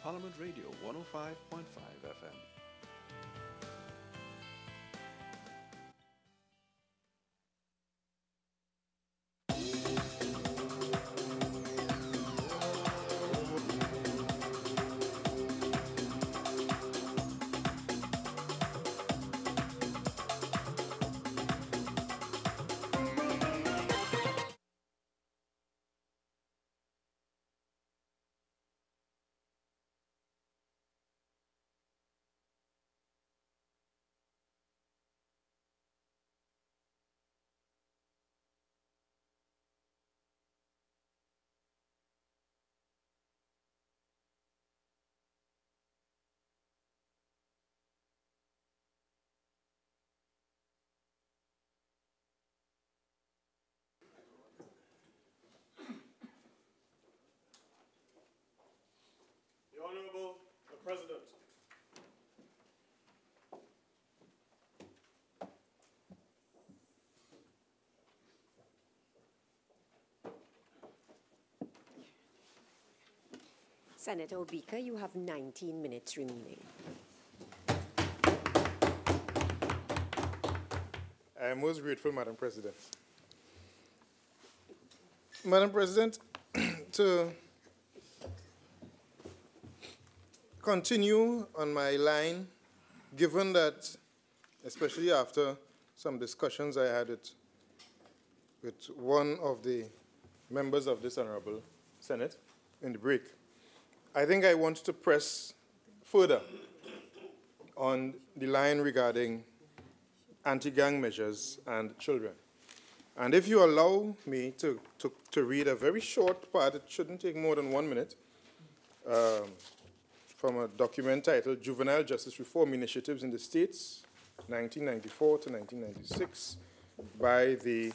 Parliament Radio 105.5 FM. The Honourable the President. Senator Obika, you have 19 minutes remaining. I am most grateful, Madam President. Madam President, to continue on my line, given that, especially after some discussions I had with one of the members of this Honorable Senate in the break, I think I want to press further on the line regarding anti-gang measures and children. And if you allow me to read a very short part, it shouldn't take more than 1 minute, from a document titled Juvenile Justice Reform Initiatives in the States, 1994 to 1996, by the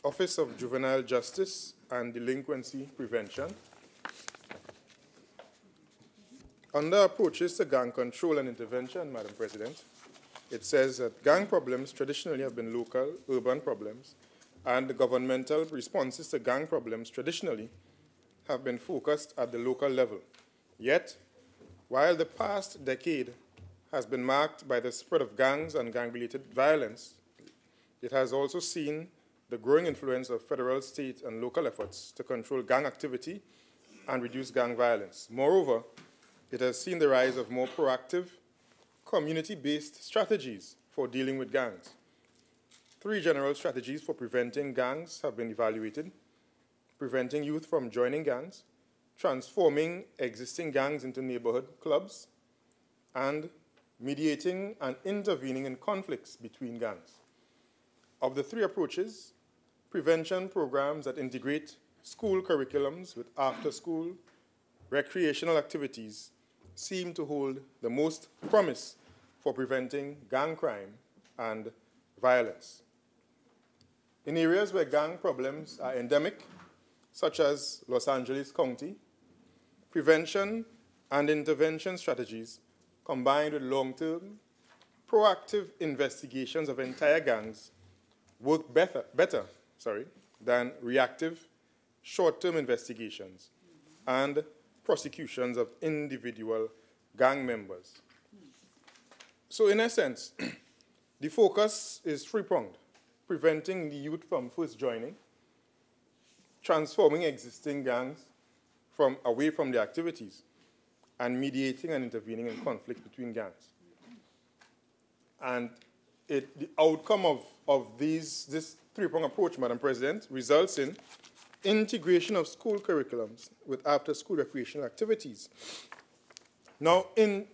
Office of Juvenile Justice and Delinquency Prevention. Under approaches to gang control and intervention, Madam President, it says that gang problems traditionally have been local, urban problems, and the governmental responses to gang problems traditionally have been focused at the local level. Yet, while the past decade has been marked by the spread of gangs and gang-related violence, it has also seen the growing influence of federal, state, and local efforts to control gang activity and reduce gang violence. Moreover, it has seen the rise of more proactive, community-based strategies for dealing with gangs. 3 general strategies for preventing gangs have been evaluated: preventing youth from joining gangs, transforming existing gangs into neighborhood clubs, and mediating and intervening in conflicts between gangs. Of the 3 approaches, prevention programs that integrate school curriculums with after-school recreational activities seem to hold the most promise for preventing gang crime and violence. In areas where gang problems are endemic, such as Los Angeles County, prevention and intervention strategies combined with long-term, proactive investigations of entire gangs work better than reactive, short-term investigations and prosecutions of individual gang members. So in essence, the focus is three-pronged: preventing the youth from first joining, transforming existing gangs away from their activities, and mediating and intervening in conflict between gangs. And the outcome of this three-pronged approach, Madam President, results in integration of school curriculums with after-school recreational activities. Now, in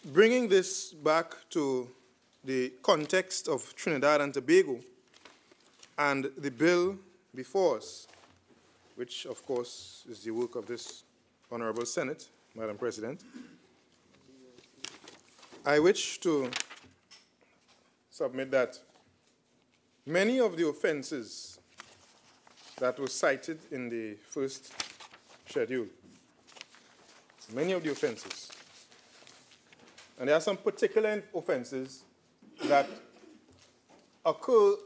bringing this back to the context of Trinidad and Tobago and the bill before us, which, of course, is the work of this Honorable Senate, Madam President, I wish to submit that many of the offenses that were cited in the first schedule, many of the offenses, and there are some particular offenses that occur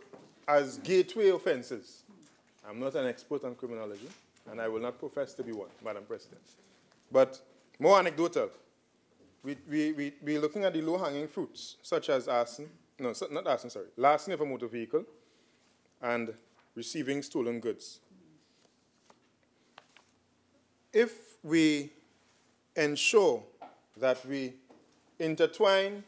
as gateway offenses. I'm not an expert on criminology, and I will not profess to be one, Madam President. But more anecdotal, we're looking at the low-hanging fruits, such as arson, no, not arson, sorry, larceny of a motor vehicle and receiving stolen goods. If we ensure that we intertwine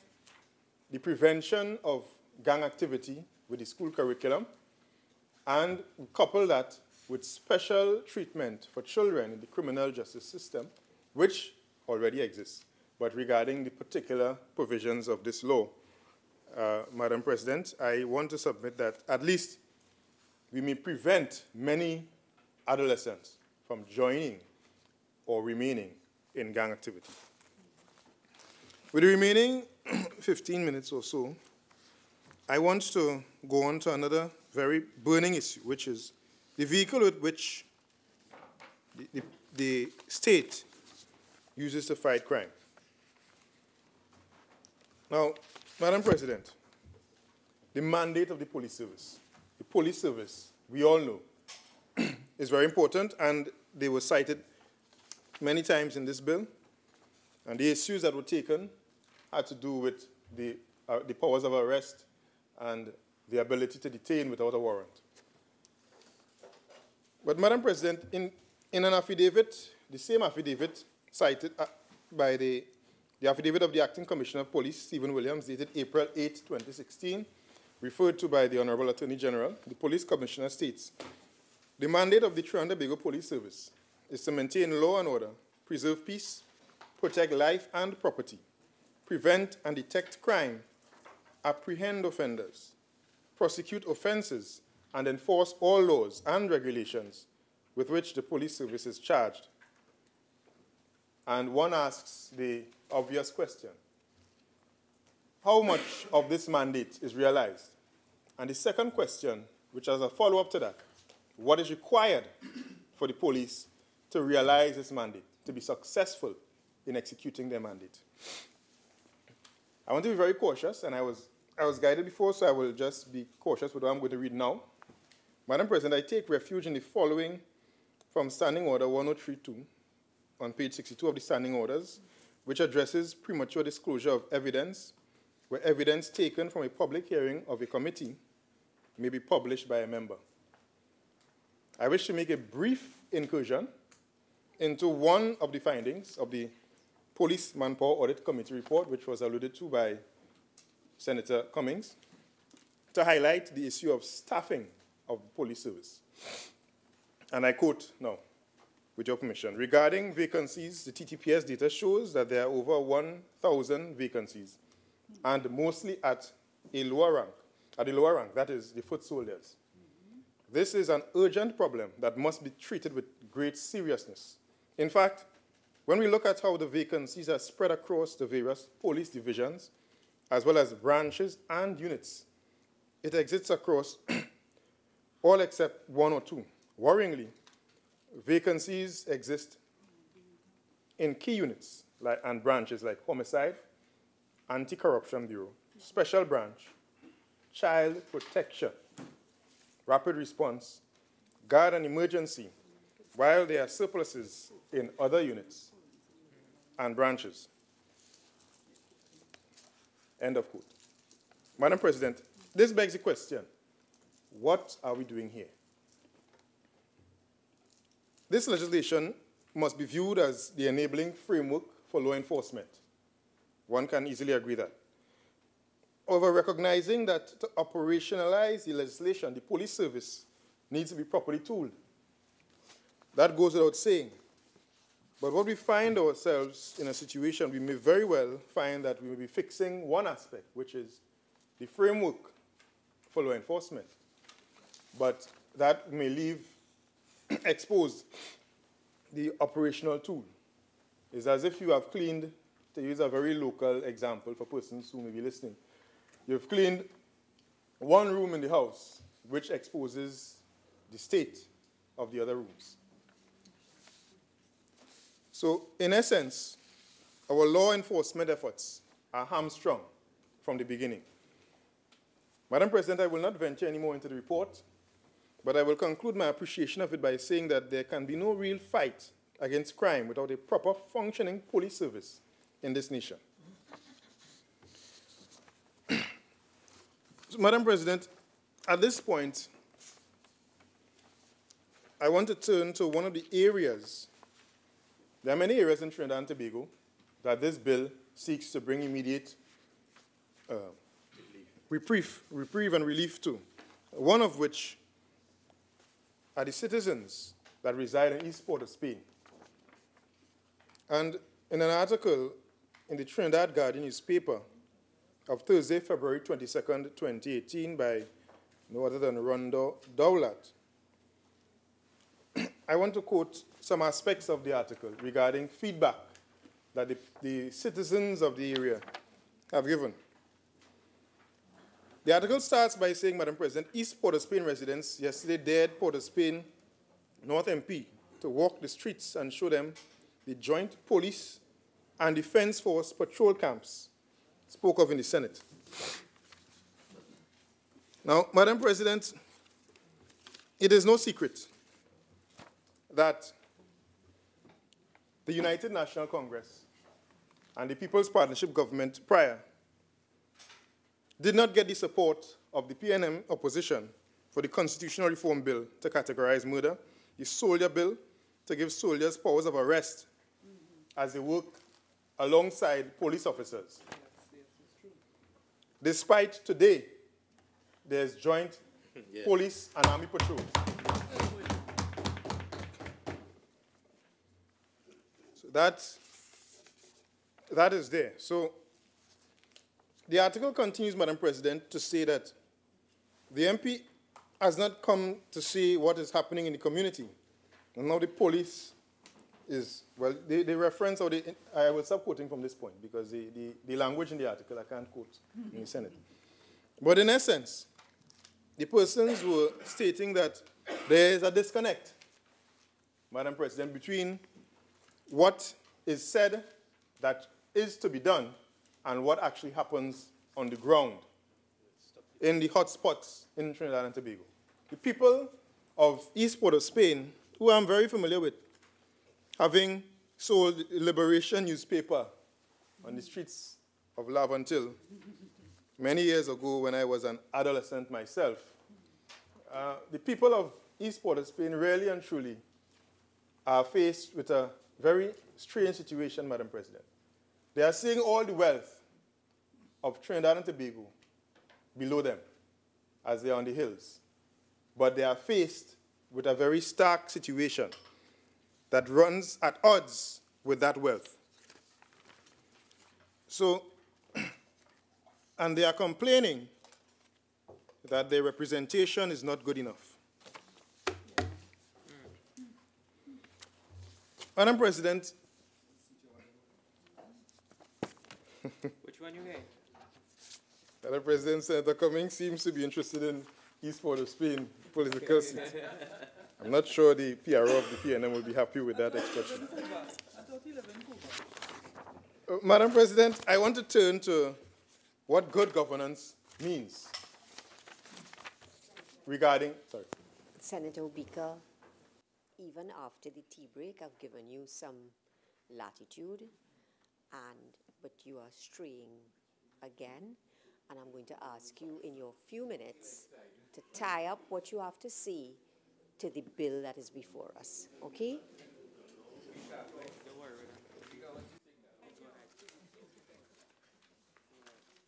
the prevention of gang activity with the school curriculum and couple that with special treatment for children in the criminal justice system, which already exists, but regarding the particular provisions of this law, Madam President, I want to submit that at least we may prevent many adolescents from joining or remaining in gang activity. With the remaining 15 minutes or so, I want to go on to another very burning issue, which is the vehicle with which the state uses to fight crime. Now, Madam President, the mandate of the police service, we all know, is very important, and they were cited many times in this bill, and the issues that were taken had to do with the powers of arrest and the ability to detain without a warrant. But, Madam President, in an affidavit, the same affidavit cited by the affidavit of the Acting Commissioner of Police, Stephen Williams, dated April 8, 2016, referred to by the Honorable Attorney General, the Police Commissioner states, the mandate of the Trinidad and Tobago Police Service is to maintain law and order, preserve peace, protect life and property, prevent and detect crime, apprehend offenders, prosecute offenses, and enforce all laws and regulations with which the police service is charged. And one asks the obvious question, how much of this mandate is realized? And the second question, which is a follow-up to that, what is required for the police to realize this mandate, to be successful in executing their mandate? I want to be very cautious, and I was guided before, so I will just be cautious with what I'm going to read now. Madam President, I take refuge in the following from Standing Order 1032 on page 62 of the Standing Orders, which addresses premature disclosure of evidence, where evidence taken from a public hearing of a committee may be published by a member. I wish to make a brief incursion into one of the findings of the Police Manpower Audit Committee report, which was alluded to by Senator Cummings, to highlight the issue of staffing of the police service. And I quote now, with your permission, regarding vacancies, the TTPS data shows that there are over 1,000 vacancies, and mostly at a lower rank, that is the foot soldiers. This is an urgent problem that must be treated with great seriousness. In fact, when we look at how the vacancies are spread across the various police divisions, as well as branches and units, it exists across all except one or two. Worryingly, vacancies exist in key units and branches like Homicide, Anti-Corruption Bureau, Special Branch, Child Protection, Rapid Response, Guard and Emergency, while there are surpluses in other units and branches. End of quote. Madam President, this begs the question, what are we doing here? This legislation must be viewed as the enabling framework for law enforcement. One can easily agree that. However, recognizing that to operationalize the legislation, the police service needs to be properly tooled. That goes without saying. But what we find ourselves in a situation, we may very well find that we may be fixing one aspect, which is the framework for law enforcement. But that may leave exposed the operational tool. It's as if you have cleaned, to use a very local example for persons who may be listening, you've cleaned one room in the house, which exposes the state of the other rooms. So, in essence, our law enforcement efforts are hamstrung from the beginning. Madam President, I will not venture any more into the report, but I will conclude my appreciation of it by saying that there can be no real fight against crime without a proper functioning police service in this nation. So, Madam President, at this point, I want to turn to one of the areas. There are many areas in Trinidad and Tobago that this bill seeks to bring immediate reprieve and relief to, one of which are the citizens that reside in East Port of Spain. And in an article in the Trinidad Guardian newspaper of Thursday, February 22nd, 2018, by no other than Rondo Dowlat, I want to quote some aspects of the article regarding feedback that the citizens of the area have given. The article starts by saying, Madam President, East Port of Spain residents yesterday dared Port of Spain North MP to walk the streets and show them the joint police and defense force patrol camps spoke of in the Senate. Now, Madam President, it is no secret that the United National Congress and the People's Partnership Government prior did not get the support of the PNM opposition for the constitutional reform bill to categorize murder, the soldier bill to give soldiers powers of arrest as they work alongside police officers. Despite today, there's joint police and army patrols. So that is there. So the article continues, Madam President, to say that the MP has not come to see what is happening in the community. And now the police is, well, they reference, or I will stop quoting from this point because the language in the article I can't quote in the Senate. But in essence, the persons were stating that there is a disconnect, Madam President, between what is said that is to be done and what actually happens on the ground in the hotspots in Trinidad and Tobago. The people of East Port of Spain, who I'm very familiar with, having sold the Liberation newspaper on the streets of Lavantil many years ago when I was an adolescent myself, the people of East Port of Spain really and truly are faced with a very strange situation, Madam President. They are seeing all the wealth of Trinidad and Tobago below them as they are on the hills. But they are faced with a very stark situation that runs at odds with that wealth. So, and they are complaining that their representation is not good enough. Madam President, which one you get? Madam President, Senator Cummings seems to be interested in East Port of Spain political seat. I'm not sure the PRO of the PNM will be happy with that expression. Madam President, I want to turn to what good governance means regarding, sorry. Senator Obika, even after the tea break, I've given you some latitude, but you are straying again, and I'm going to ask you in your few minutes to tie up what you have to say to the bill that is before us, okay?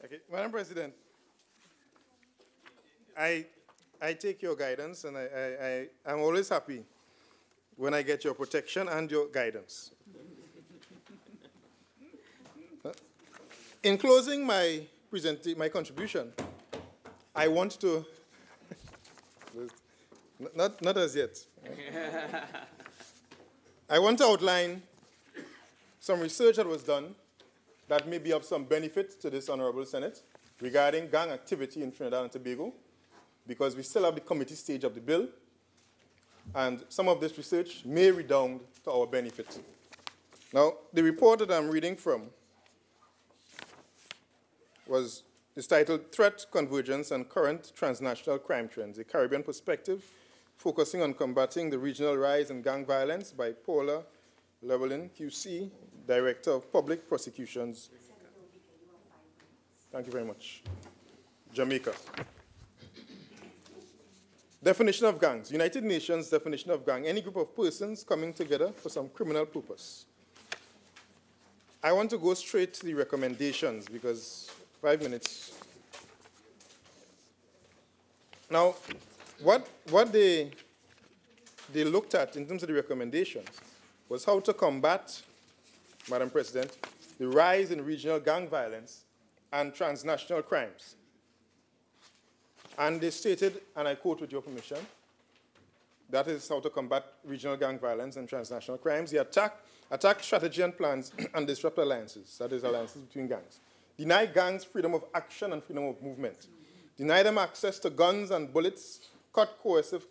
Okay, Madam President, I take your guidance, and I'm always happy when I get your protection and your guidance. In closing my contribution, I want to, not as yet. I want to outline some research that was done that may be of some benefit to this Honorable Senate regarding gang activity in Trinidad and Tobago, because we still have the committee stage of the bill, and some of this research may redound to our benefit. Now, the report that I'm reading from is titled Threat, Convergence, and Current Transnational Crime Trends, a Caribbean Perspective, focusing on combating the regional rise in gang violence by Paula Llewellyn, QC, Director of Public Prosecutions. Thank you very much. Jamaica. Definition of gangs. United Nations definition of gang. Any group of persons coming together for some criminal purpose. I want to go straight to the recommendations because 5 minutes. Now, what they looked at in terms of the recommendations was how to combat, Madam President, the rise in regional gang violence and transnational crimes. And they stated, and I quote with your permission, that is how to combat regional gang violence and transnational crimes. The attack strategy and plans and disrupt alliances, that is alliances between gangs. Deny gangs freedom of action and freedom of movement. Deny them access to guns and bullets, cut coercive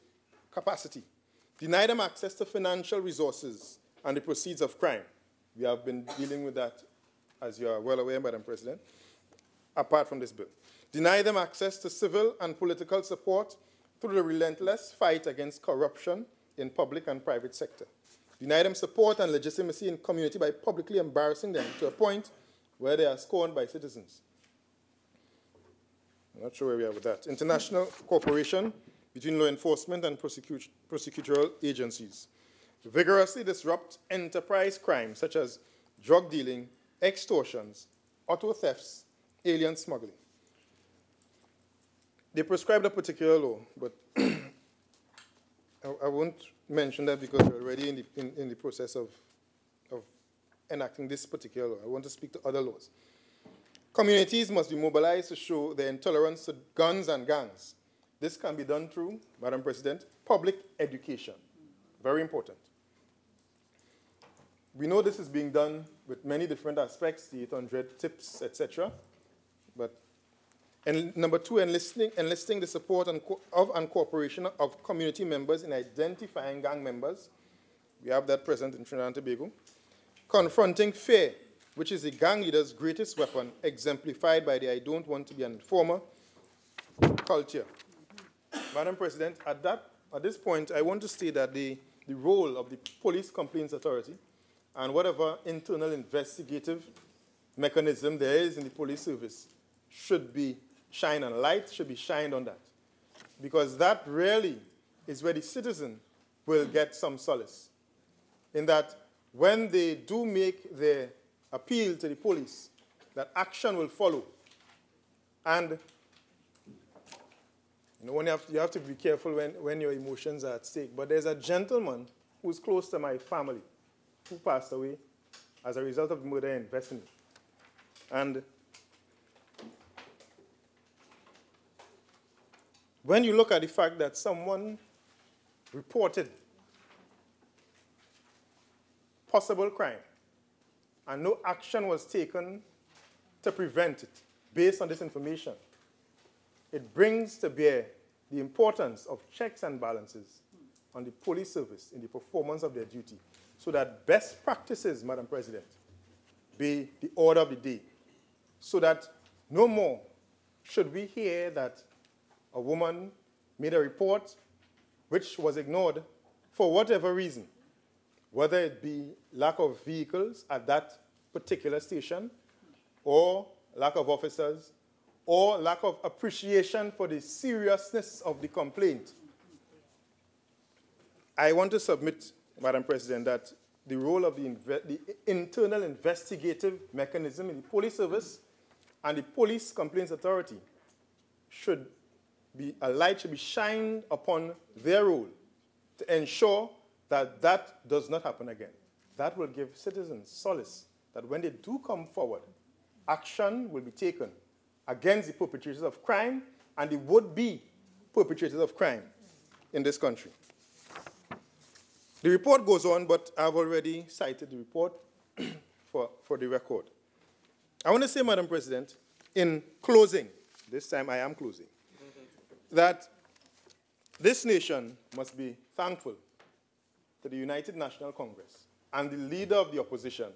capacity. Deny them access to financial resources and the proceeds of crime. We have been dealing with that, as you are well aware, Madam President, apart from this bill. Deny them access to civil and political support through the relentless fight against corruption in public and private sector. Deny them support and legitimacy in community by publicly embarrassing them to a point where they are scorned by citizens. I'm not sure where we are with that. International cooperation between law enforcement and prosecutorial agencies. Vigorously disrupt enterprise crimes such as drug dealing, extortions, auto thefts, alien smuggling. They prescribed a particular law, but I won't mention that because we're already in the process of enacting this particular law. I want to speak to other laws. Communities must be mobilized to show their intolerance to guns and gangs. This can be done through, Madam President, public education. Very important. We know this is being done with many different aspects, the 800 tips, etc. And number two, enlisting the support and cooperation of community members in identifying gang members. We have that present in Trinidad and Tobago. Confronting fear, which is the gang leader's greatest weapon, exemplified by the I don't want to be an informer culture. Madam President, at this point, I want to state that the role of the Police Complaints Authority and whatever internal investigative mechanism there is in the police service should be shined on. Light should be shined on that. Because that really is where the citizen will get some solace. In that when they do make their appeal to the police, that action will follow. And when you have to be careful when your emotions are at stake. But there's a gentleman who's close to my family who passed away as a result of the murder in Bethany. And when you look at the fact that someone reported possible crime and no action was taken to prevent it based on this information, it brings to bear the importance of checks and balances on the police service in the performance of their duty so that best practices, Madam President, be the order of the day, so that no more should we hear that a woman made a report which was ignored for whatever reason, whether it be lack of vehicles at that particular station, or lack of officers, or lack of appreciation for the seriousness of the complaint. I want to submit, Madam President, that the role of the internal investigative mechanism in the police service and the Police Complaints Authority should be, a light should be shined upon their role to ensure that that does not happen again. That will give citizens solace that when they do come forward, action will be taken against the perpetrators of crime and the would-be perpetrators of crime in this country. The report goes on, but I've already cited the report for the record. I want to say, Madam President, in closing, this time I am closing, that this nation must be thankful to the United National Congress and the leader of the opposition,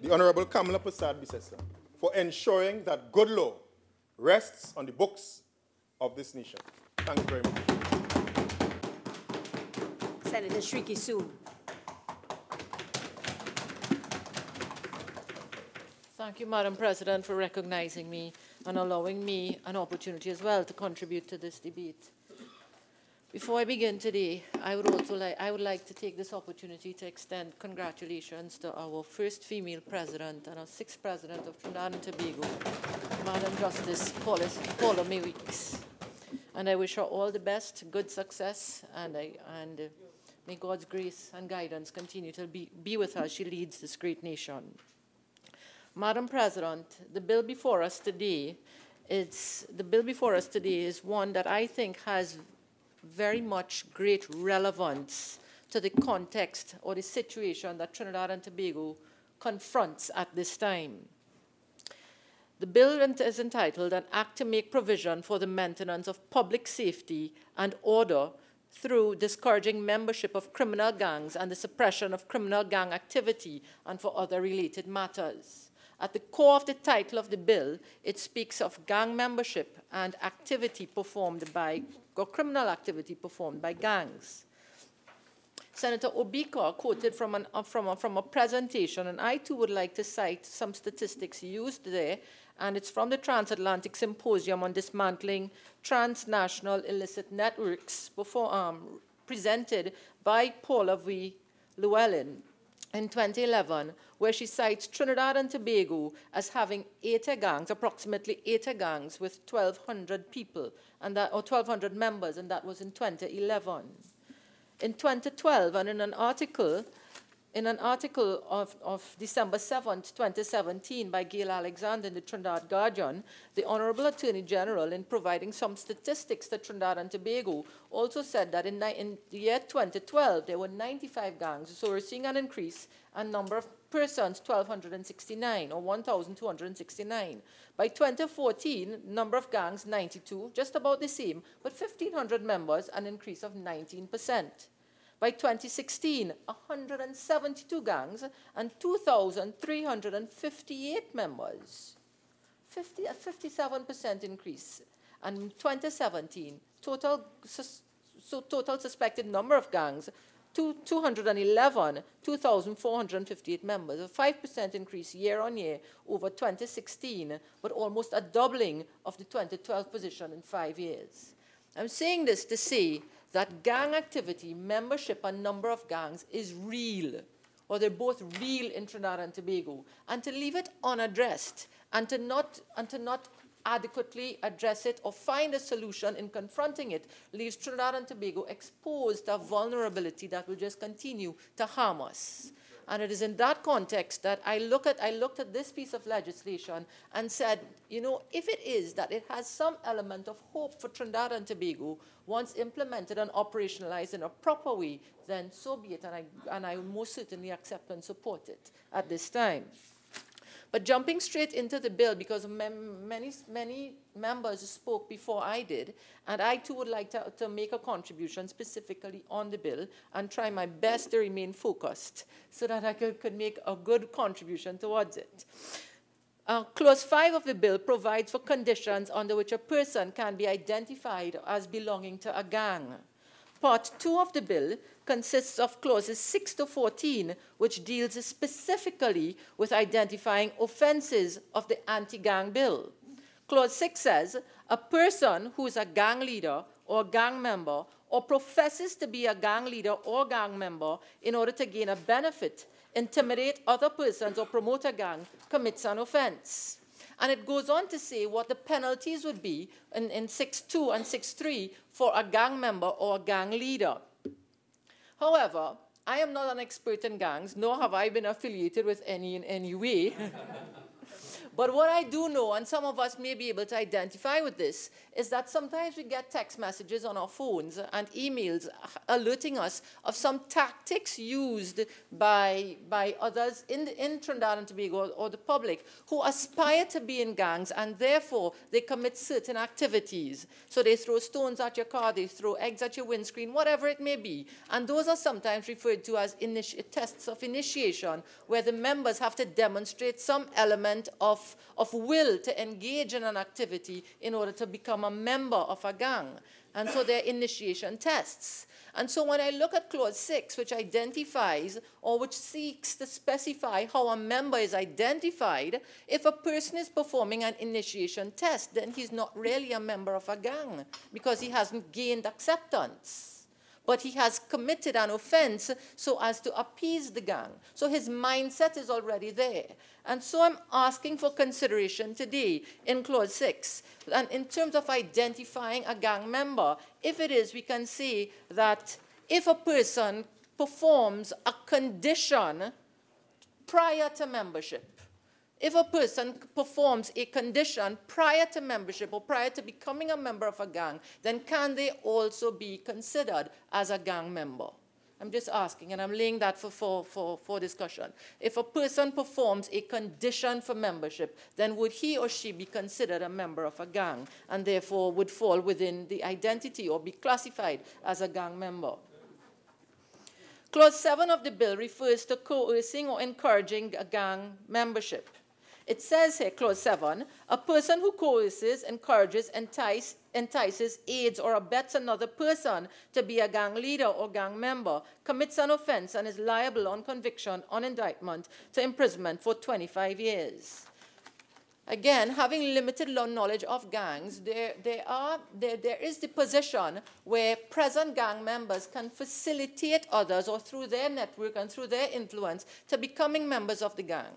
the Honorable Kamala Persad-Bissessar, for ensuring that good law rests on the books of this nation. Thank you very much. Senator Shrikissoon. Thank you, Madam President, for recognizing me and allowing me an opportunity as well to contribute to this debate. Before I begin today, I would like to take this opportunity to extend congratulations to our first female president and our sixth president of Trinidad and Tobago, Madam Justice Paula May Weeks. And I wish her all the best, good success, and may God's grace and guidance continue to be with her as she leads this great nation. Madam President, the bill before us today is one that I think has very much great relevance to the context or the situation that Trinidad and Tobago confronts at this time. The bill is entitled "An Act to Make Provision for the Maintenance of Public Safety and Order through Discouraging Membership of Criminal Gangs and the Suppression of Criminal Gang Activity and for Other Related Matters." At the core of the title of the bill, it speaks of gang membership and activity performed by, or criminal activity performed by gangs. Senator Obika quoted from a presentation, and I too would like to cite some statistics used there, and it's from the Transatlantic Symposium on Dismantling Transnational Illicit Networks presented by Paula V. Llewellyn in 2011, where she cites Trinidad and Tobago as having 80 gangs, approximately 80 gangs with 1,200 people, or 1,200 members, and that was in 2011. In 2012, and in an article of December 7th, 2017 by Gail Alexander in the Trinidad Guardian, the Honorable Attorney General, in providing some statistics to Trinidad and Tobago, also said that in the year 2012, there were 95 gangs. So we're seeing an increase in number of persons, 1,269 or 1,269. By 2014, number of gangs, 92, just about the same, but 1,500 members, an increase of 19%. By 2016, 172 gangs and 2,358 members, a 57% increase. And in 2017, total suspected number of gangs, 211, 2,458 members, a 5% increase year on year over 2016, but almost a doubling of the 2012 position in 5 years. I'm saying this to say that gang activity, membership, and number of gangs is real, or they're both real in Trinidad and Tobago, and to leave it unaddressed and to not adequately address it or find a solution in confronting it leaves Trinidad and Tobago exposed to a vulnerability that will just continue to harm us. And it is in that context that I looked at this piece of legislation and said, you know, if it is that it has some element of hope for Trinidad and Tobago once implemented and operationalized in a proper way, then so be it, and I will most certainly accept and support it at this time. But jumping straight into the bill, because many members spoke before I did, and I too would like to make a contribution specifically on the bill and try my best to remain focused so that I could make a good contribution towards it. Clause 5 of the bill provides for conditions under which a person can be identified as belonging to a gang. Part 2 of the bill consists of clauses 6 to 14, which deals specifically with identifying offenses of the anti-gang bill. Clause 6 says, a person who is a gang leader or gang member or professes to be a gang leader or gang member in order to gain a benefit, intimidate other persons, or promote a gang commits an offense. And it goes on to say what the penalties would be in 6.2 and 6.3 for a gang member or a gang leader. However, I am not an expert in gangs, nor have I been affiliated with any in any way. But what I do know, and some of us may be able to identify with this, is that sometimes we get text messages on our phones and emails alerting us of some tactics used by others in Trinidad and Tobago or the public who aspire to be in gangs, and therefore they commit certain activities. So they throw stones at your car, they throw eggs at your windscreen, whatever it may be. And those are sometimes referred to as tests of initiation, where the members have to demonstrate some element of will to engage in an activity in order to become a member of a gang. And so they're initiation tests. And so when I look at Clause 6, which identifies or which seeks to specify how a member is identified, if a person is performing an initiation test, then he's not really a member of a gang because he hasn't gained acceptance. But he has committed an offense so as to appease the gang. So his mindset is already there. And so I'm asking for consideration today in Clause 6. And in terms of identifying a gang member, if it is, we can say that if a person performs a condition prior to membership, if a person performs a condition prior to membership or prior to becoming a member of a gang, then can they also be considered as a gang member? I'm just asking, and I'm laying that for discussion. If a person performs a condition for membership, then would he or she be considered a member of a gang and therefore would fall within the identity or be classified as a gang member? Clause 7 of the bill refers to coercing or encouraging a gang membership. It says here, Clause 7, a person who coerces, encourages, entices, aids, or abets another person to be a gang leader or gang member commits an offense and is liable on conviction, on indictment, to imprisonment for 25 years. Again, having limited knowledge of gangs, there is the position where present gang members can facilitate others or through their network and through their influence to becoming members of the gang.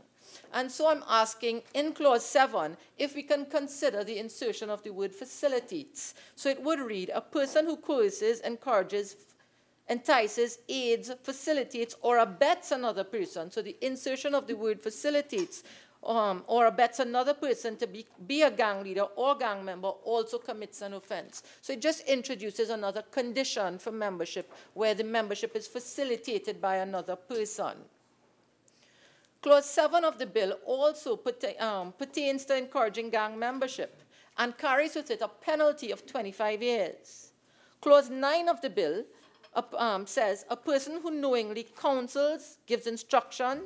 And so I'm asking in Clause 7 if we can consider the insertion of the word facilitates. So it would read, a person who coerces, encourages, entices, aids, facilitates, or abets another person. So the insertion of the word facilitates or abets another person to be a gang leader or gang member also commits an offense. So it just introduces another condition for membership where the membership is facilitated by another person. Clause 7 of the bill also pertains to encouraging gang membership and carries with it a penalty of 25 years. Clause 9 of the bill says a person who knowingly counsels, gives instruction,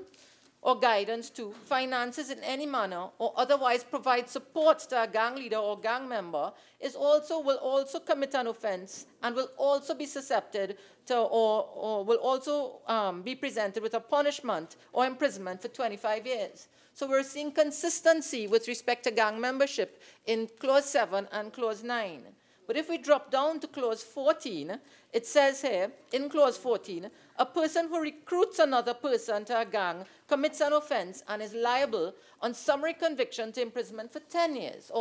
or guidance to, finances in any manner, or otherwise provides support to a gang leader or gang member will also commit an offense and will also be susceptible to or will also be presented with a punishment or imprisonment for 25 years. So we're seeing consistency with respect to gang membership in Clause 7 and Clause 9. But if we drop down to Clause 14, it says here, in Clause 14, a person who recruits another person to a gang commits an offense and is liable on summary conviction to imprisonment for 10 years,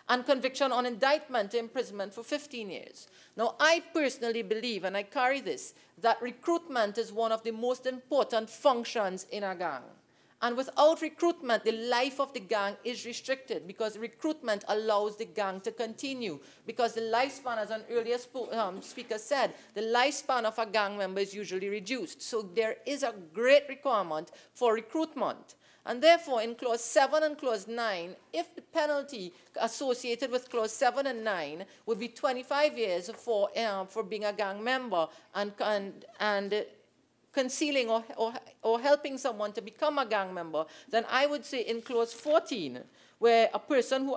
and conviction on indictment to imprisonment for 15 years. Now, I personally believe, and I carry this, that recruitment is one of the most important functions in a gang. And without recruitment, the life of the gang is restricted because recruitment allows the gang to continue. Because the lifespan, as an earlier speaker said, the lifespan of a gang member is usually reduced. So there is a great requirement for recruitment. And therefore, in Clause 7 and Clause 9, if the penalty associated with Clause 7 and 9 would be 25 years for being a gang member and concealing or helping someone to become a gang member, then I would say in Clause 14, where a person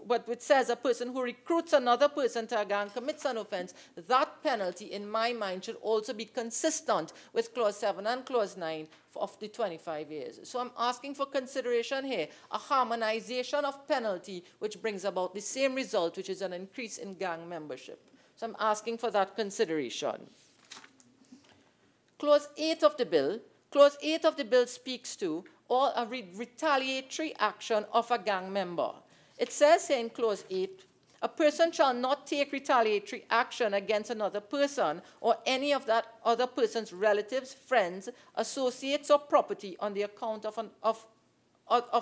which says a person who recruits another person to a gang commits an offense, that penalty, in my mind, should also be consistent with Clause 7 and Clause 9 of the 25 years. So I'm asking for consideration here, a harmonization of penalty which brings about the same result, which is an increase in gang membership. So I'm asking for that consideration. Clause 8 of the bill speaks to a retaliatory action of a gang member. It says here in Clause 8, a person shall not take retaliatory action against another person or any of that other person's relatives, friends, associates, or property on the account of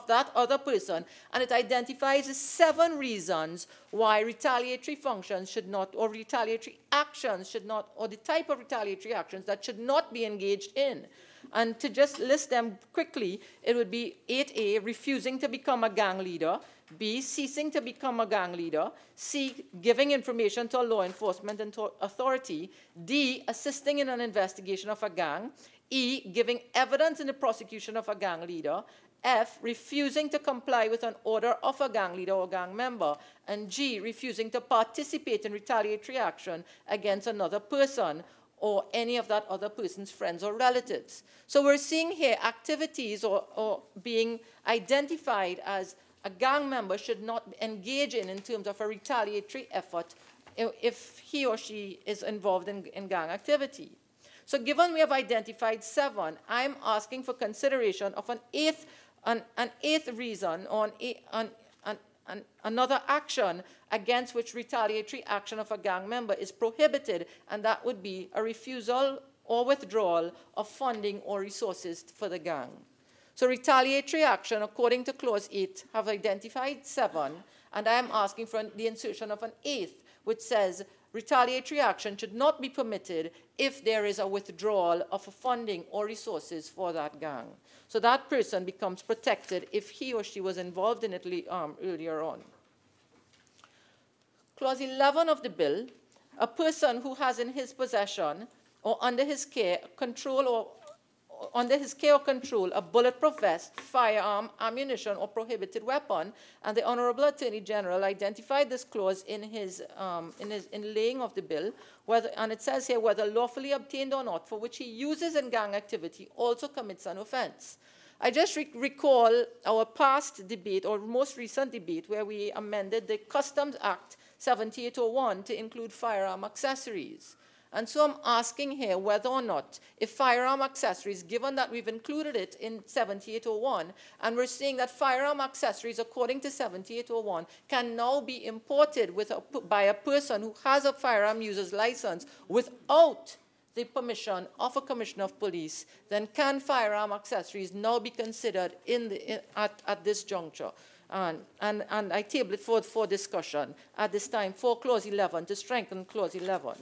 that other person, and it identifies 7 reasons why retaliatory functions should not, or retaliatory actions should not, or the type of retaliatory actions that should not be engaged in. And to just list them quickly, it would be 8A, refusing to become a gang leader, B, ceasing to become a gang leader, C, giving information to a law enforcement authority, D, assisting in an investigation of a gang, E, giving evidence in the prosecution of a gang leader, F, refusing to comply with an order of a gang leader or gang member, and G, refusing to participate in retaliatory action against another person or any of that other person's friends or relatives. So we're seeing here activities or being identified as a gang member should not engage in terms of a retaliatory effort if he or she is involved in gang activity. So given we have identified 7, I'm asking for consideration of an eighth reason or another action against which retaliatory action of a gang member is prohibited, and that would be a refusal or withdrawal of funding or resources for the gang. So retaliatory action, according to Clause 8, have identified 7, and I am asking for the insertion of an 8th, which says retaliatory action should not be permitted if there is a withdrawal of funding or resources for that gang. So that person becomes protected if he or she was involved in it earlier on. Clause 11 of the bill, a person who has in his possession or under his care, control a bulletproof vest, firearm, ammunition, or prohibited weapon, and the Honorable Attorney General identified this clause in laying of the bill, and it says here whether lawfully obtained or not, for which he uses in gang activity, also commits an offense. I just recall our past debate, or most recent debate, where we amended the Customs Act 7801 to include firearm accessories. And so I'm asking here whether or not, if firearm accessories, given that we've included it in 7801, and we're seeing that firearm accessories, according to 7801, can now be imported by a person who has a firearm user's license without the permission of a commissioner of police, then can firearm accessories now be considered at this juncture? And I table it for discussion at this time for Clause 11 to strengthen Clause 11.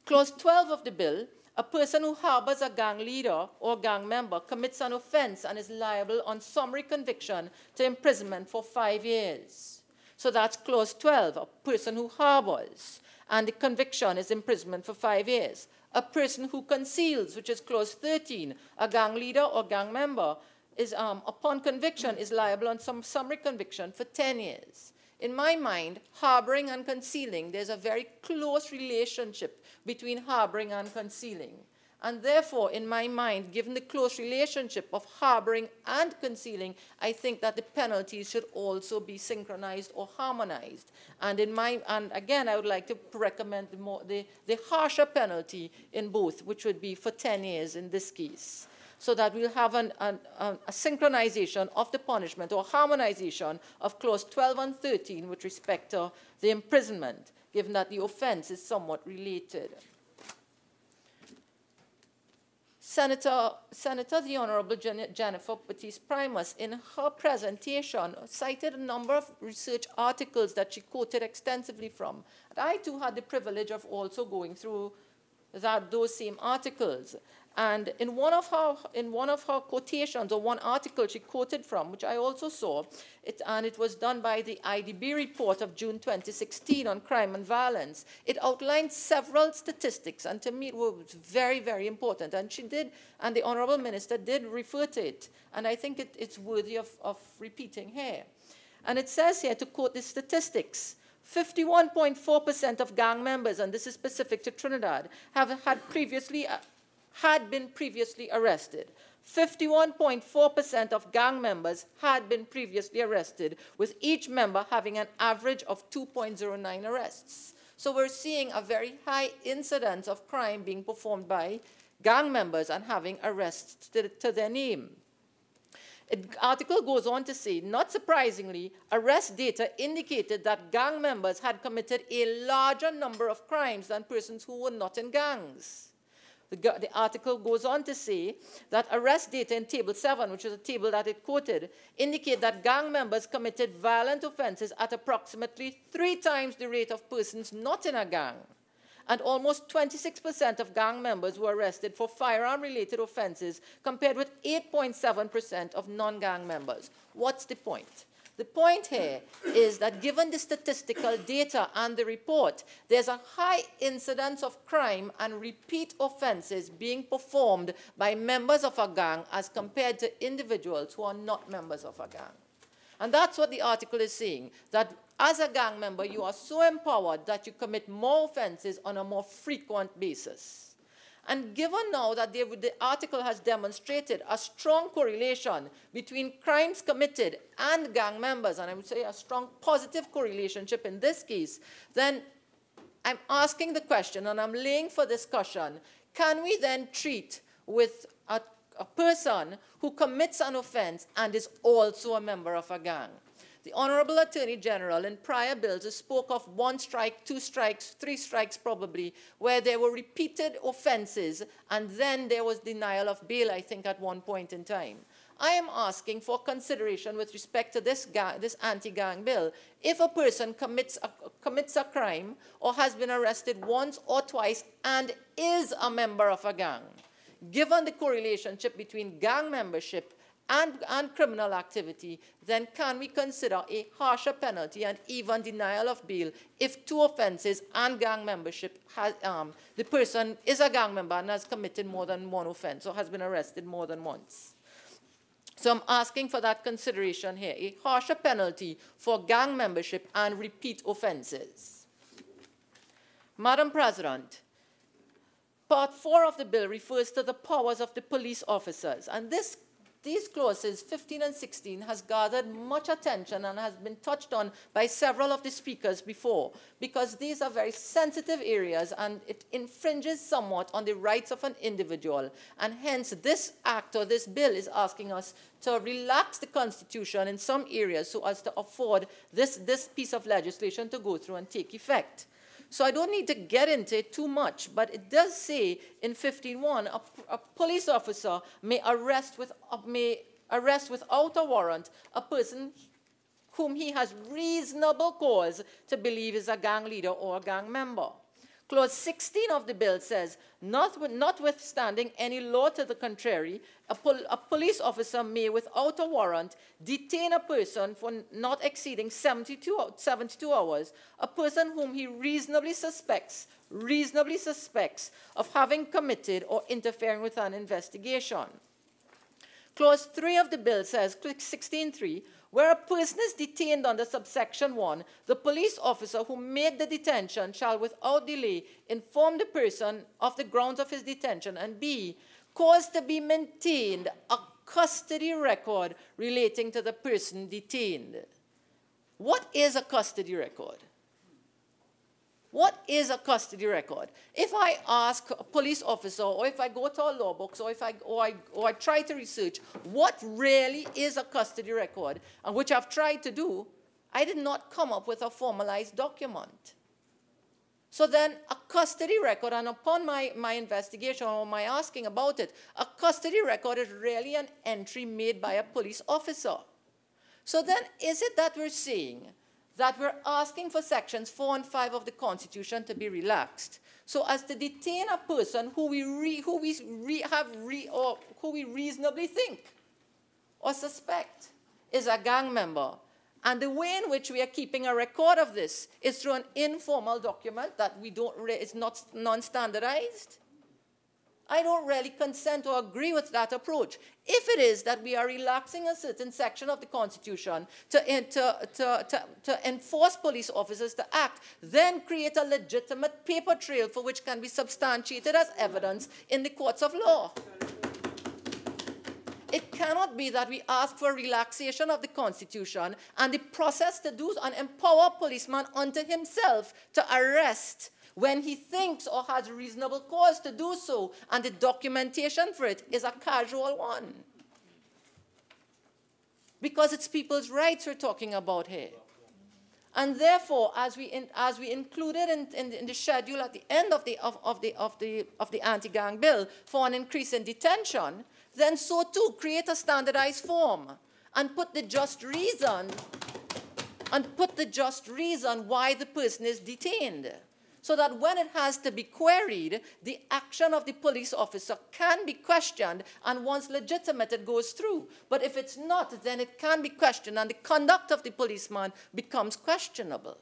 Clause 12 of the bill, a person who harbors a gang leader or gang member commits an offense and is liable on summary conviction to imprisonment for 5 years. So that's Clause 12, a person who harbors, and the conviction is imprisonment for 5 years. A person who conceals, which is Clause 13, a gang leader or gang member, is upon conviction is liable on some summary conviction for 10 years. In my mind, harboring and concealing, there's a very close relationship between harboring and concealing. And therefore, in my mind, given the close relationship of harboring and concealing, I think that the penalties should also be synchronized or harmonized. And again, I would like to recommend the harsher penalty in both, which would be for 10 years in this case, so that we'll have a synchronization of the punishment or harmonization of Clause 12 and 13 with respect to the imprisonment, given that the offense is somewhat related. Senator the Honorable Jennifer Baptiste-Primus, in her presentation, cited a number of research articles that she quoted extensively from. And I, too, had the privilege of also going through those same articles. And in one of her quotations, or one article she quoted from, which I also saw, and it was done by the IDB report of June 2016 on crime and violence, it outlined several statistics, and to me it was very, very important. And she did, and the Honorable Minister did refer to it, and I think it's worthy of repeating here. And it says here, to quote the statistics, 51.4% of gang members, and this is specific to Trinidad, had been previously arrested. 51.4% of gang members had been previously arrested, with each member having an average of 2.09 arrests. So we're seeing a very high incidence of crime being performed by gang members and having arrests to their name. The article goes on to say, not surprisingly, arrest data indicated that gang members had committed a larger number of crimes than persons who were not in gangs. The article goes on to say that arrest data in Table 7, which is a table that it quoted, indicate that gang members committed violent offenses at approximately 3 times the rate of persons not in a gang. And almost 26% of gang members were arrested for firearm-related offenses, compared with 8.7% of non-gang members. What's the point? The point here is that given the statistical data and the report, there's a high incidence of crime and repeat offenses being performed by members of a gang as compared to individuals who are not members of a gang. And that's what the article is saying, that as a gang member, you are so empowered that you commit more offenses on a more frequent basis. And given now that the article has demonstrated a strong correlation between crimes committed and gang members, and I would say a strong positive correlation in this case, then I'm asking the question, and I'm laying for discussion, can we then treat with a person who commits an offense and is also a member of a gang? The Honorable Attorney General in prior bills spoke of 1 strike, 2 strikes, 3 strikes probably, where there were repeated offenses and then there was denial of bail, I think, at one point in time. I am asking for consideration with respect to this anti-gang bill. If a person commits a crime or has been arrested once or twice and is a member of a gang, given the correlation between gang membership and criminal activity, then can we consider a harsher penalty and even denial of bail if 2 offenses and gang membership, the person is a gang member and has committed more than 1 offense or has been arrested more than once? So I'm asking for that consideration here, a harsher penalty for gang membership and repeat offenses. Madam President, Part 4 of the bill refers to the powers of the police officers, and these clauses, 15 and 16, has gathered much attention and has been touched on by several of the speakers before, because these are very sensitive areas and it infringes somewhat on the rights of an individual. And hence, this act or this bill is asking us to relax the Constitution in some areas so as to afford this piece of legislation to go through and take effect. So I don't need to get into it too much, but it does say in 15.1, a police officer may arrest without a warrant a person whom he has reasonable cause to believe is a gang leader or a gang member. Clause 16 of the bill says, notwithstanding any law to the contrary, a police officer may, without a warrant, detain a person for not exceeding 72 hours, a person whom he reasonably suspects of having committed or interfering with an investigation. Clause 3 of the bill says, 16.3, where a person is detained under subsection 1, the police officer who made the detention shall without delay inform the person of the grounds of his detention, and B, cause to be maintained a custody record relating to the person detained. What is a custody record? What is a custody record? If I ask a police officer, or if I go to our law books, or I try to research what really is a custody record, and which I've tried to do, I did not come up with a formalized document. So then a custody record, and upon my investigation or my asking about it, a custody record is really an entry made by a police officer. So then is it that we're saying that we're asking for sections 4 and 5 of the Constitution to be relaxed, so as to detain a person who we reasonably think or suspect is a gang member? And the way in which we are keeping a record of this is through an informal document that is not non-standardized. I don't really consent or agree with that approach. If it is that we are relaxing a certain section of the Constitution to enforce police officers to act, then create a legitimate paper trail for which can be substantiated as evidence in the courts of law. It cannot be that we ask for relaxation of the Constitution and the process to do and empower a policeman unto himself to arrest when he thinks or has reasonable cause to do so, and the documentation for it is a casual one. Because it's people's rights we're talking about here. And therefore, as we included in the schedule at the end of the anti-gang bill for an increase in detention, then so too create a standardized form and put the just reason why the person is detained, so that when it has to be queried, the action of the police officer can be questioned, and once legitimate, it goes through. But if it's not, then it can be questioned, and the conduct of the policeman becomes questionable.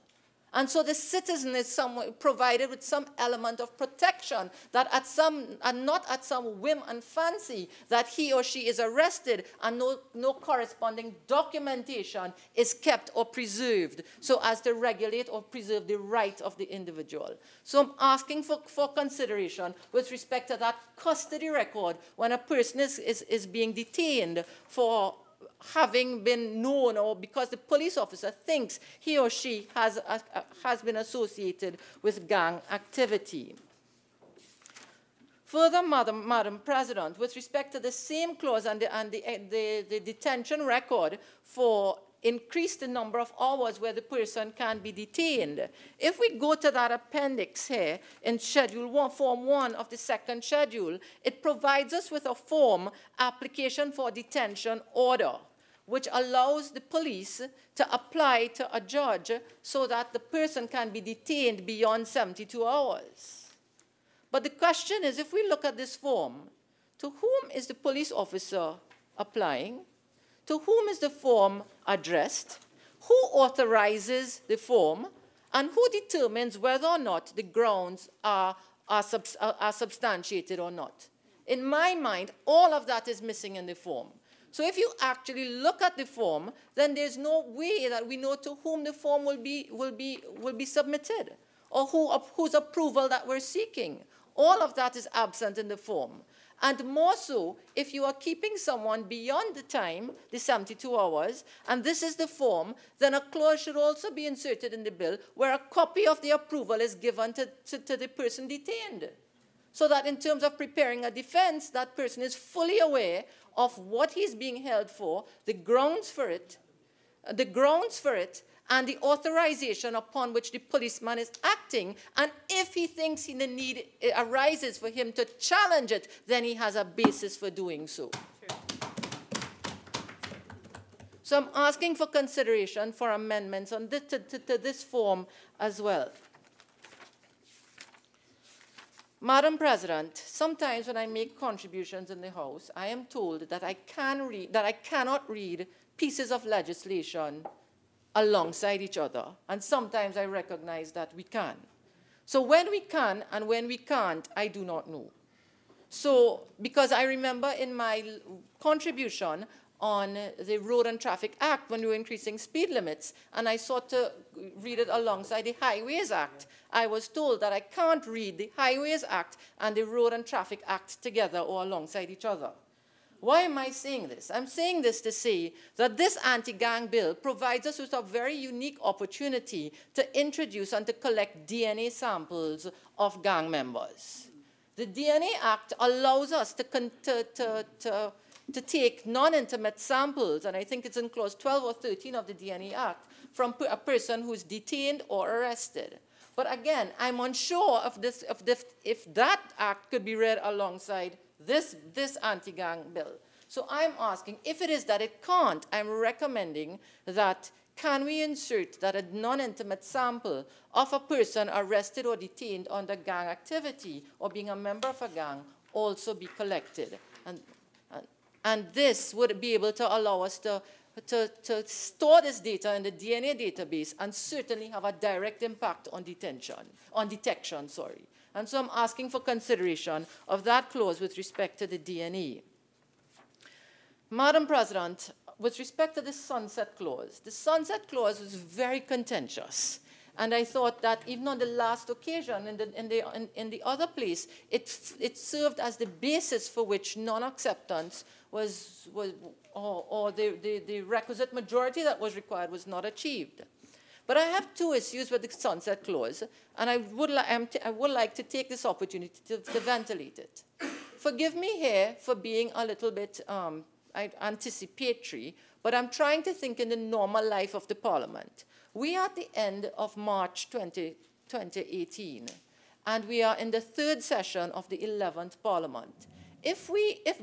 And so the citizen is provided with some element of protection that at some, and not at some whim and fancy that he or she is arrested and no corresponding documentation is kept or preserved so as to regulate or preserve the right of the individual. So I'm asking for consideration with respect to that custody record when a person is being detained for having been known or because the police officer thinks he or she has been associated with gang activity. Further, Madam President, with respect to the same clause and the detention record for increase the number of hours where the person can be detained. If we go to that appendix here in Schedule 1, Form 1 of the second schedule, it provides us with a form, application for detention order, which allows the police to apply to a judge so that the person can be detained beyond 72 hours. But the question is, if we look at this form, to whom is the police officer applying? To whom is the form addressed? Who authorizes the form? And who determines whether or not the grounds are substantiated or not? In my mind, all of that is missing in the form. So if you actually look at the form, then there's no way that we know to whom the form will be submitted or whose approval that we're seeking. All of that is absent in the form. And more so, if you are keeping someone beyond the time, the 72 hours, and this is the form, then a clause should also be inserted in the bill where a copy of the approval is given to the person detained. So that in terms of preparing a defense, that person is fully aware of what he's being held for, the grounds for it, and the authorization upon which the policeman is acting. And if he thinks the need arises for him to challenge it, then he has a basis for doing so. So I'm asking for consideration for amendments on this, to this form as well. Madam President, sometimes when I make contributions in the House, I am told that I cannot read pieces of legislation alongside each other, and sometimes I recognize that we can. So when we can and when we can't, I do not know. So, because I remember in my contribution on the Road and Traffic Act when we were increasing speed limits, and I sought to read it alongside the Highways Act, I was told that I can't read the Highways Act and the Road and Traffic Act together or alongside each other. Why am I saying this? I'm saying this to say that this anti-gang bill provides us with a very unique opportunity to introduce and to collect DNA samples of gang members. The DNA Act allows us to take non-intimate samples, and I think it's in clause 12 or 13 of the DNA Act, from a person who's detained or arrested. But again, I'm unsure if that act could be read alongside this anti-gang bill. So I'm asking, if it is that it can't, I'm recommending that can we insert that a non-intimate sample of a person arrested or detained under gang activity or being a member of a gang also be collected? And this would be able to allow us to store this data in the DNA database and certainly have a direct impact on detection. And so I'm asking for consideration of that clause with respect to the DNA. Madam President, with respect to the sunset clause was very contentious. And I thought that even on the last occasion, in the other place, it served as the basis for which non-acceptance or the requisite majority that was required was not achieved. But I have two issues with the sunset clause, and I would like to take this opportunity to ventilate it. Forgive me here for being a little bit anticipatory, but I'm trying to think in the normal life of the Parliament. We are at the end of March 2018, and we are in the third session of the 11th Parliament. If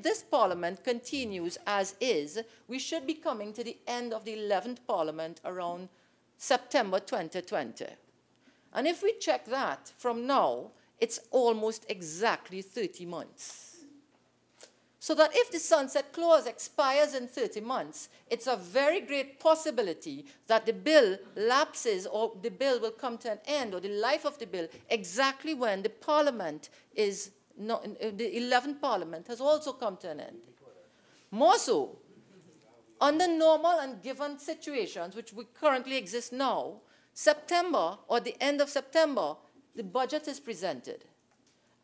this Parliament continues as is, we should be coming to the end of the 11th Parliament around September 2020. And if we check that from now, it's almost exactly 30 months. So that if the sunset clause expires in 30 months, it's a very great possibility that the bill lapses or the bill will come to an end, or the life of the bill, exactly when the Parliament is not, the 11th Parliament has also come to an end. More so, under normal and given situations, which we currently exist now, September or the end of September, the budget is presented.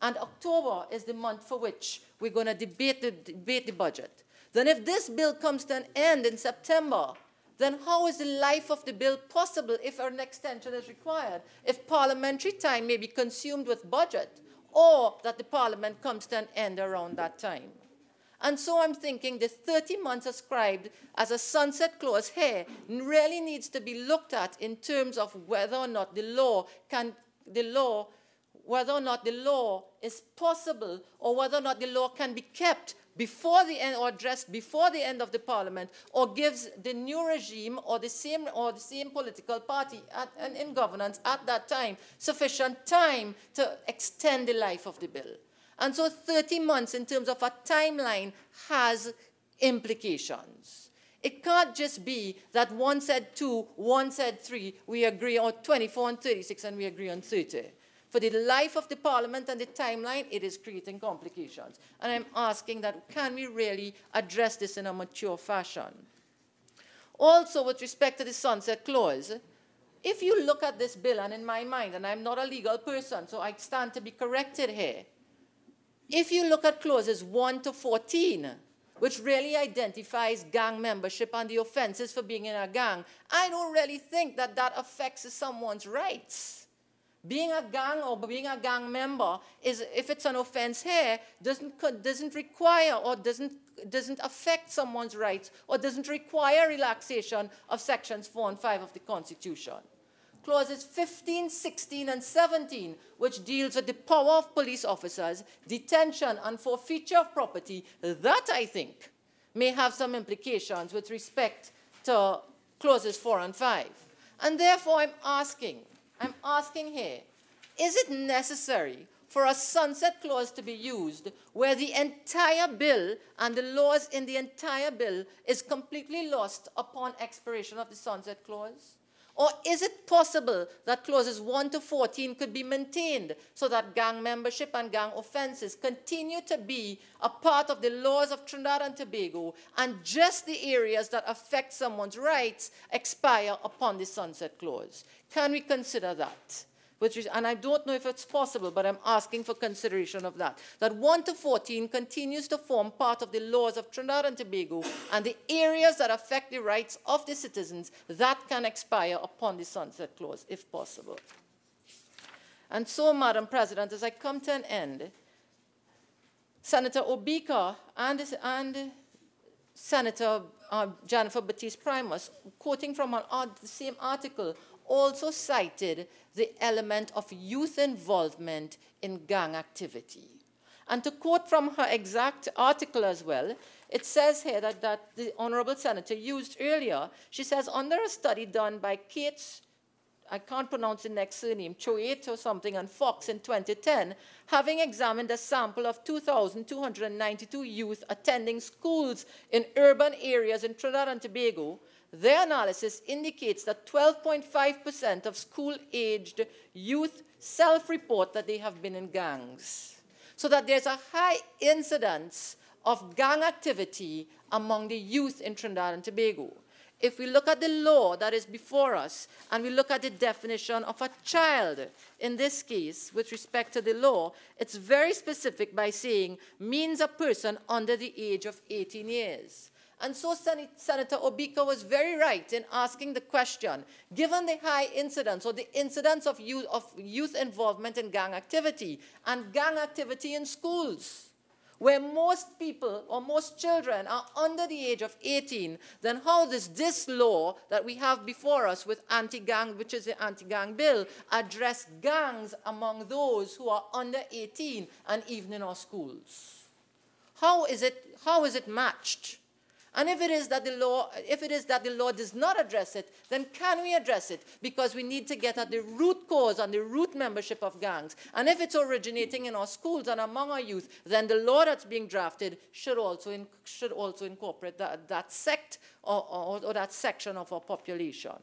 And October is the month for which we're going to debate the budget. Then if this bill comes to an end in September, then how is the life of the bill possible if an extension is required, if parliamentary time may be consumed with budget, or that the Parliament comes to an end around that time? And so I'm thinking the 30 months ascribed as a sunset clause here really needs to be looked at in terms of whether or not whether or not the law is possible, or whether or not the law can be kept before the end or addressed before the end of the Parliament, or gives the new regime or the same political party in governance at that time sufficient time to extend the life of the bill. And so 30 months in terms of a timeline has implications. It can't just be that one said 2, one said 3, we agree on 24 and 36, and we agree on 30. For the life of the Parliament and the timeline, it is creating complications. And I'm asking that, can we really address this in a mature fashion? Also, with respect to the sunset clause, if you look at this bill, and in my mind, and I'm not a legal person, so I stand to be corrected here, if you look at clauses 1 to 14, which really identifies gang membership and the offenses for being in a gang, I don't really think that that affects someone's rights. Being a gang or being a gang member, is, if it's an offense here, doesn't require or doesn't affect someone's rights, or doesn't require relaxation of sections 4 and 5 of the Constitution. Clauses 15, 16, and 17, which deals with the power of police officers, detention and forfeiture of property, that I think may have some implications with respect to clauses 4 and 5. And therefore I'm asking here, is it necessary for a sunset clause to be used where the entire bill and the laws in the entire bill is completely lost upon expiration of the sunset clause? Or is it possible that clauses 1 to 14 could be maintained so that gang membership and gang offenses continue to be a part of the laws of Trinidad and Tobago, and just the areas that affect someone's rights expire upon the sunset clause? Can we consider that? And I don't know if it's possible, but I'm asking for consideration of that. That 1 to 14 continues to form part of the laws of Trinidad and Tobago, and the areas that affect the rights of the citizens, that can expire upon the sunset clause, if possible. And so, Madam President, as I come to an end, Senator Obika and Senator Jennifer Batiste Primus, quoting from the same article, also cited the element of youth involvement in gang activity. And to quote from her exact article as well, it says here that the Honorable Senator used earlier, she says, under a study done by Kate, I can't pronounce the next surname, Choate or something, and Fox in 2010, having examined a sample of 2,292 youth attending schools in urban areas in Trinidad and Tobago, their analysis indicates that 12.5% of school-aged youth self-report that they have been in gangs. So that there's a high incidence of gang activity among the youth in Trinidad and Tobago. If we look at the law that is before us, and we look at the definition of a child, in this case, with respect to the law, it's very specific by saying, means a person under the age of 18 years. And so Senator Obika was very right in asking the question, given the high incidence or the incidence of youth involvement in gang activity and gang activity in schools, where most people or most children are under the age of 18, then how does this law that we have before us with anti-gang, which is the anti-gang bill, address gangs among those who are under 18 and even in our schools? How is it matched? And if it is that the law does not address it, then can we address it? Because we need to get at the root cause and the root membership of gangs. And if it's originating in our schools and among our youth, then the law that's being drafted should also incorporate that sect or that section of our population.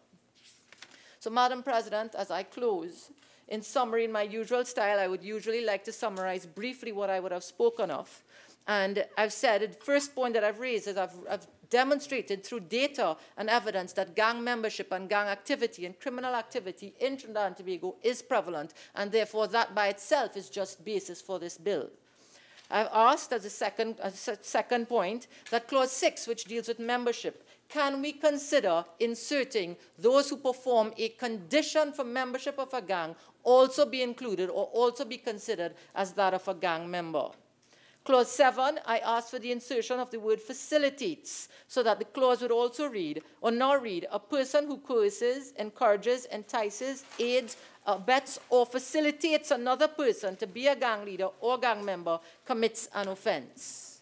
So, Madam President, as I close, in summary, in my usual style, I would usually like to summarize briefly what I would have spoken of. And I've said, the first point that I've raised is I've demonstrated through data and evidence that gang membership and gang activity and criminal activity in Trinidad and Tobago is prevalent, and therefore that by itself is just basis for this bill. I've asked as a second point that Clause 6, which deals with membership, can we consider inserting those who perform a condition for membership of a gang also be included or also be considered as that of a gang member? Clause 7, I asked for the insertion of the word facilitates so that the clause would also read, or now read, a person who coerces, encourages, entices, aids, abets, or facilitates another person to be a gang leader or gang member commits an offense.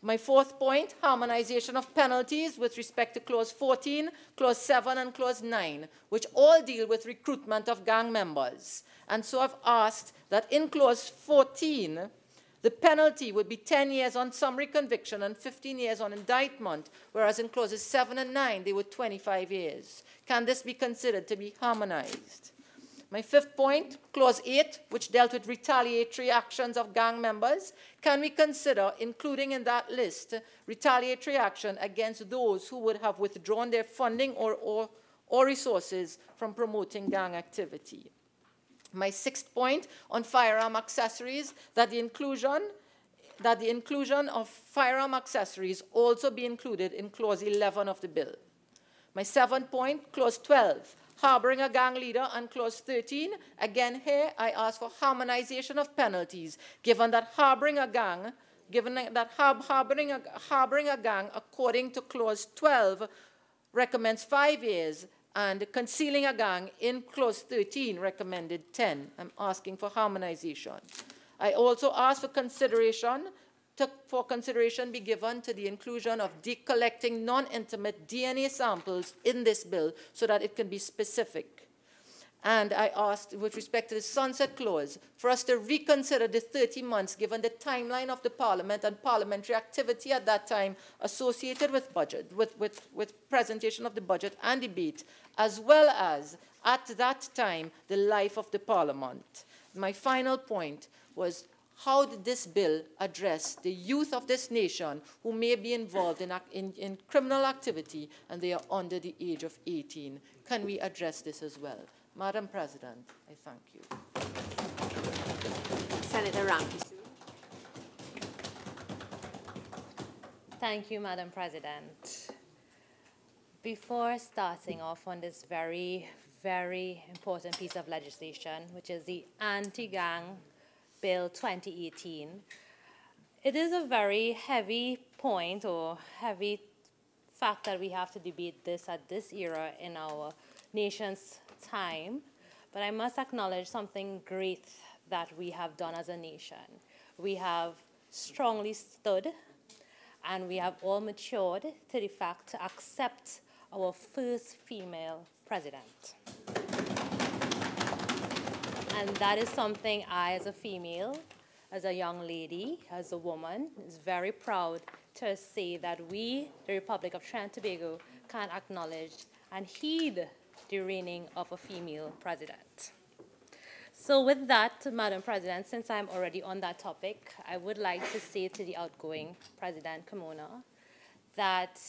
My fourth point, harmonization of penalties with respect to Clause 14, Clause 7, and Clause 9, which all deal with recruitment of gang members. And so I've asked that in Clause 14, the penalty would be 10 years on summary conviction and 15 years on indictment, whereas in Clauses 7 and 9, they were 25 years. Can this be considered to be harmonized? My fifth point, Clause 8, which dealt with retaliatory actions of gang members, can we consider including in that list retaliatory action against those who would have withdrawn their funding or resources from promoting gang activity? My sixth point on firearm accessories, that the inclusion of firearm accessories also be included in Clause 11 of the bill. My seventh point, Clause 12, harboring a gang leader, and Clause 13, again here I ask for harmonization of penalties, given that harboring a gang, according to Clause 12 recommends 5 years, and concealing a gang in Clause 13 recommended 10. I'm asking for harmonization. I also ask for consideration be given to the inclusion of collecting non-intimate DNA samples in this bill so that it can be specific. And I asked, with respect to the sunset clause, for us to reconsider the 30 months given the timeline of the Parliament and parliamentary activity at that time associated with budget, with presentation of the budget and debate, as well as, at that time, the life of the Parliament. My final point was, how did this bill address the youth of this nation who may be involved in criminal activity and they are under the age of 18? Can we address this as well? Madam President, I thank you. Senator Ramkissoon. Thank you, Madam President. Before starting off on this very, very important piece of legislation, which is the Anti-Gang Bill 2018, it is a very heavy point or heavy fact that we have to debate this at this era in our nation's time, but I must acknowledge something great that we have done as a nation. We have strongly stood and we have all matured to the fact to accept our first female president. And that is something I, as a female, as a young lady, as a woman, is very proud to say that we, the Republic of Trinidad and Tobago, can acknowledge and heed the reigning of a female president. So with that, Madam President, since I'm already on that topic, I would like to say to the outgoing President Kimona that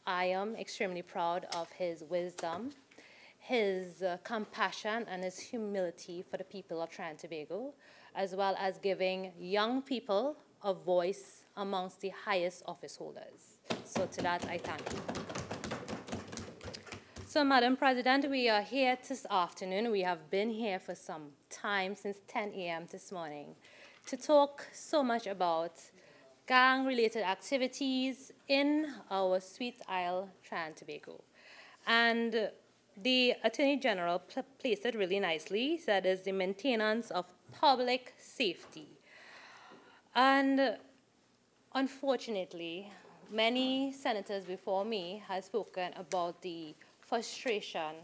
I am extremely proud of his wisdom, his compassion and his humility for the people of Trinidad and Tobago, as well as giving young people a voice amongst the highest office holders. So to that, I thank you. So, Madam President, we are here this afternoon. We have been here for some time, since 10 a.m. this morning, to talk so much about gang-related activities in our sweet isle, Trinidad and Tobago. And the Attorney General placed it really nicely, that is the maintenance of public safety. And unfortunately, many senators before me have spoken about the frustration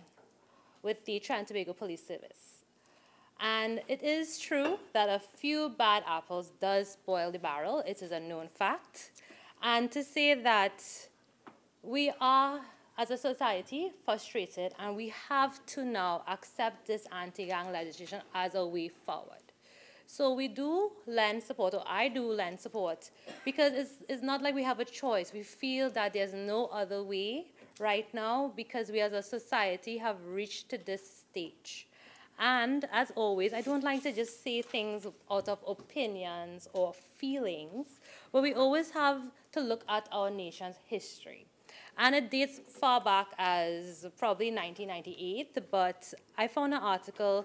with the Trinidad and Tobago Police Service. And it is true that a few bad apples does spoil the barrel. It is a known fact. And to say that we are, as a society, frustrated, and we have to now accept this anti-gang legislation as a way forward. So we do lend support, or I do lend support, because it's not like we have a choice. We feel that there's no other way right now because we as a society have reached to this stage. And as always, I don't like to just say things out of opinions or feelings, but we always have to look at our nation's history. And it dates far back as probably 1998, but I found an article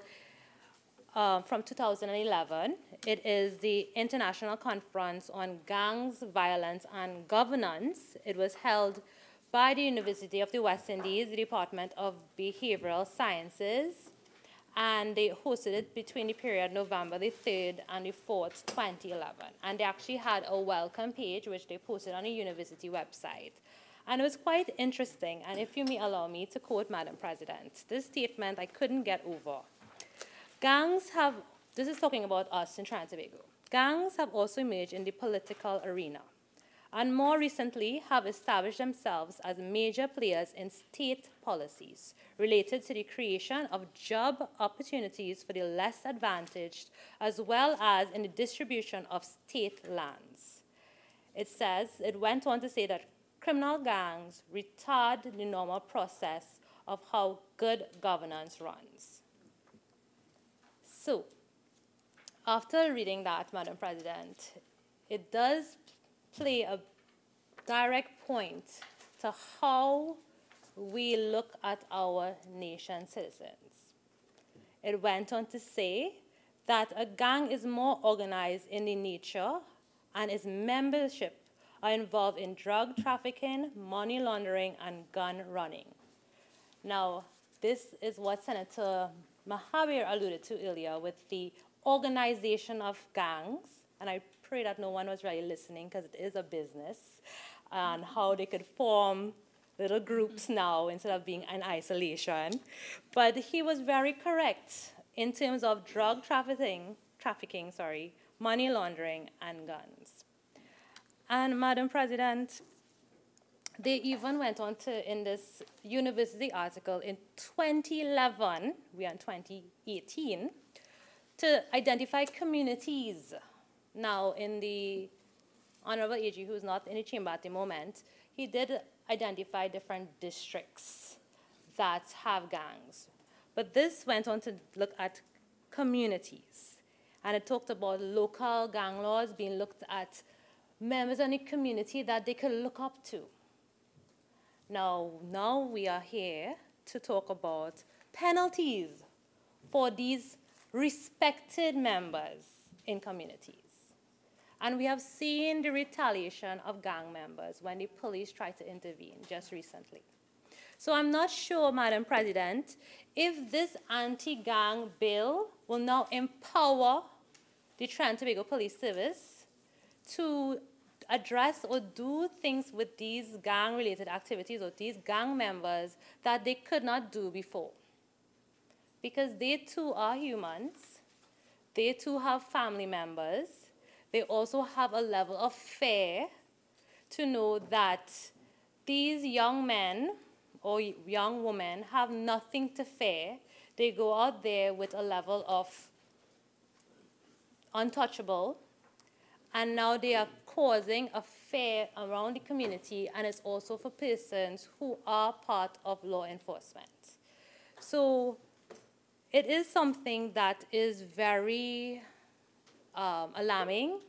from 2011. It is the International Conference on Gangs, Violence, and Governance. It was held by the University of the West Indies, the Department of Behavioral Sciences, and they hosted it between the period November the 3rd and the 4th, 2011. And they actually had a welcome page, which they posted on the university website. And it was quite interesting, and if you may allow me to quote Madam President, this statement I couldn't get over. Gangs have, this is talking about us in Trinidad and Tobago, gangs have also emerged in the political arena, and more recently have established themselves as major players in state policies related to the creation of job opportunities for the less advantaged, as well as in the distribution of state lands. It went on to say that criminal gangs retard the normal process of how good governance runs. So, after reading that, Madam President, it does play a direct point to how we look at our nation's citizens. It went on to say that a gang is more organized in the nature and its membership are involved in drug trafficking, money laundering, and gun running. Now, this is what Senator Mahabir alluded to earlier with the organization of gangs, and I pray that no one was really listening because it is a business, and how they could form little groups now instead of being in isolation. But he was very correct in terms of drug trafficking, money laundering, and guns. And Madam President, they even went on to, in this university article in 2011, we are in 2018, to identify communities. Now, in the Honorable AG, who's not in the chamber at the moment, he did identify different districts that have gangs. But this went on to look at communities. And it talked about local gang laws being looked at members in the community that they could look up to. Now we are here to talk about penalties for these respected members in communities. And we have seen the retaliation of gang members when the police tried to intervene just recently. So I'm not sure, Madam President, if this anti-gang bill will now empower the Trinidad and Tobago Police Service to address or do things with these gang-related activities or these gang members that they could not do before. Because they too are humans. They too have family members. They also have a level of fear to know that these young men or young women have nothing to fear. They go out there with a level of untouchable, and now they are causing a fear around the community, and it's also for persons who are part of law enforcement. So it is something that is very alarming,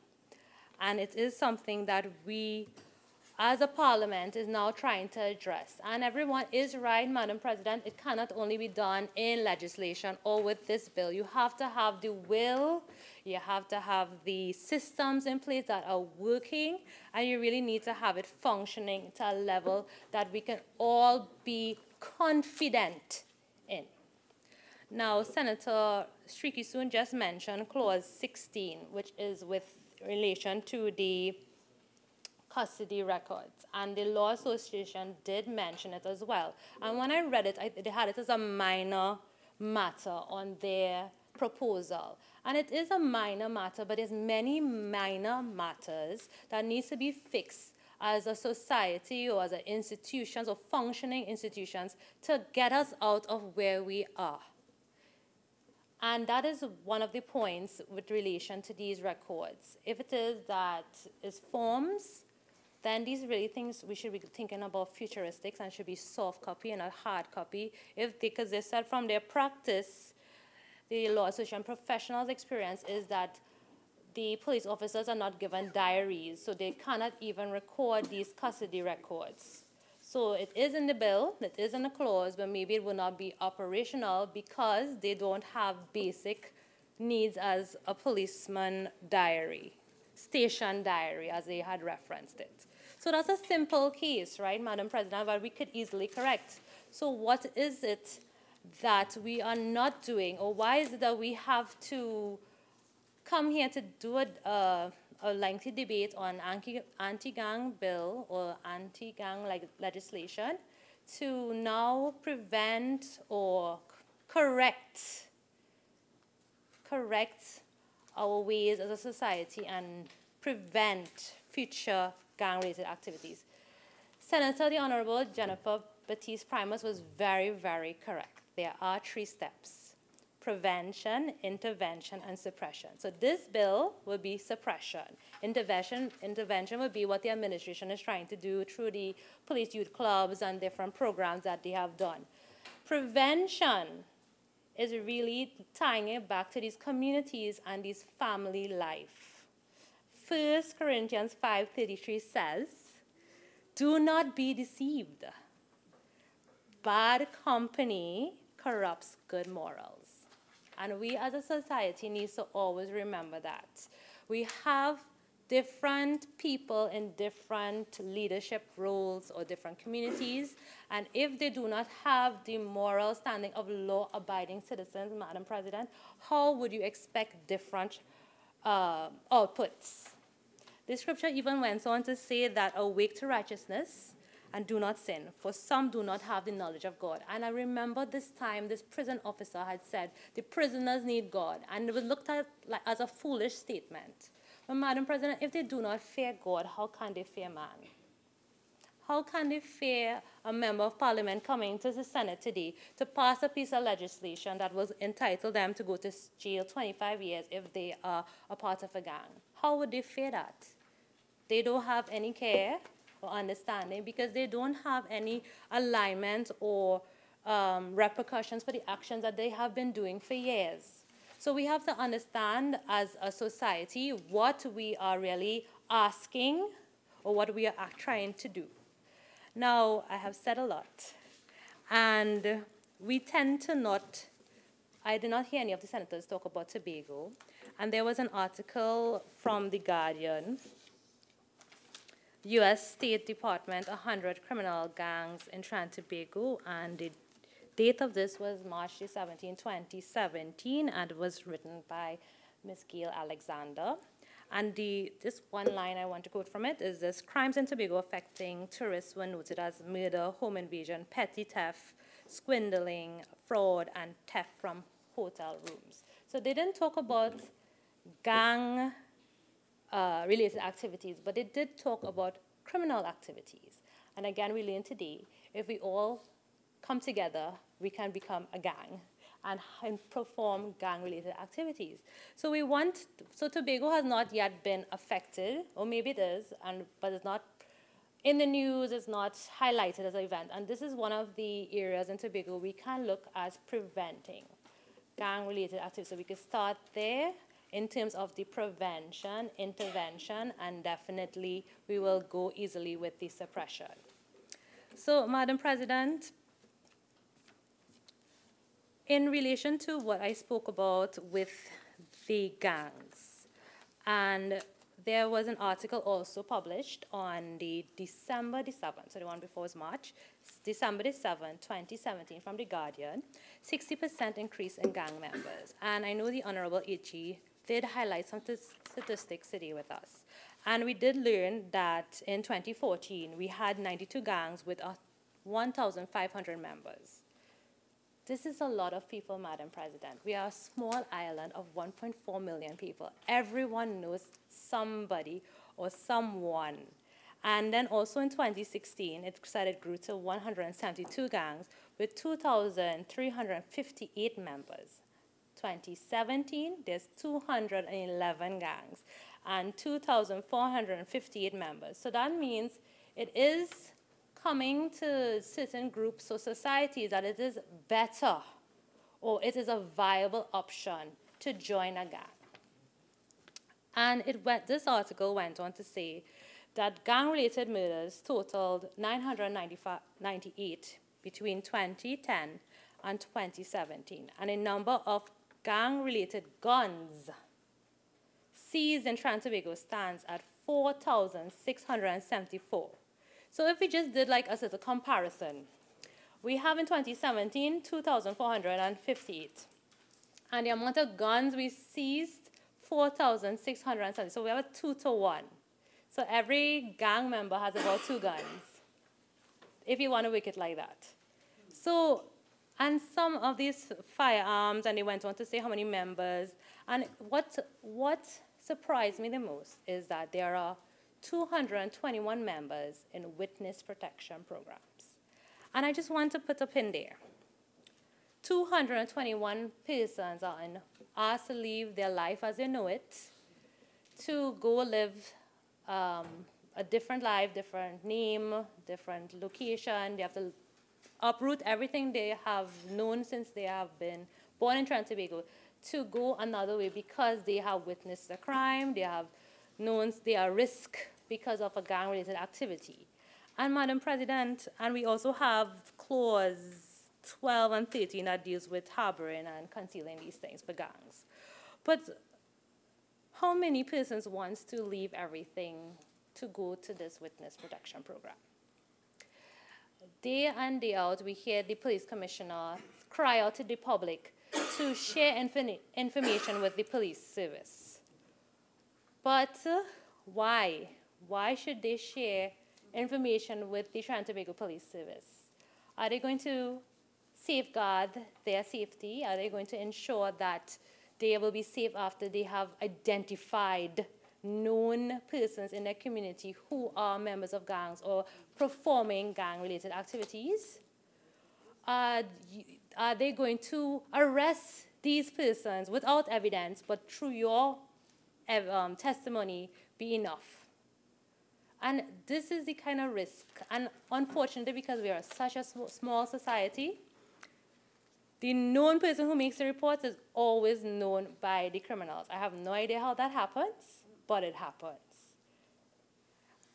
and it is something that we, as a parliament, is now trying to address. And everyone is right, Madam President, it cannot only be done in legislation or with this bill. You have to have the will, you have to have the systems in place that are working, and you really need to have it functioning to a level that we can all be confident in. Now, Senator Shrikissoon just mentioned Clause 16, which is with relation to the custody records, and the Law Association did mention it as well. And when I read it, they had it as a minor matter on their proposal. And it is a minor matter, but there's many minor matters that needs to be fixed as a society or as an institutions or functioning institutions to get us out of where we are. And that is one of the points with relation to these records. If it is that it's forms, then these really things we should be thinking about futuristics and should be soft copy and not hard copy. Because they said from their practice, the Law Association professionals' experience is that the police officers are not given diaries, so they cannot even record these custody records. So it is in the bill, it is in the clause, but maybe it will not be operational because they don't have basic needs as a policeman diary, station diary, as they had referenced it. So that's a simple case, right, Madam President, that we could easily correct. So what is it that we are not doing, or why is it that we have to come here to do a lengthy debate on anti-gang bill or anti-gang legislation to now prevent or correct our ways as a society and prevent future gang-related activities? Senator, the Honorable Jennifer Baptiste-Primus was very, very correct. There are 3 steps: prevention, intervention, and suppression. So this bill will be suppression. Intervention will be what the administration is trying to do through the police youth clubs and different programs that they have done. Prevention is really tying it back to these communities and these family life. 1 Corinthians 5:33 says, "Do not be deceived. Bad company corrupts good morals." And we as a society need to always remember that. We have different people in different leadership roles or different communities, and if they do not have the moral standing of law-abiding citizens, Madam President, how would you expect different outputs? The scripture even went on to say that awake to righteousness and do not sin, for some do not have the knowledge of God. And I remember this time, this prison officer had said, the prisoners need God, and it was looked at as a foolish statement. But Madam President, if they do not fear God, how can they fear man? How can they fear a member of parliament coming to the Senate today to pass a piece of legislation that will entitle them to go to jail 25 years if they are a part of a gang? How would they fear that? They don't have any care or understanding because they don't have any alignment or repercussions for the actions that they have been doing for years. So we have to understand as a society what we are really asking or what we are trying to do. Now, I have said a lot, and we tend to not, I did not hear any of the senators talk about Tobago, and there was an article from The Guardian, U.S. State Department, 100 criminal gangs in Trinidad and Tobago, and the date of this was March 17, 2017, and it was written by Ms. Gail Alexander. And this one line I want to quote from it is this: crimes in Tobago affecting tourists were noted as murder, home invasion, petty theft, swindling, fraud, and theft from hotel rooms. So they didn't talk about gang related activities, but they did talk about criminal activities. And again, we learned today, if we all come together, we can become a gang and perform gang-related activities. So Tobago has not yet been affected, or maybe it is, but it's not in the news, it's not highlighted as an event. And this is one of the areas in Tobago we can look as preventing gang-related activities. So we could start there in terms of the prevention, intervention, and definitely we will go easily with the suppression. So, Madam President, in relation to what I spoke about with the gangs, and there was an article also published on the December 7th, so the one before was March, December 7th, 2017 from The Guardian, 60% increase in gang members. And I know the Honorable H.E. did highlight some statistics today with us. And we did learn that in 2014, we had 92 gangs with 1,500 members. This is a lot of people, Madam President. We are a small island of 1.4 million people. Everyone knows somebody or someone. And then also in 2016, it said it grew to 172 gangs with 2,358 members. 2017, there's 211 gangs and 2,458 members. So that means it is coming to certain groups or societies that it is better or it is a viable option to join a gang. And this article went on to say that gang-related murders totaled 998 between 2010 and 2017, and a number of gang-related guns seized in Trinidad and Tobago stands at 4,674. So if we just did like a sort of comparison, we have in 2017, 2,458. And the amount of guns we seized, 4,670. So we have a 2-to-1. So every gang member has about 2 guns, if you want to make it like that. So, and some of these firearms, and they went on to say how many members. And what surprised me the most is that there are 221 members in witness protection programs. And I just want to put a pin there. 221 persons are asked to leave their life as they know it, to go live a different life, different name, different location. They have to uproot everything they have known since they have been born in Trinidad and Tobago to go another way because they have witnessed a crime, they have known they are risk because of a gang-related activity. And Madam President, and we also have clause 12 and 13 that deals with harboring and concealing these things for gangs. But how many persons wants to leave everything to go to this witness protection program? Day in, day out, we hear the police commissioner cry out to the public to share information with the police service. But why? Why should they share information with the Trinidad and Tobago Police Service? Are they going to safeguard their safety? Are they going to ensure that they will be safe after they have identified known persons in their community who are members of gangs or performing gang-related activities? Are they going to arrest these persons without evidence, but through your testimony be enough? And this is the kind of risk. And unfortunately, because we are such a small society, the known person who makes the reports is always known by the criminals. I have no idea how that happens, but it happens.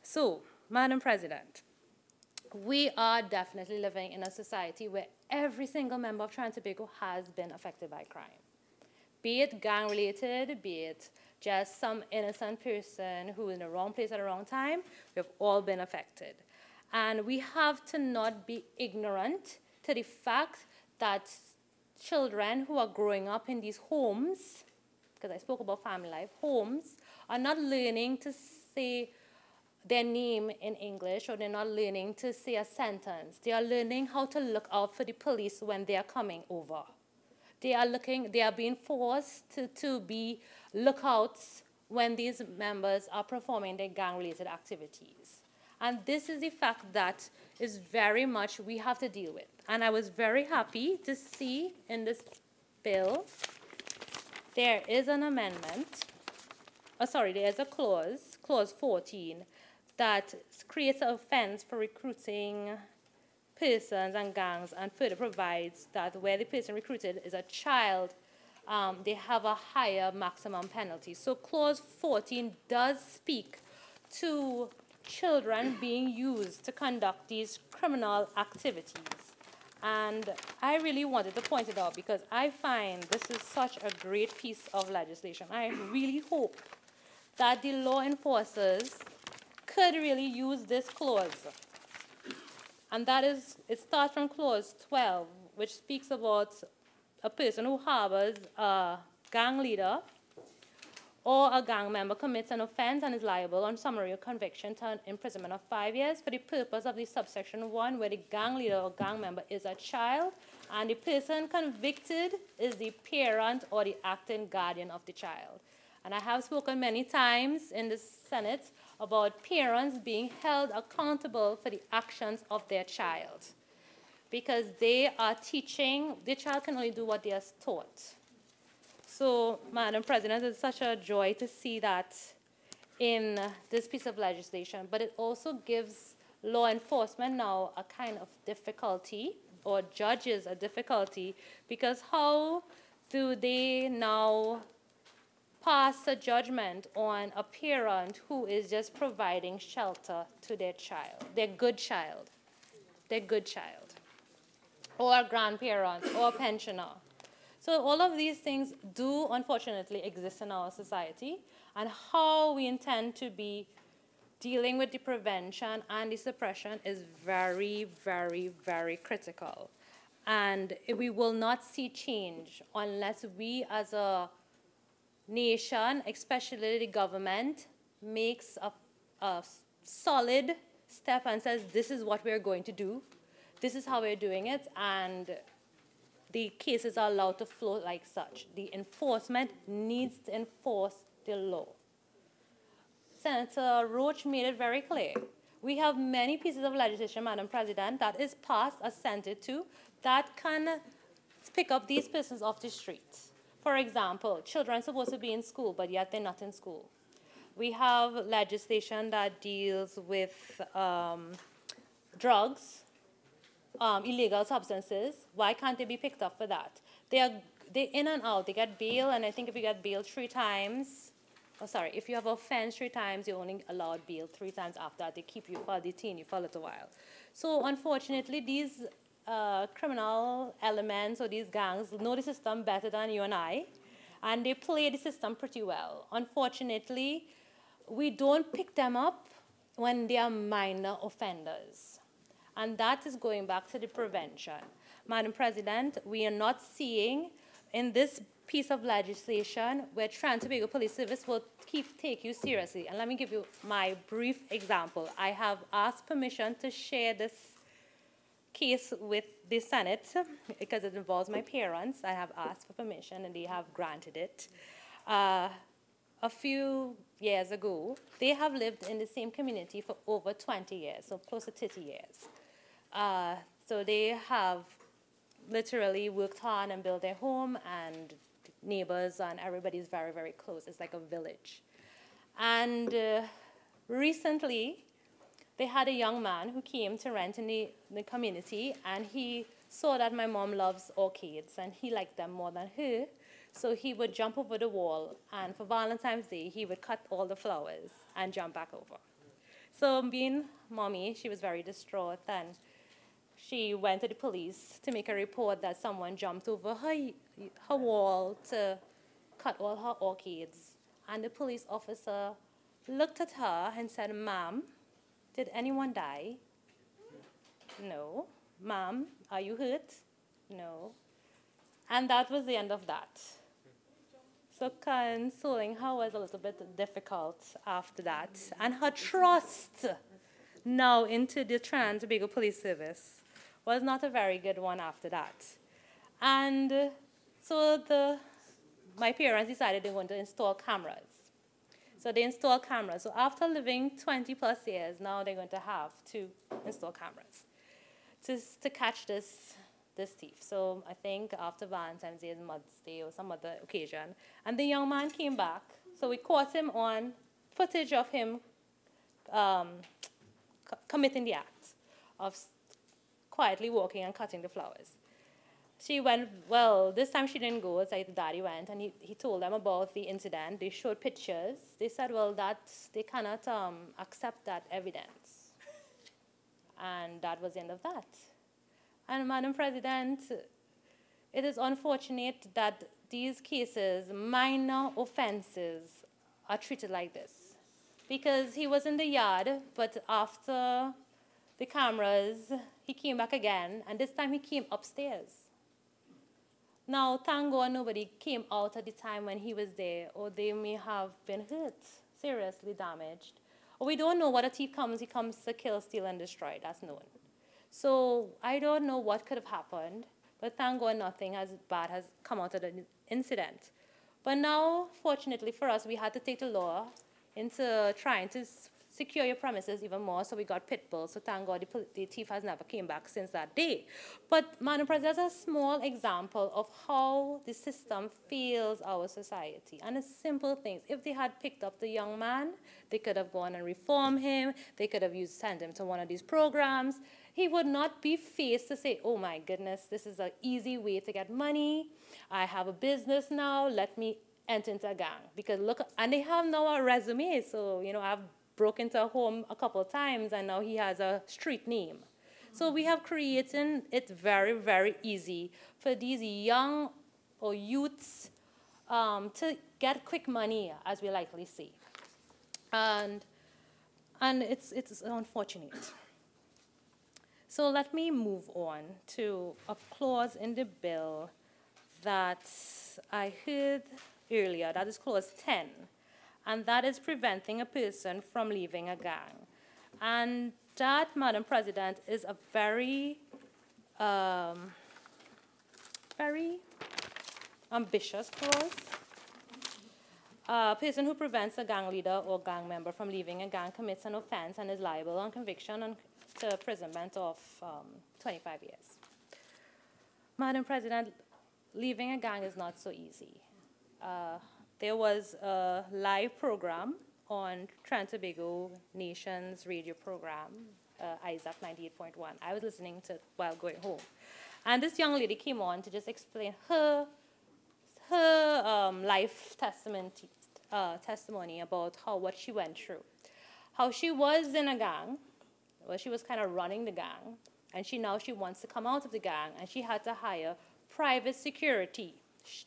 So, Madam President, we are definitely living in a society where every single member of Trinidad and Tobago has been affected by crime. Be it gang-related, be it just some innocent person who is in the wrong place at the wrong time, we've all been affected. And we have to not be ignorant to the fact that children who are growing up in these homes, because I spoke about family life, homes, are not learning to say their name in English, or they're not learning to say a sentence. They are learning how to look out for the police when they are coming over. They are being forced to be lookouts when these members are performing their gang-related activities. And this is the fact that is very much we have to deal with. And I was very happy to see in this bill there is an amendment, there is a clause 14, that creates an offense for recruiting persons and gangs, and further provides that where the person recruited is a child, they have a higher maximum penalty. So clause 14 does speak to children being used to conduct these criminal activities. And I really wanted to point it out because I find this is such a great piece of legislation. I really hope that the law enforcers could really use this clause. And that is, it starts from clause 12, which speaks about a person who harbors a gang leader or a gang member commits an offense and is liable on summary conviction to an imprisonment of 5 years for the purpose of the subsection 1, where the gang leader or gang member is a child, and the person convicted is the parent or the acting guardian of the child. And I have spoken many times in the Senate about parents being held accountable for the actions of their child, because they are teaching, the child can only do what they are taught. So, Madam President, it's such a joy to see that in this piece of legislation, but it also gives law enforcement now a kind of difficulty, or judges a difficulty, because how do they now pass a judgment on a parent who is just providing shelter to their child, their good child, or a grandparent, or a pensioner? So all of these things do unfortunately exist in our society, and how we intend to be dealing with the prevention and the suppression is very, very, very critical. And we will not see change unless we as a nation, especially the government, makes a solid step and says, this is what we're going to do, this is how we're doing it, and the cases are allowed to flow like such. The enforcement needs to enforce the law. Senator Roach made it very clear. We have many pieces of legislation, Madam President, that is passed, assented to, that can pick up these persons off the streets. For example, children are supposed to be in school, but yet they're not in school. We have legislation that deals with drugs, illegal substances. Why can't they be picked up for that? They're in and out. They get bail, and I think if you get bail 3 times, if you have offense 3 times, you're only allowed bail 3 times after that. They keep you for, detain you for a little while. So unfortunately, these criminal elements or these gangs know the system better than you and I, and they play the system pretty well. Unfortunately, we don't pick them up when they are minor offenders. And that is going back to the prevention. Madam President, we are not seeing in this piece of legislation where Trinidad and Tobago Police Service will take you seriously. And let me give you my brief example. I have asked permission to share this case with the Senate because it involves my parents. I have asked for permission and they have granted it. A few years ago, they have lived in the same community for over 20 years, so close to 30 years. So they have literally worked hard and built their home, and neighbors and everybody's very, very close. It's like a village. And recently, they had a young man who came to rent in the community, and he saw that my mom loves orchids, and he liked them more than her. So he would jump over the wall, and for Valentine's Day, he would cut all the flowers and jump back over. So being mommy, she was very distraught, and she went to the police to make a report that someone jumped over her wall to cut all her orchids. And the police officer looked at her and said, "Ma'am, did anyone die?" "No." "Ma'am, are you hurt?" "No." And that was the end of that. So consoling her was a little bit difficult after that. And her trust now into the Trinidad and Tobago Police Service was not a very good one after that. And so my parents decided they wanted to install cameras. So they installed cameras. So after living 20 plus years, now they're going to have to install cameras to catch this thief. So I think after Valentine's Day, Mother's Day, or some other occasion, and the young man came back. So we caught him on footage of him committing the act of quietly walking and cutting the flowers. She went, well, this time she didn't go. It's like the daddy went, and he told them about the incident. They showed pictures. They said, well, they cannot accept that evidence. And that was the end of that. And Madam President, it is unfortunate that these cases, minor offenses, are treated like this. Because he was in the yard, but after the cameras, he came back again, and this time he came upstairs. Now, thank God nobody came out at the time when he was there, or they may have been hurt, seriously damaged. Or we don't know what a thief comes, he comes to kill, steal, and destroy, that's known. So I don't know what could have happened, but thank God nothing as bad has come out of the incident. But now, fortunately for us, we had to take the law into trying to secure your premises even more, so we got pit bulls. So thank God the thief has never came back since that day. But Madam President, that's a small example of how the system fails our society. And it's simple things. If they had picked up the young man, they could have gone and reformed him. They could have sent him to one of these programs. He would not be faced to say, oh my goodness, this is an easy way to get money. I have a business now, let me enter into a gang. Because look, and they have now a resume. So, you know, I've broke into a home a couple of times, and now he has a street name. So we have created it very, very easy for these young or youths to get quick money, as we likely see. And it's unfortunate. So let me move on to a clause in the bill that I heard earlier, that is clause 10. And that is preventing a person from leaving a gang. And that, Madam President, is a very, very ambitious clause. A person who prevents a gang leader or gang member from leaving a gang commits an offense and is liable on conviction and to imprisonment of 25 years. Madam President, leaving a gang is not so easy. There was a live program on Trinidad and Tobago Nation's radio program, ISAP 98.1. I was listening to it while going home. And this young lady came on to just explain her life testimony about what she went through. How she was in a gang, well, she was kind of running the gang, and now she wants to come out of the gang, and she had to hire private security.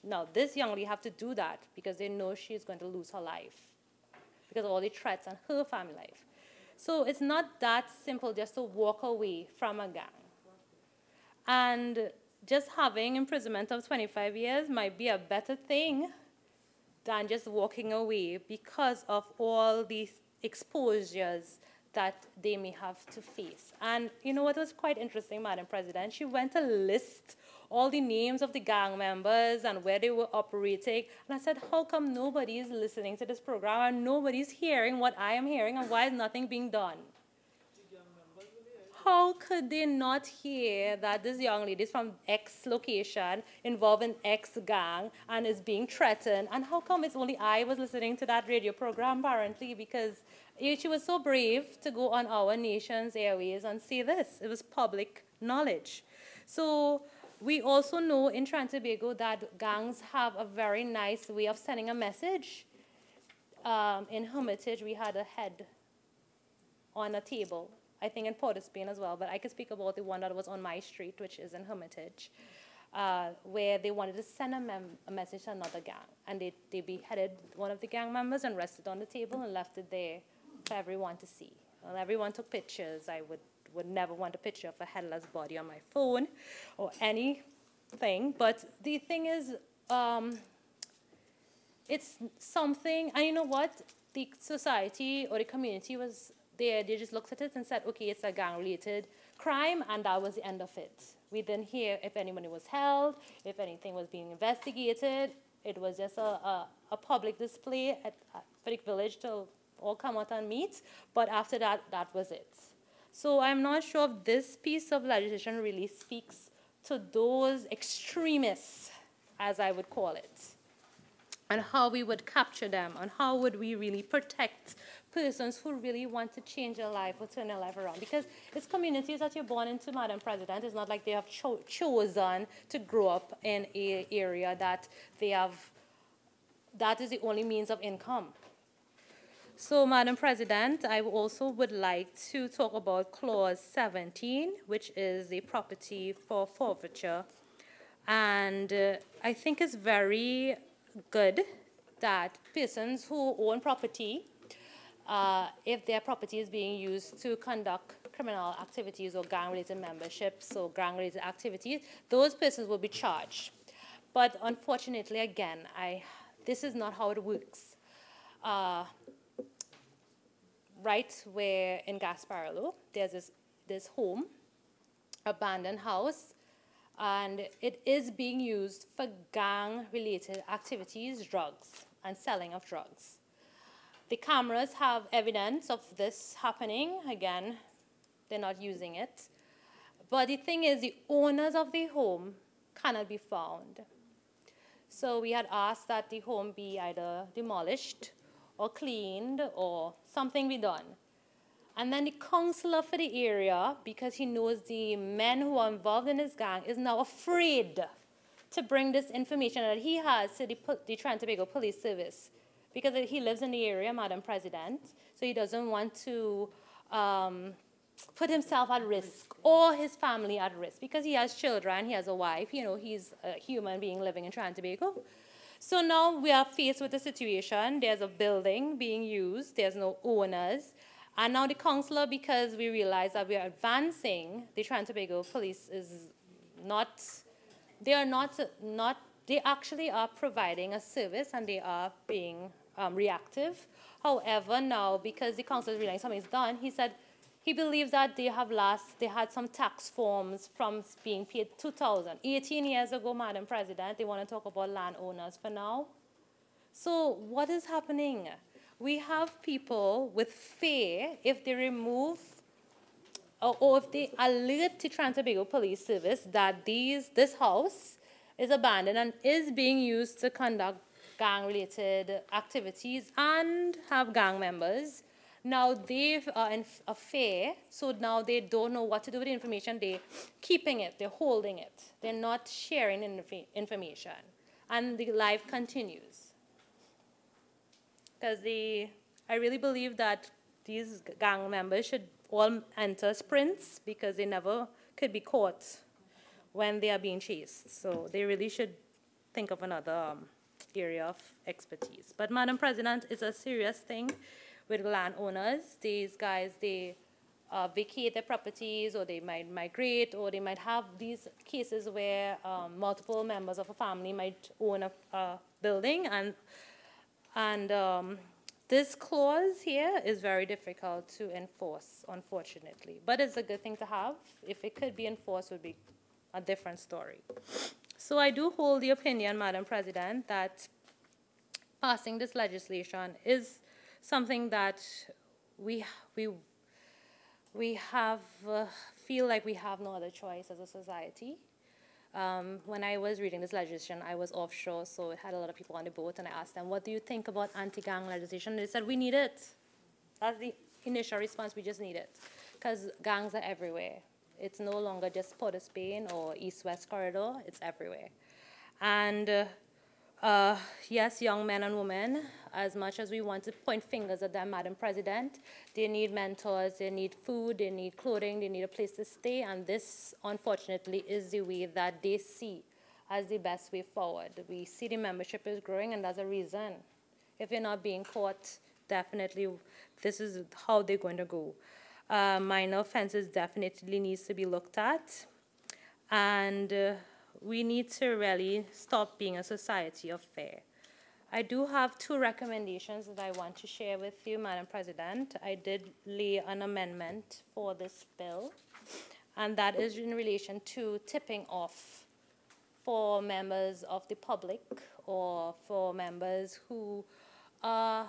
Now, this young lady have to do that because they know she's going to lose her life because of all the threats on her family life. So it's not that simple just to walk away from a gang. And just having imprisonment of 25 years might be a better thing than just walking away because of all these exposures that they may have to face. And you know what was quite interesting, Madam President? She went to list all the names of the gang members and where they were operating. And I said, how come nobody is listening to this program and nobody's hearing what I am hearing, and why is nothing being done? How could they not hear that this young lady is from X location, involved in X gang, and is being threatened? And how come it's only I was listening to that radio program, apparently? Because she was so brave to go on Our Nation's airways and say this. It was public knowledge. So we also know in Trinidad and Tobago that gangs have a very nice way of sending a message. In Hermitage, we had a head on a table. I think in Port of Spain as well, but I could speak about the one that was on my street, which is in Hermitage, where they wanted to send a message to another gang. And they beheaded one of the gang members and rested on the table and left it there for everyone to see. Well, everyone took pictures. I would never want a picture of a headless body on my phone or anything. But the thing is, it's something, and you know what? The society or the community was there. They just looked at it and said, okay, it's a gang-related crime, and that was the end of it. We didn't hear if anybody was held, if anything was being investigated. It was just a public display at Fidic Village to all come out and meet. But after that, that was it. So I'm not sure if this piece of legislation really speaks to those extremists, as I would call it, and how we would capture them, and how would we really protect persons who really want to change their life or turn their life around. Because it's communities that you're born into, Madam President. It's not like they have chosen to grow up in an area that that is the only means of income. So, Madam President, I also would like to talk about Clause 17, which is the property for forfeiture. And I think it's very good that persons who own property, if their property is being used to conduct criminal activities or gang-related memberships or gang-related activities, those persons will be charged. But unfortunately, again, this is not how it works. Right where in Gasparilla, there's this home, abandoned house, and it is being used for gang-related activities, drugs, and selling of drugs. The cameras have evidence of this happening. Again, they're not using it. But the thing is, the owners of the home cannot be found. So we had asked that the home be either demolished or cleaned or something be done. And then the councillor for the area, because he knows the men who are involved in this gang, is now afraid to bring this information that he has to the Trinidad and Tobago Police Service. Because he lives in the area, Madam President, so he doesn't want to put himself at risk or his family at risk, because he has children, he has a wife, you know, he's a human being living in Trinidad and Tobago. So now we are faced with a situation. There's a building being used, there's no owners, and now the councillor, because we realize that we are advancing, the Trinidad and Tobago Police is not, they actually are providing a service and they are being reactive. However, now, because the council is realizing something's done, he said he believes that they had some tax forms from being paid 18 years ago, Madam President. They want to talk about landowners for now. So what is happening? We have people with fear if they remove or if they alert the Trinidad and Tobago Police Service that this house is abandoned and is being used to conduct gang-related activities and have gang members. Now they are in a fear, so now they don't know what to do with the information. They're keeping it, they're holding it. They're not sharing information. And the life continues. Because I really believe that these gang members should all enter sprints because they never could be caught when they are being chased. So they really should think of another area of expertise. But Madam President, it's a serious thing with landowners. These guys, they vacate their properties, or they might migrate, or they might have these cases where multiple members of a family might own a building, and this clause here is very difficult to enforce, unfortunately. But it's a good thing to have. If it could be enforced, it would be a different story. So I do hold the opinion, Madam President, that passing this legislation is something that we have feel like we have no other choice as a society. When I was reading this legislation, I was offshore, so it had a lot of people on the boat, and I asked them, what do you think about anti-gang legislation? They said, we need it. That's the initial response, we just need it. Because gangs are everywhere. It's no longer just Port of Spain or East-West Corridor, it's everywhere. And yes, young men and women, as much as we want to point fingers at them, Madam President, they need mentors, they need food, they need clothing, they need a place to stay, and this, unfortunately, is the way that they see as the best way forward. We see the membership is growing, and that's a reason. If they're not being caught, definitely this is how they're going to go. Minor offenses definitely needs to be looked at, and we need to really stop being a society of fear. I do have 2 recommendations that I want to share with you, Madam President. I did lay an amendment for this bill, and that is in relation to tipping off for members of the public or for members who are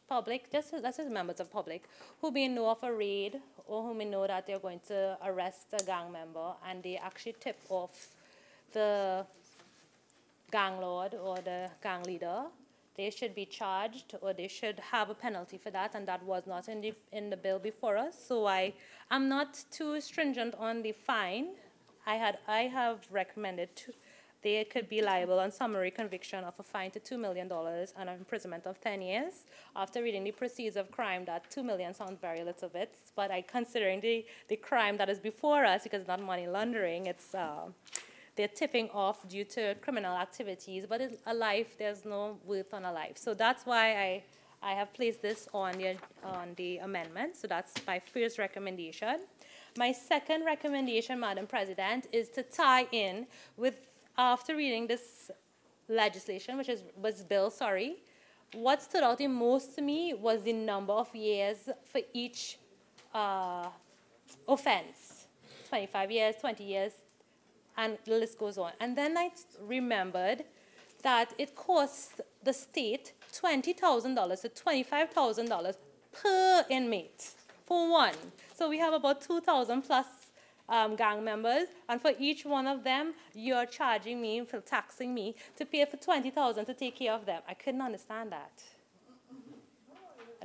public, just members of public, who may know of a raid or who may know that they're going to arrest a gang member, and they actually tip off the gang lord or the gang leader. They should be charged, or they should have a penalty for that, and that was not in the bill before us. So I am not too stringent on the fine. I have recommended they could be liable on summary conviction of a fine to $2 million and an imprisonment of 10 years. After reading the proceeds of crime, that $2 million sounds very little bit, but considering the crime that is before us, because it's not money laundering, it's they're tipping off due to criminal activities, but it's a life, there's no worth on a life. So that's why I have placed this on the amendment, so that's my first recommendation. My second recommendation, Madam President, is to tie in with, after reading this legislation, what stood out the most to me was the number of years for each offense. 25 years, 20 years, and the list goes on. And then I remembered that it costs the state $20,000 to $25,000 per inmate for one. So we have about 2,000 plus gang members, and for each one of them, you're charging me, taxing me, to pay for $20,000 to take care of them. I couldn't understand that.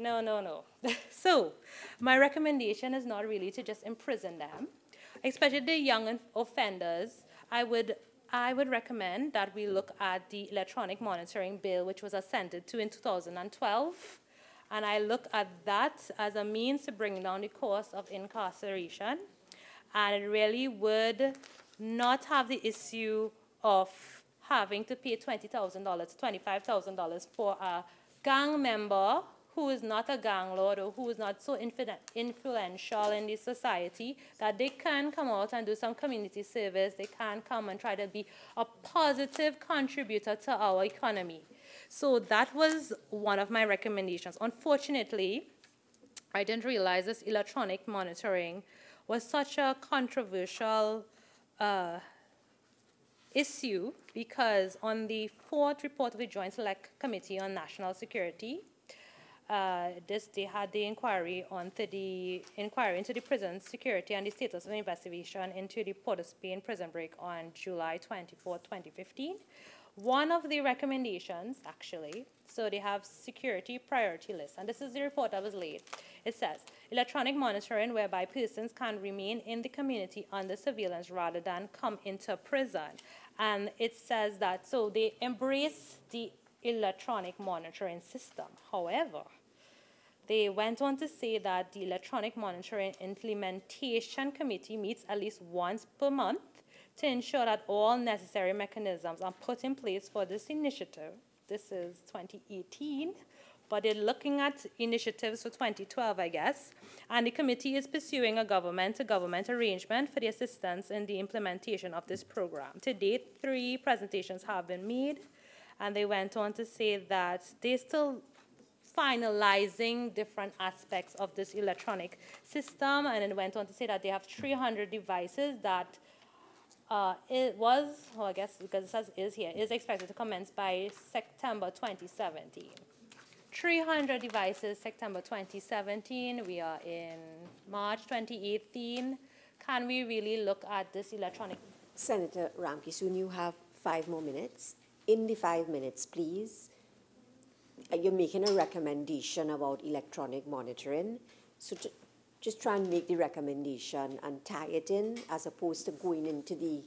No. So my recommendation is not really to just imprison them, especially the young offenders. I would recommend that we look at the electronic monitoring bill, which was assented to in 2012. And I look at that as a means to bring down the cost of incarceration. And it really would not have the issue of having to pay $20,000 to $25,000 for a gang member who is not a gang lord or who is not so influential in the society that they can come out and do some community service. They can come and try to be a positive contributor to our economy. So that was one of my recommendations. Unfortunately, I didn't realize this electronic monitoring was such a controversial issue, because on the fourth report of the Joint Select Committee on National Security, they had the inquiry into the prison security and the status of investigation into the Port of Spain prison break on July 24, 2015. One of the recommendations, actually, so they have security priority list, and this is the report that was laid. It says, electronic monitoring whereby persons can remain in the community under surveillance rather than come into prison. And it says that, so they embrace the electronic monitoring system. However, they went on to say that the Electronic Monitoring Implementation Committee meets at least once per month to ensure that all necessary mechanisms are put in place for this initiative. This is 2018, but they're looking at initiatives for 2012, I guess. And the committee is pursuing a government-to-government arrangement for the assistance in the implementation of this program. To date, 3 presentations have been made, and they went on to say that they're still finalizing different aspects of this electronic system, and it went on to say that they have 300 devices that I guess because it says is expected to commence by September 2017. 300 devices, September 2017. We are in March 2018. Can we really look at this electronic? Senator Ramkissoon, you have 5 more minutes. In the 5 minutes, please, you're making a recommendation about electronic monitoring. So just try and make the recommendation and tie it in as opposed to going into the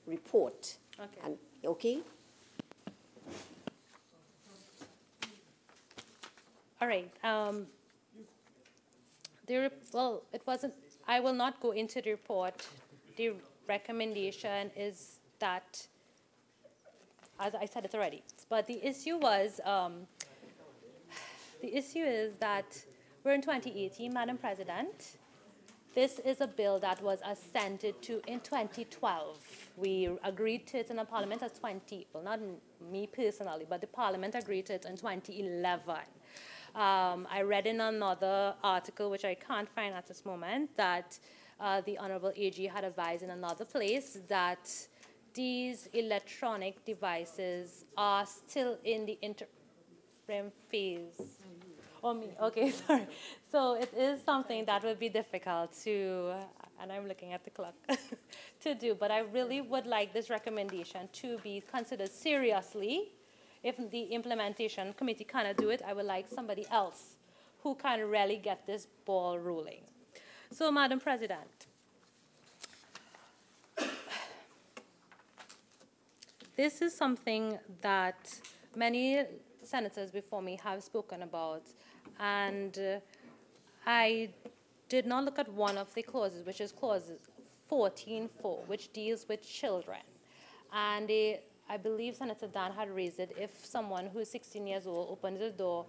report. Okay. And, okay? All right. Well, it wasn't, I will not go into the report. The recommendation is that, as I said it already, but the issue was, the issue is that we're in 2018, Madam President. This is a bill that was assented to in 2012. We agreed to it in the Parliament as well, not me personally, but the Parliament agreed to it in 2011. I read in another article, which I can't find at this moment, that the Honorable AG had advised in another place that these electronic devices are still in the interim phase. Oh, me, okay, sorry. So it is something that would be difficult to, and I'm looking at the clock, to do. But I really would like this recommendation to be considered seriously. If the implementation committee cannot do it, I would like somebody else who can really get this ball rolling. So, Madam President, this is something that many senators before me have spoken about, and I did not look at one of the clauses, which is clause 14.4, which deals with children. And I believe Senator Dan had raised it, if someone who is 16 years old opens the door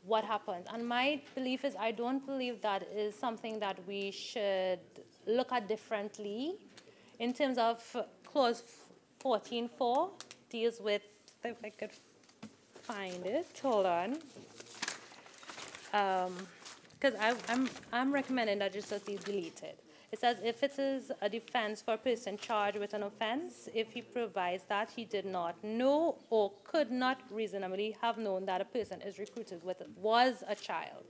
what happens. And my belief is I don't believe that is something that we should look at differently. In terms of clause 14.4 deals with, if I could find it, hold on. Because I'm recommending that just be deleted. It says if it is a defense for a person charged with an offense, if he provides that he did not know or could not reasonably have known that a person is recruited with was a child.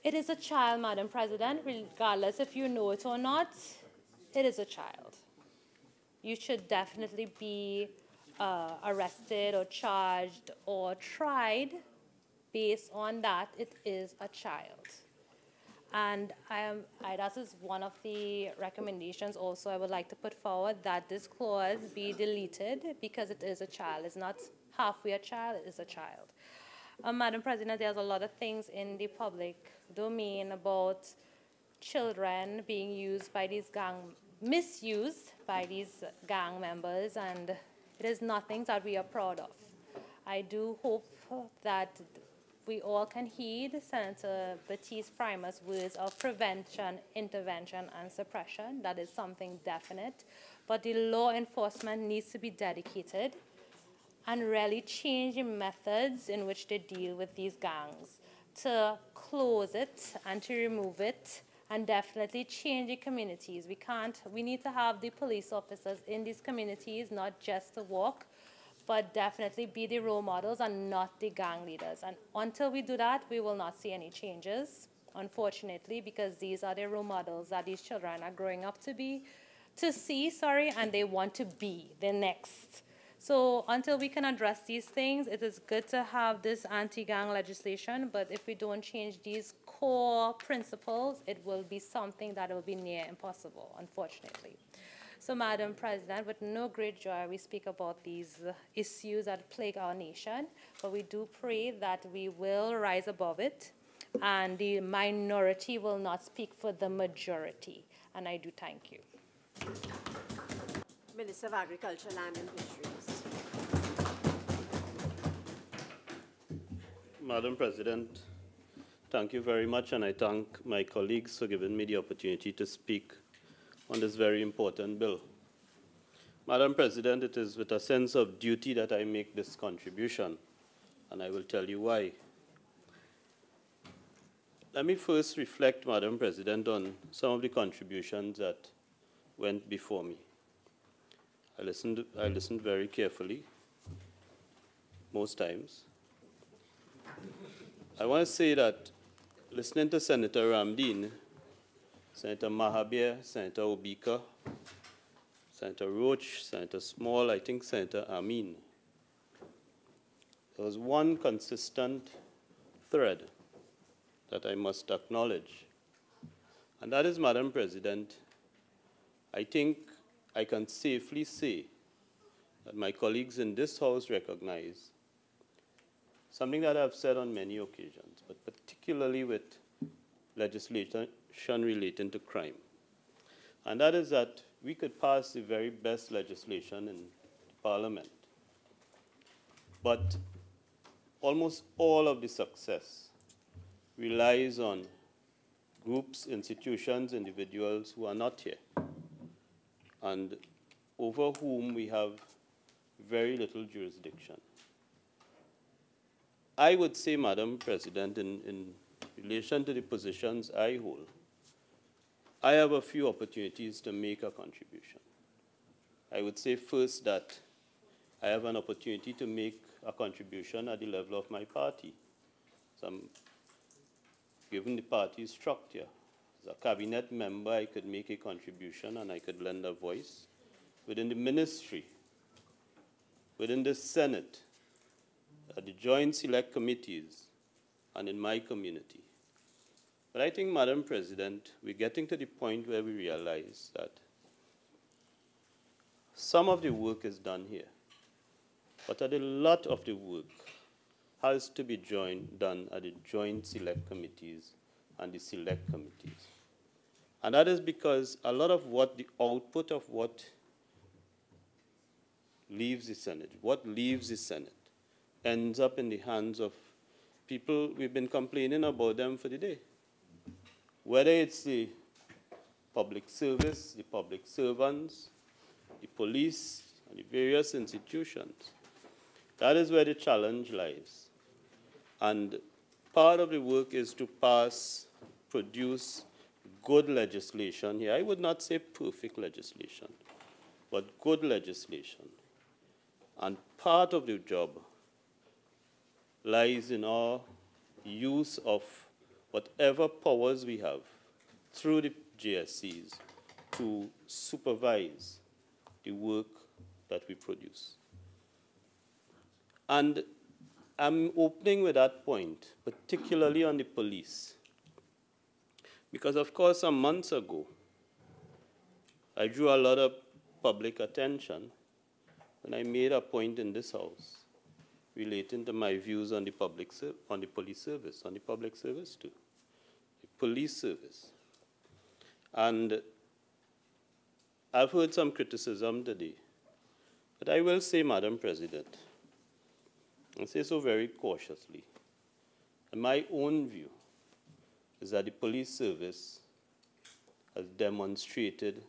It is a child, Madam President, regardless if you know it or not, it is a child. You should definitely be arrested or charged or tried based on that it is a child. And that is one of the recommendations also I would like to put forward, that this clause be deleted because it is a child. It's not halfway a child, it is a child. Madam President, there's a lot of things in the public domain about children being used by these misused by these gang members, and it is nothing that we are proud of. I do hope that we all can heed Senator Baptiste Primer's words of prevention, intervention, and suppression. That is something definite. But the law enforcement needs to be dedicated and really change the methods in which they deal with these gangs to close it and to remove it, and definitely change the communities. We need to have the police officers in these communities, not just to walk, but definitely be the role models and not the gang leaders. And until we do that, we will not see any changes, unfortunately, because these are the role models that these children are growing up to see, and they want to be the next. So until we can address these things, it is good to have this anti-gang legislation, but if we don't change these core principles, it will be something that will be near impossible, unfortunately. So, Madam President, with no great joy, we speak about these issues that plague our nation, but we do pray that we will rise above it, and the minority will not speak for the majority. And I do thank you. Minister of Agriculture, Land and Fisheries. Madam President, thank you very much, and I thank my colleagues for giving me the opportunity to speak on this very important bill. Madam President, it is with a sense of duty that I make this contribution, and I will tell you why. Let me first reflect, Madam President, on some of the contributions that went before me. I listened very carefully, most times. I want to say that listening to Senator Ramdeen, Senator Mahabir, Senator Obika, Senator Roach, Senator Small, I think Senator Amin, there was one consistent thread that I must acknowledge. And that is, Madam President, I think I can safely say that my colleagues in this House recognize something that I've said on many occasions, but particularly with legislation relating to crime. And that is that we could pass the very best legislation in Parliament, but almost all of the success relies on groups, institutions, individuals who are not here, and over whom we have very little jurisdiction. I would say, Madam President, in relation to the positions I hold, I have a few opportunities to make a contribution. I would say first that I have an opportunity to make a contribution at the level of my party. Given the party structure, as a cabinet member, I could make a contribution and I could lend a voice within the ministry, within the Senate, at the joint select committees, and in my community. But I think, Madam President, we're getting to the point where we realize that some of the work is done here, but a lot of the work has to be done at the joint select committees and the select committees. And that is because a lot of what the output of what leaves the Senate ends up in the hands of people, we've been complaining about them for the day. Whether it's the public service, the public servants, the police, and the various institutions. That is where the challenge lies. And part of the work is to produce good legislation here. I would not say perfect legislation, but good legislation. And part of the job lies in our use of whatever powers we have through the JSCs to supervise the work that we produce. And I'm opening with that point, particularly on the police. Because, of course, some months ago, I drew a lot of public attention when I made a point in this House relating to my views on the police service, on the public service too, the police service. And I've heard some criticism today, but I will say, Madam President, and say so very cautiously, and my own view is that the police service has demonstrated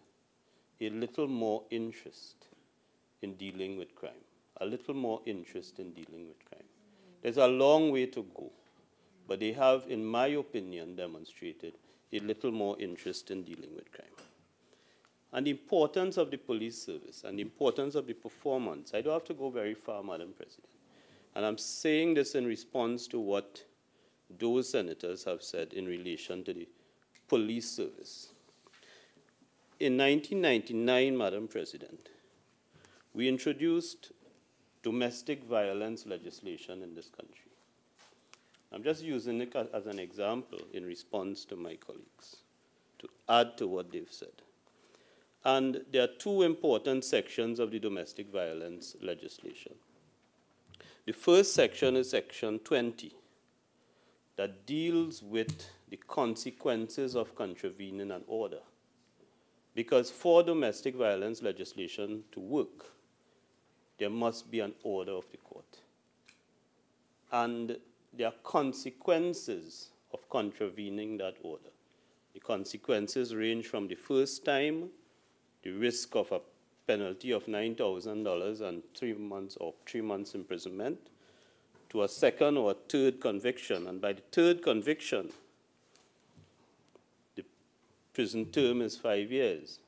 a little more interest in dealing with crime, a little more interest in dealing with crime. There's a long way to go, but they have, in my opinion, demonstrated a little more interest in dealing with crime. And the importance of the police service and the importance of the performance, I don't have to go very far, Madam President. And I'm saying this in response to what those senators have said in relation to the police service. In 1999, Madam President, we introduced domestic violence legislation in this country. I'm just using it as an example in response to my colleagues, to add to what they've said. And there are two important sections of the domestic violence legislation. The first section is Section 20, that deals with the consequences of contravening an order. Because for domestic violence legislation to work, there must be an order of the court. And there are consequences of contravening that order. The consequences range from the first time, the risk of a penalty of $9,000 and 3 months imprisonment, to a second or a third conviction. And by the third conviction, the prison term is 5 years.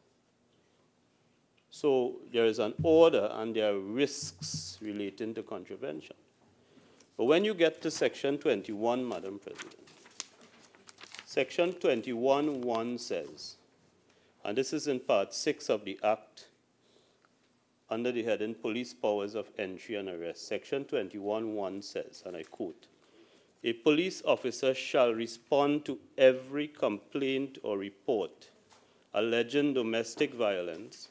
So there is an order and there are risks relating to contravention. But when you get to Section 21, Madam President, Section 21(1) says, and this is in Part 6 of the Act, under the heading Police Powers of Entry and Arrest, Section 21(1) says, and I quote, "A police officer shall respond to every complaint or report alleging domestic violence,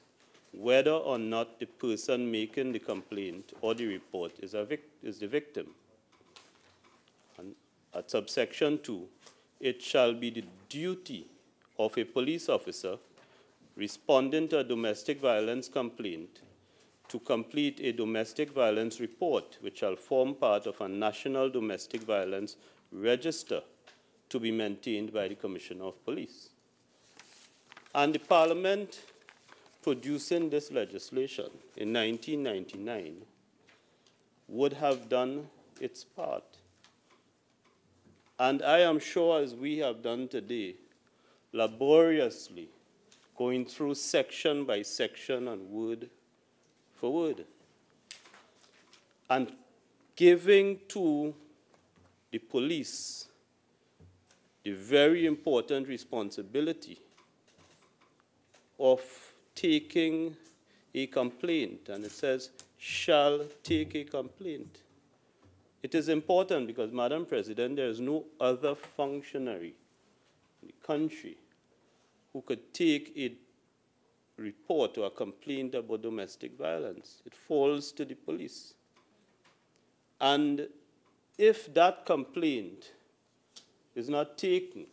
whether or not the person making the complaint or the report is the victim." And at subsection 2, "It shall be the duty of a police officer responding to a domestic violence complaint to complete a domestic violence report, which shall form part of a national domestic violence register to be maintained by the Commissioner of Police." And the Parliament producing this legislation in 1999 would have done its part. And I am sure, as we have done today, laboriously going through section by section and word for word, and giving to the police the very important responsibility of taking a complaint, and it says, shall take a complaint. It is important because, Madam President, there is no other functionary in the country who could take a report or a complaint about domestic violence. It falls to the police. And if that complaint is not taken,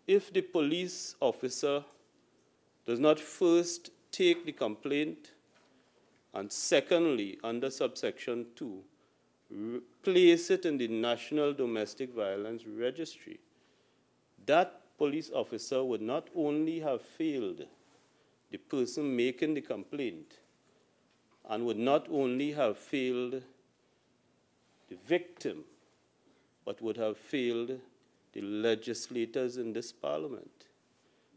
if the police officer does not first take the complaint, and secondly, under subsection 2, place it in the National Domestic Violence Registry, that police officer would not only have failed the person making the complaint, and would not only have failed the victim, but would have failed the legislators in this parliament.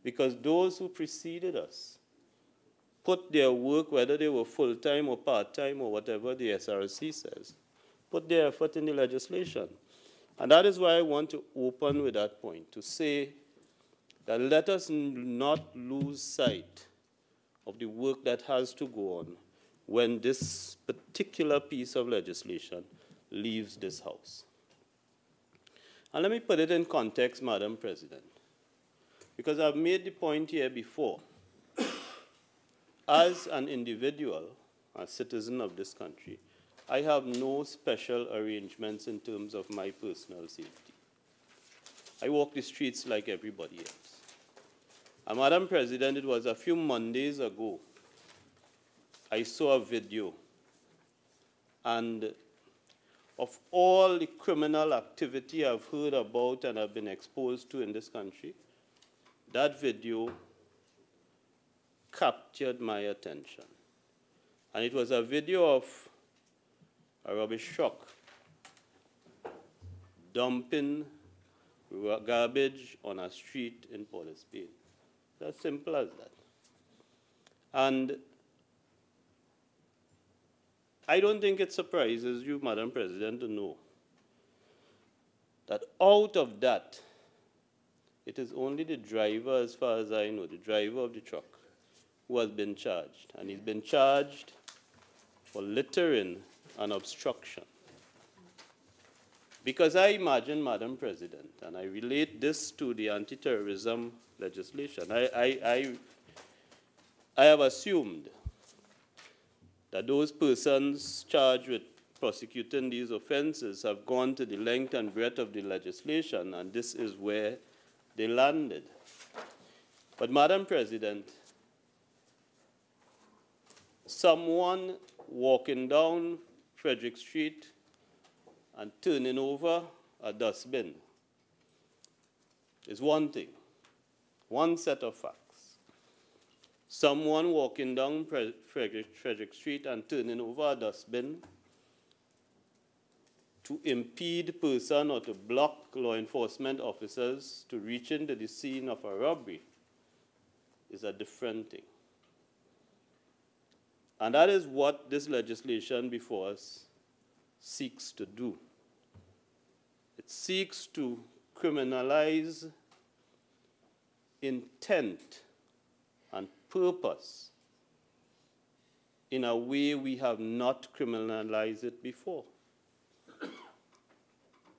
Because those who preceded us put their work, whether they were full-time or part-time or whatever the SRC says, put their effort in the legislation. And that is why I want to open with that point, to say that let us not lose sight of the work that has to go on when this particular piece of legislation leaves this House. And let me put it in context, Madam President, because I've made the point here before. As an individual, a citizen of this country, I have no special arrangements in terms of my personal safety. I walk the streets like everybody else. And Madam President, it was a few Mondays ago, I saw a video, and of all the criminal activity I've heard about and have been exposed to in this country, that video captured my attention. And it was a video of a rubbish truck dumping garbage on a street in Port of Spain. It's as simple as that. And I don't think it surprises you, Madam President, to know that out of that, it is only the driver, as far as I know, the driver of the truck, who has been charged. And he's been charged for littering and obstruction. Because I imagine, Madam President, and I relate this to the anti-terrorism legislation, I have assumed that those persons charged with prosecuting these offenses have gone to the length and breadth of the legislation, and this is where they landed. But, Madam President, someone walking down Frederick Street and turning over a dustbin is one thing, one set of facts. Someone walking down Frederick Street and turning over a dustbin to impede person or to block law enforcement officers to reach into the scene of a robbery is a different thing. And that is what this legislation before us seeks to do. It seeks to criminalize intent and purpose in a way we have not criminalized it before.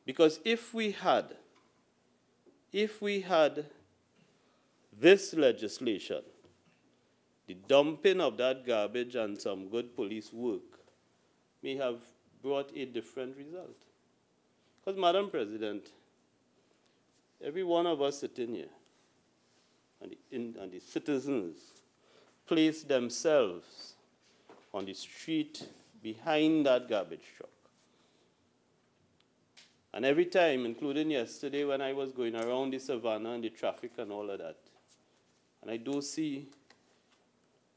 Because if we had this legislation, the dumping of that garbage and some good police work may have brought a different result. Because, Madam President, every one of us sitting here and the citizens place themselves on the street behind that garbage truck. And every time, including yesterday when I was going around the savannah and the traffic and all of that, and I don't see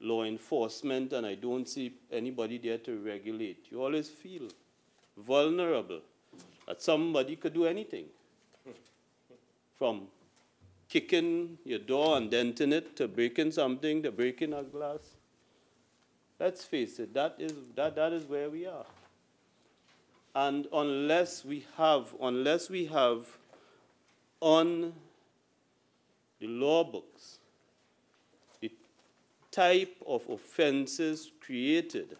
law enforcement and I don't see anybody there to regulate, you always feel vulnerable that somebody could do anything. From kicking your door and denting it, to breaking something, to breaking a glass. Let's face it, that is where we are. And unless we have on the law books the type of offenses created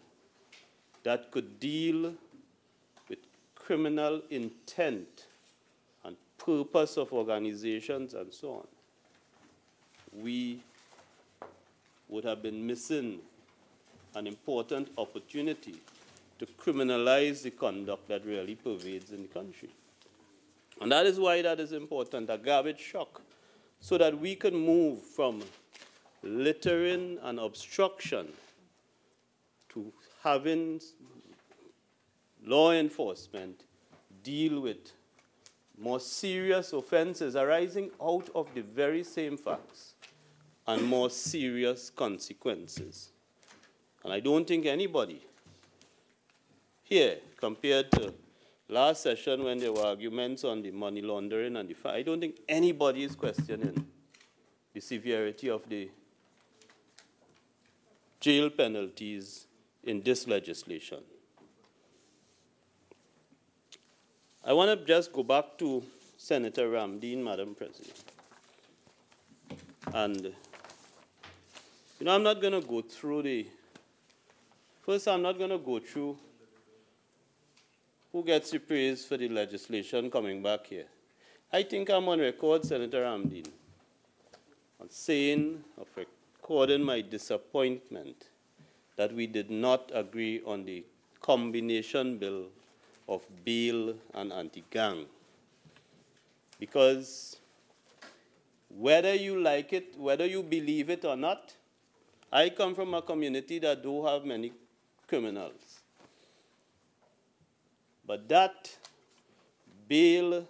that could deal with criminal intent and purpose of organizations and so on, we would have been missing an important opportunity to criminalize the conduct that really pervades in the country. And that is why that is important, a garbage truck, so that we can move from littering and obstruction to having law enforcement deal with more serious offenses arising out of the very same facts and more serious consequences. And I don't think anybody here, compared to last session when there were arguments on the money laundering and the I don't think anybody is questioning the severity of the jail penalties in this legislation. I want to just go back to Senator Ramdean, Madam President. And, I'm not going to go through first I'm not going to go through who gets the praise for the legislation coming back here. I think I'm on record, Senator Ramdean, on recording my disappointment that we did not agree on the combination bill of bail and anti-gang. Because whether you like it, whether you believe it or not, I come from a community that do have many criminals. But that bail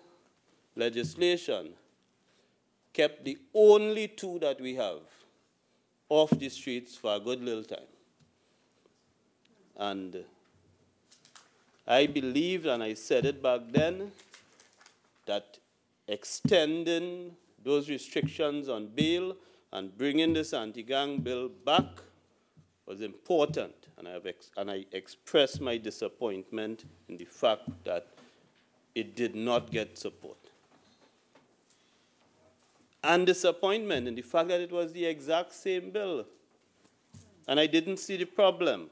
legislation kept the only two that we have off the streets for a good little time. And I believed, and I said it back then, that extending those restrictions on bail and bringing this anti-gang bill back was important. And I expressed my disappointment in the fact that it did not get support. And disappointment in the fact that it was the exact same bill. And I didn't see the problem.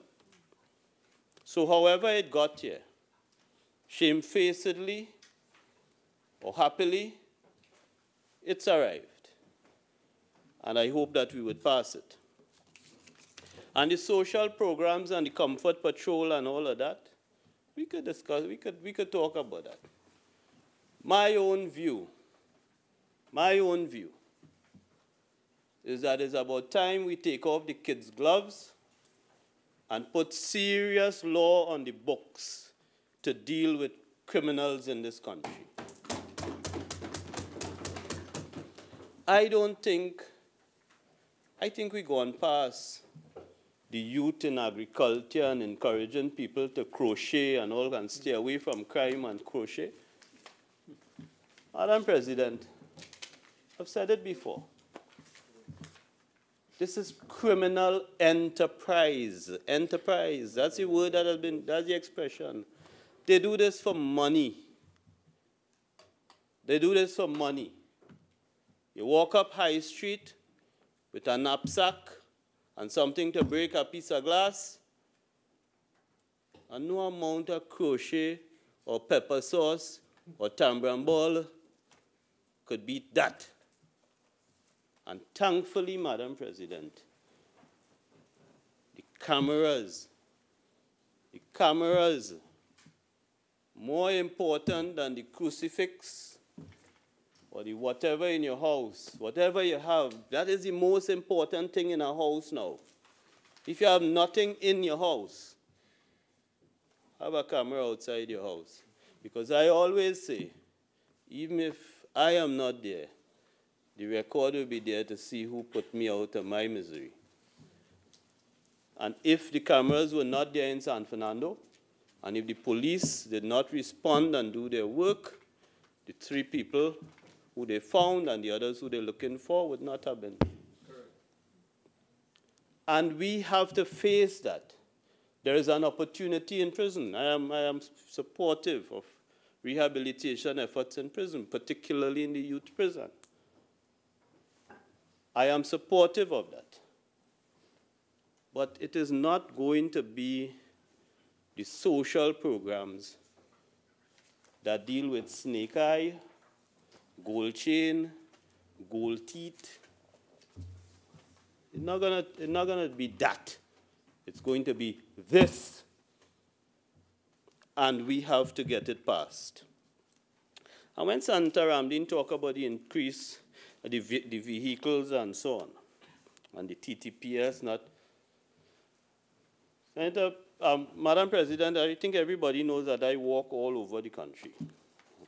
So however it got here, shamefacedly or happily, it's arrived. And I hope that we would pass it. And the social programs and the comfort patrol and all of that, we could discuss, we could talk about that. My own view is that it's about time we take off the kids' gloves and put serious law on the books to deal with criminals in this country. I think we've gone past the youth in agriculture and encouraging people to crochet and all and stay away from crime and crochet. Madam President, I've said it before. This is criminal enterprise. Enterprise, that's the word that has been, that's the expression. They do this for money. They do this for money. You walk up High Street with a knapsack and something to break a piece of glass, and no amount of crochet or pepper sauce or tambran ball could beat that. And thankfully, Madam President, the cameras, more important than the crucifix or the whatever in your house, whatever you have, that is the most important thing in a house now. If you have nothing in your house, have a camera outside your house. Because I always say, even if I am not there, the record will be there to see who put me out of my misery. And if the cameras were not there in San Fernando, and if the police did not respond and do their work, the 3 people who they found and the others who they're looking for would not have been. Correct. And we have to face that. There is an opportunity in prison. I am supportive of rehabilitation efforts in prison, particularly in the youth prison. I am supportive of that. But it is not going to be the social programs that deal with snake eye, gold chain, gold teeth. It's not gonna be that. It's going to be this. And we have to get it passed. And when Senator Ramdean talked about the increase of the vehicles and so on, and the TTPS not, Senator Madam President, I think everybody knows that I walk all over the country,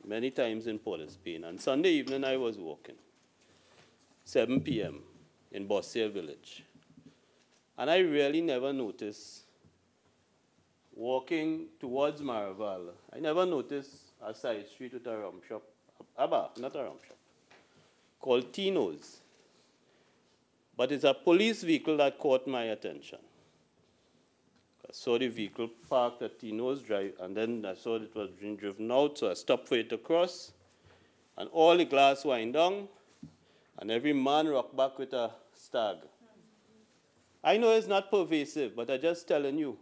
many times in Port of Spain. And Sunday evening I was walking, 7 p.m. in Bossier Village. And I really never noticed, walking towards Maraval, I never noticed a side street with a rum shop, not a rum shop, called Tino's. But it's a police vehicle that caught my attention. I saw the vehicle parked at Tino's drive, and then I saw it was being driven out, so I stopped for it to cross, and all the glass wind down, and every man rocked back with a stag. I know it's not pervasive, but I'm just telling you,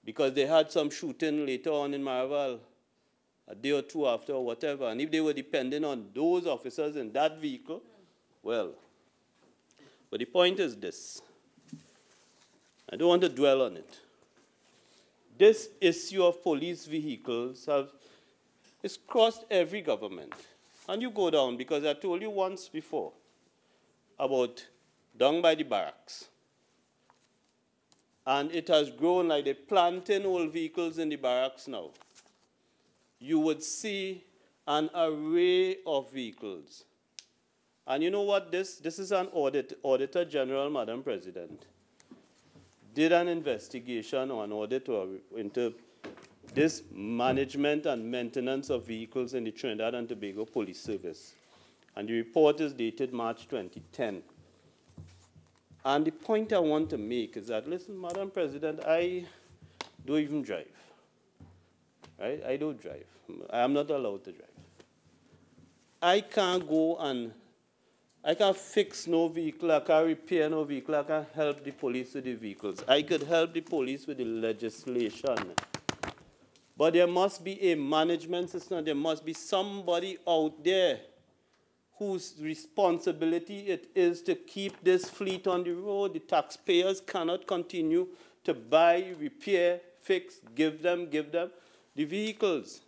because they had some shooting later on in Maraval, a day or two after or whatever, and if they were depending on those officers in that vehicle, well. But the point is this. I don't want to dwell on it. This issue of police vehicles it's crossed every government. And you go down, because I told you once before about down by the barracks. And it has grown like they're planting old vehicles in the barracks now. You would see an array of vehicles. And you know what? This is an Auditor General, Madam President, did an investigation or an audit into this management and maintenance of vehicles in the Trinidad and Tobago Police Service. And the report is dated March 2010. And the point I want to make is that, listen, Madam President, I don't even drive. Right? I don't drive. I am not allowed to drive. I can't go and I can't fix no vehicle, I can't repair no vehicle, I can't help the police with the vehicles. I could help the police with the legislation. But there must be a management system, there must be somebody out there whose responsibility it is to keep this fleet on the road. The taxpayers cannot continue to buy, repair, fix, give them the vehicles.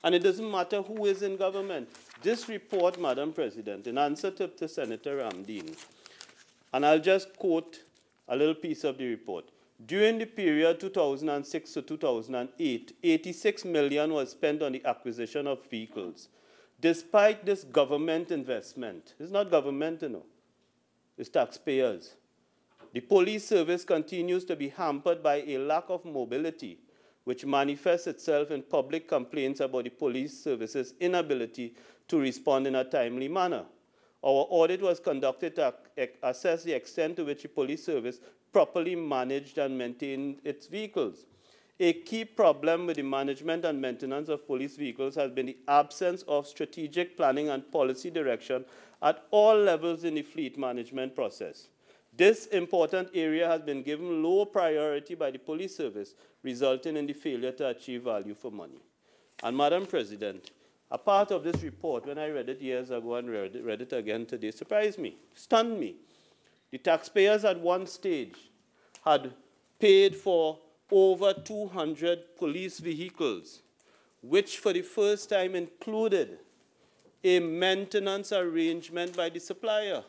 And it doesn't matter who is in government. This report, Madam President, in answer to Senator Ramdeen, and I'll just quote a little piece of the report. During the period 2006 to 2008, 86 million was spent on the acquisition of vehicles. Despite this government investment, it's not government, you know, it's taxpayers. The police service continues to be hampered by a lack of mobility, which manifests itself in public complaints about the police service's inability to respond in a timely manner. Our audit was conducted to assess the extent to which the police service properly managed and maintained its vehicles. A key problem with the management and maintenance of police vehicles has been the absence of strategic planning and policy direction at all levels in the fleet management process. This important area has been given low priority by the police service, resulting in the failure to achieve value for money. And Madam President, a part of this report, when I read it years ago and read it again today, surprised me, stunned me. The taxpayers at one stage had paid for over 200 police vehicles, which for the first time included a maintenance arrangement by the supplier.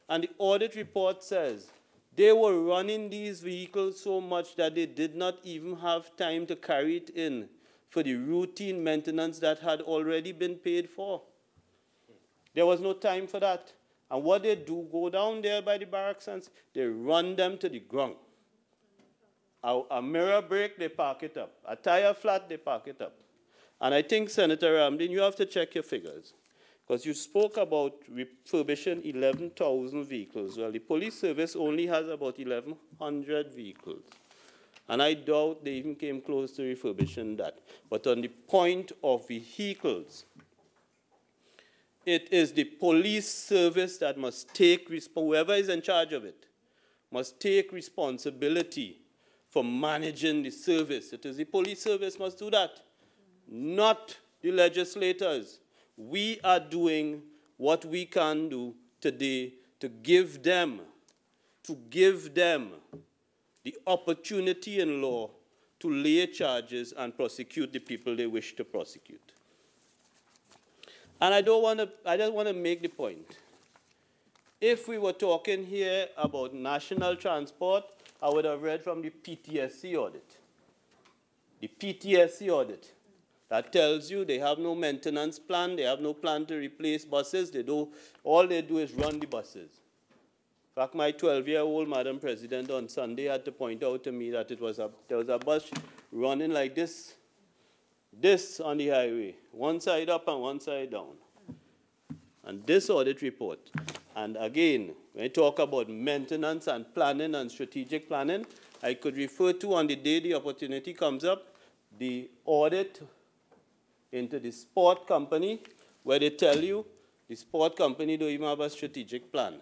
And the audit report says they were running these vehicles so much that they did not even have time to carry it in for the routine maintenance that had already been paid for. There was no time for that. And what they do, go down there by the barracks and they run them to the ground. A mirror break, they park it up. A tire flat, they park it up. And I think, Senator Ramdeen, you have to check your figures. Because you spoke about refurbishing 11,000 vehicles. Well, the police service only has about 1,100 vehicles. And I doubt they even came close to refurbishing that. But on the point of vehicles, it is the police service that must take, whoever is in charge of it, must take responsibility for managing the service. It is the police service must do that, not the legislators. We are doing what we can do today to give them the opportunity in law to lay charges and prosecute the people they wish to prosecute. And I just want to make the point. If we were talking here about national transport, I would have read from the PTSC audit. The PTSC audit that tells you they have no maintenance plan, they have no plan to replace buses, all they do is run the buses. In fact, my 12-year-old Madam President on Sunday had to point out to me that there was a bus running like this on the highway, one side up and one side down. And this audit report, and again, when you talk about maintenance and planning and strategic planning, I could refer to, on the day the opportunity comes up, the audit into the sport company, where they tell you the sport company don't even have a strategic plan,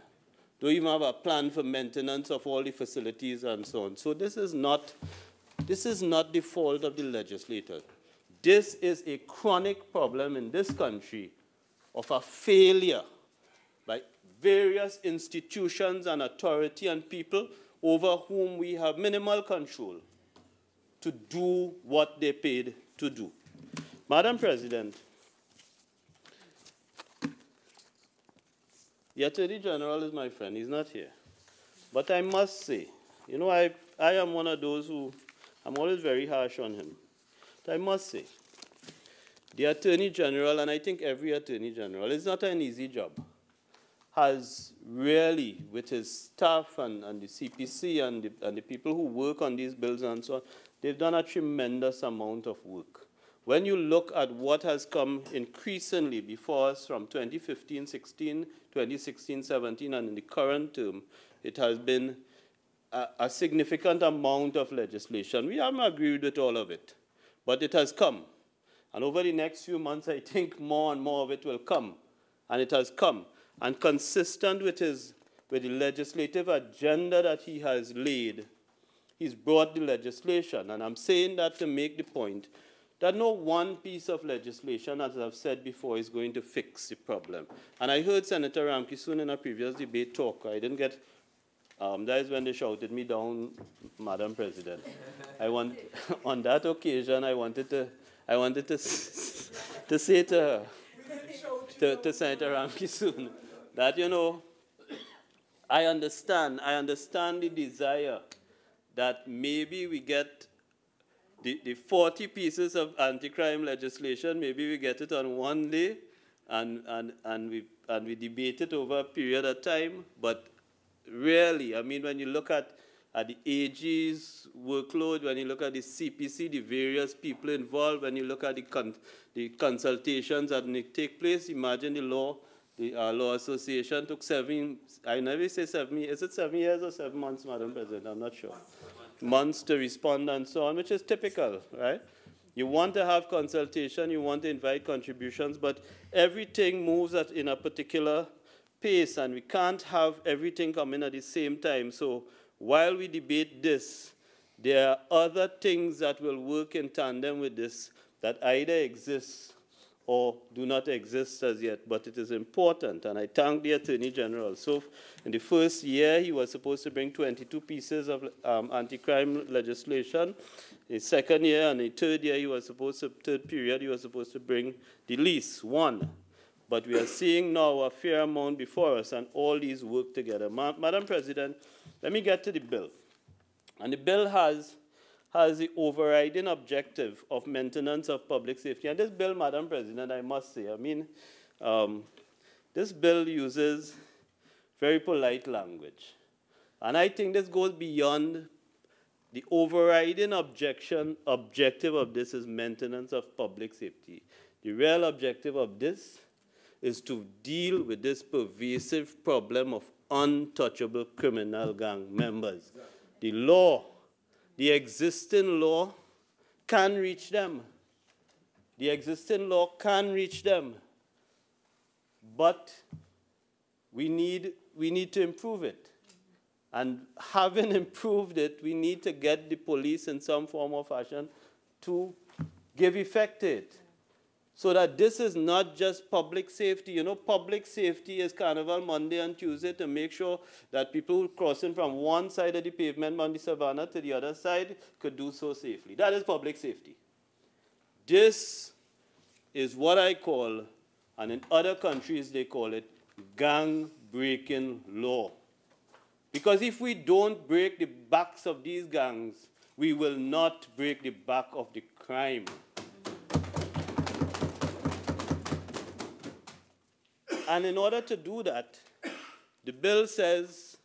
don't even have a plan for maintenance of all the facilities and so on. So this is not the fault of the legislator. This is a chronic problem in this country of a failure by various institutions and authority and people over whom we have minimal control to do what they paid to do. Madam President, the Attorney General is my friend. He's not here. But I must say, you know, I am one of those who, I'm always very harsh on him. But I must say, the Attorney General, and I think every Attorney General, it's not an easy job, has really, with his staff and the CPC and the people who work on these bills and so on, they've done a tremendous amount of work. When you look at what has come increasingly before us from 2015-16, 2016-17, and in the current term, it has been a significant amount of legislation. We haven't agreed with all of it, but it has come. And over the next few months, I think more and more of it will come. And it has come. And consistent with the legislative agenda that he has laid, he's brought the legislation. And I'm saying that to make the point that no one piece of legislation, as I've said before, is going to fix the problem. And I heard Senator Ramkissoon in a previous debate talk. I didn't get, that is when they shouted me down, Madam President. On that occasion, I wanted to say to her, to Senator Ramkissoon, that, you know, I understand the desire that maybe we get the 40 pieces of anti-crime legislation, maybe we get it on one day and we debate it over a period of time. But really, I mean, when you look at the AG's workload, when you look at the CPC, the various people involved, when you look at the consultations that take place, imagine the Law Association took I never say 7 years. Is it 7 years or 7 months, Madam President? I'm not sure. Months to respond and so on, which is typical, right? You want to have consultation, you want to invite contributions, but everything moves in a particular pace, and we can't have everything coming at the same time. So while we debate this, there are other things that will work in tandem with this that either exist or do not exist as yet, but it is important, and I thank the Attorney General. So in the first year, he was supposed to bring 22 pieces of anti-crime legislation. The second year and the third year, third period, he was supposed to bring the least one. But we are seeing now a fair amount before us, and all these work together. Madam President, let me get to the bill. And the bill has the overriding objective of maintenance of public safety. And this bill, Madam President, I must say, I mean, this bill uses very polite language. And I think this goes beyond the overriding objective of this is maintenance of public safety. The real objective of this is to deal with this pervasive problem of untouchable criminal gang members. The law, the existing law can reach them. The existing law can reach them. But we need to improve it. And having improved it, we need to get the police in some form or fashion to give effect to it. So that this is not just public safety. You know, public safety is Carnival Monday and Tuesday to make sure that people crossing from one side of the pavement on the savannah to the other side could do so safely. That is public safety. This is what I call, and in other countries they call it, gang-breaking law. Because if we don't break the backs of these gangs, we will not break the back of the crime. And in order to do that, the bill says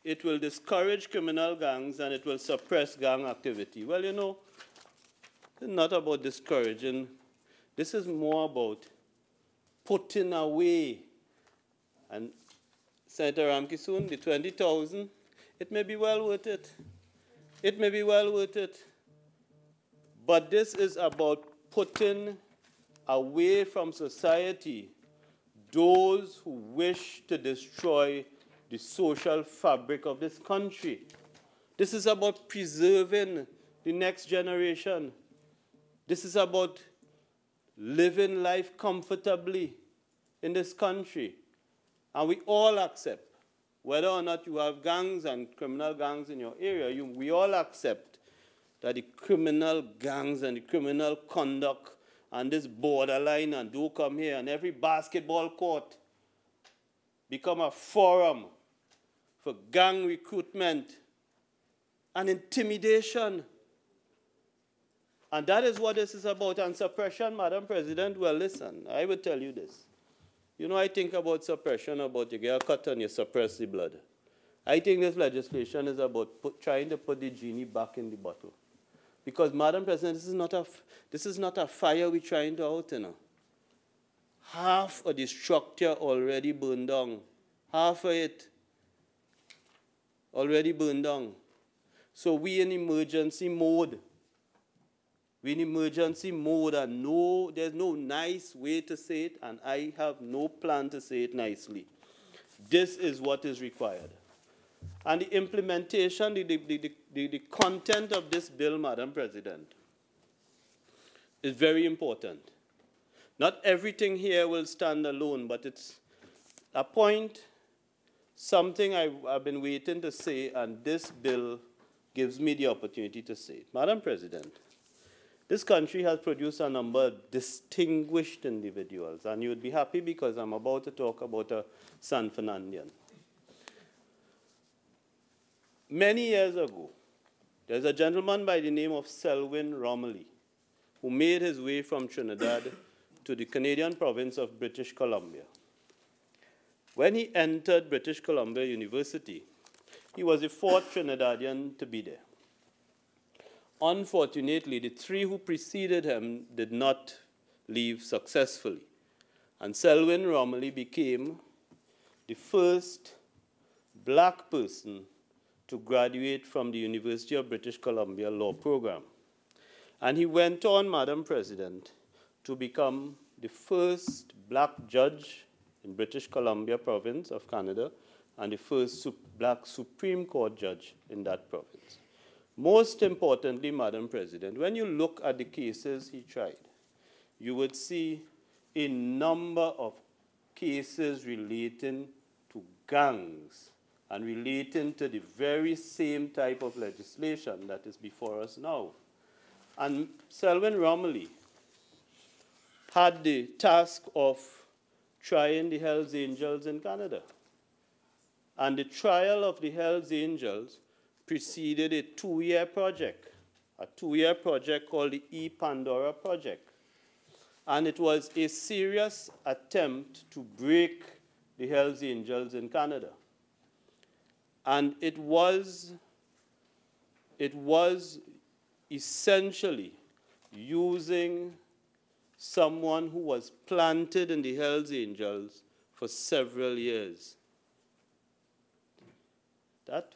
it will discourage criminal gangs and it will suppress gang activity. Well, you know, it's not about discouraging. This is more about putting away. And Senator Ramkissoon, the 20,000, it may be well worth it. It may be well worth it. But this is about putting away from society those who wish to destroy the social fabric of this country. This is about preserving the next generation. This is about living life comfortably in this country. And we all accept, whether or not you have gangs and criminal gangs in your area, we all accept that the criminal gangs and the criminal conduct and this borderline and do come here and every basketball court become a forum for gang recruitment and intimidation. And that is what this is about. And suppression, Madam President, well, listen, I will tell you this. You know, I think about suppression, about you get a cut and you suppress the blood. I think this legislation is about trying to put the genie back in the bottle. Because, Madam President, this is not a fire we're trying to out, you know. Half of the structure already burned down. Half of it already burned down. So we in emergency mode. We're in emergency mode, and there's no nice way to say it, and I have no plan to say it nicely. This is what is required. And the implementation, the content of this bill, Madam President, is very important. Not everything here will stand alone, but it's a point, something I've been waiting to say, and this bill gives me the opportunity to say it. Madam President, this country has produced a number of distinguished individuals, and you would be happy because I'm about to talk about a San Fernandian. Many years ago, there's a gentleman by the name of Selwyn Romilly who made his way from Trinidad to the Canadian province of British Columbia. When he entered British Columbia University, he was the fourth Trinidadian to be there. Unfortunately, the three who preceded him did not leave successfully, and Selwyn Romilly became the first black person to graduate from the University of British Columbia Law Program. And he went on, Madam President, to become the first black judge in British Columbia province of Canada and the first black Supreme Court judge in that province. Most importantly, Madam President, when you look at the cases he tried, you would see a number of cases relating to gangs and relating to the very same type of legislation that is before us now. And Selwyn Romilly had the task of trying the Hells Angels in Canada. And the trial of the Hells Angels preceded a two-year project called the E-Pandora Project. And it was a serious attempt to break the Hells Angels in Canada. And it was essentially using someone who was planted in the Hells Angels for several years.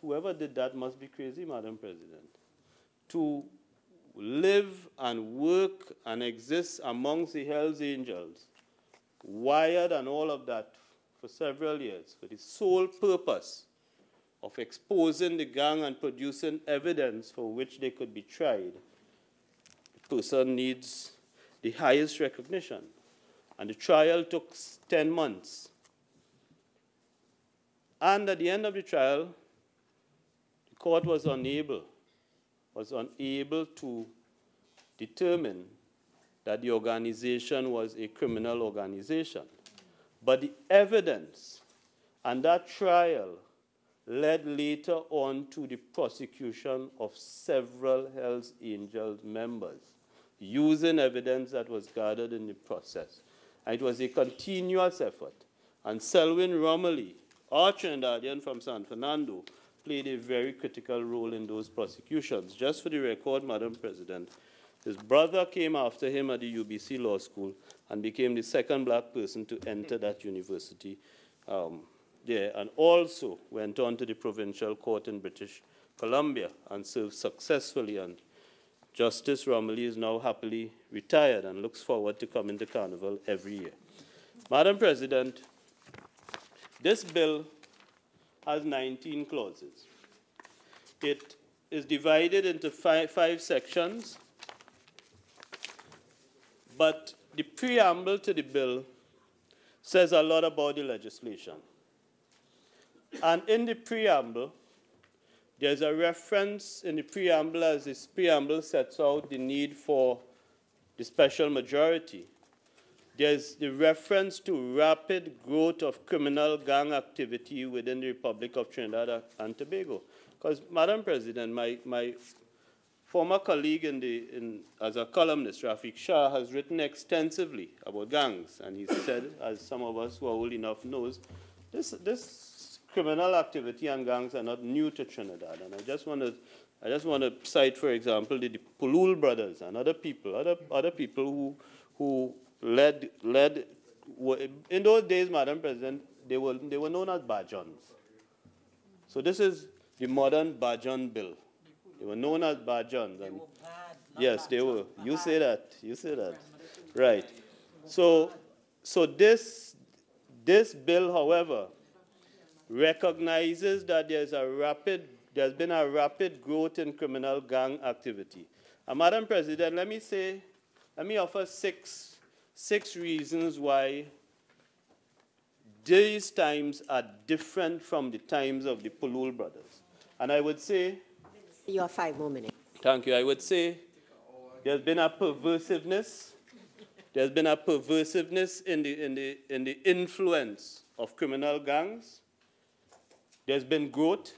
Whoever did that must be crazy, Madam President. To live and work and exist amongst the Hells Angels, wired and all of that for several years, for the sole purpose of exposing the gang and producing evidence for which they could be tried, the person needs the highest recognition. And the trial took 10 months. And at the end of the trial, the court was unable to determine that the organization was a criminal organization. But the evidence and that trial led later on to the prosecution of several Hells Angels members, using evidence that was gathered in the process. And it was a continuous effort. And Selwyn Romilly, our Trinidadian from San Fernando, played a very critical role in those prosecutions. Just for the record, Madam President, his brother came after him at the UBC Law School and became the second black person to enter that university there, and also went on to the provincial court in British Columbia and served successfully. And Justice Romilly is now happily retired and looks forward to coming to Carnival every year. Madam President, this bill has 19 clauses. It is divided into five sections, but the preamble to the bill says a lot about the legislation. And in the preamble, there's a reference in the preamble, as this preamble sets out the need for the special majority. There's the reference to rapid growth of criminal gang activity within the Republic of Trinidad and Tobago. Because, Madam President, my former colleague as a columnist, Rafiq Shah, has written extensively about gangs. And he said, as some of us who are old enough knows, this criminal activity and gangs are not new to Trinidad. And I just want to cite, for example, the Pulul brothers and other people who led, in those days, Madam President, they were known as Bajans. So this is the modern Bajan bill. They were known as Bajans. And yes, they were. You say that. You say that. Right. So this bill, however, recognizes that there's been a rapid growth in criminal gang activity. And Madam President, let me offer six reasons why these times are different from the times of the Pulul brothers. And I would say... You have 5 more minutes. Thank you. I would say there's been a perversiveness. There's been a perversiveness in the influence of criminal gangs. There's been growth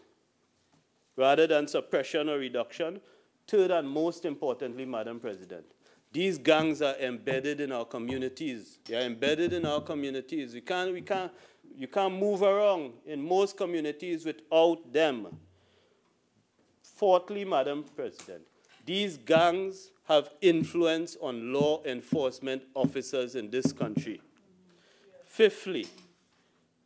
rather than suppression or reduction. Third and most importantly, Madam President, these gangs are embedded in our communities. They are embedded in our communities. You can't move around in most communities without them. Fourthly, Madam President, these gangs have influence on law enforcement officers in this country. Fifthly,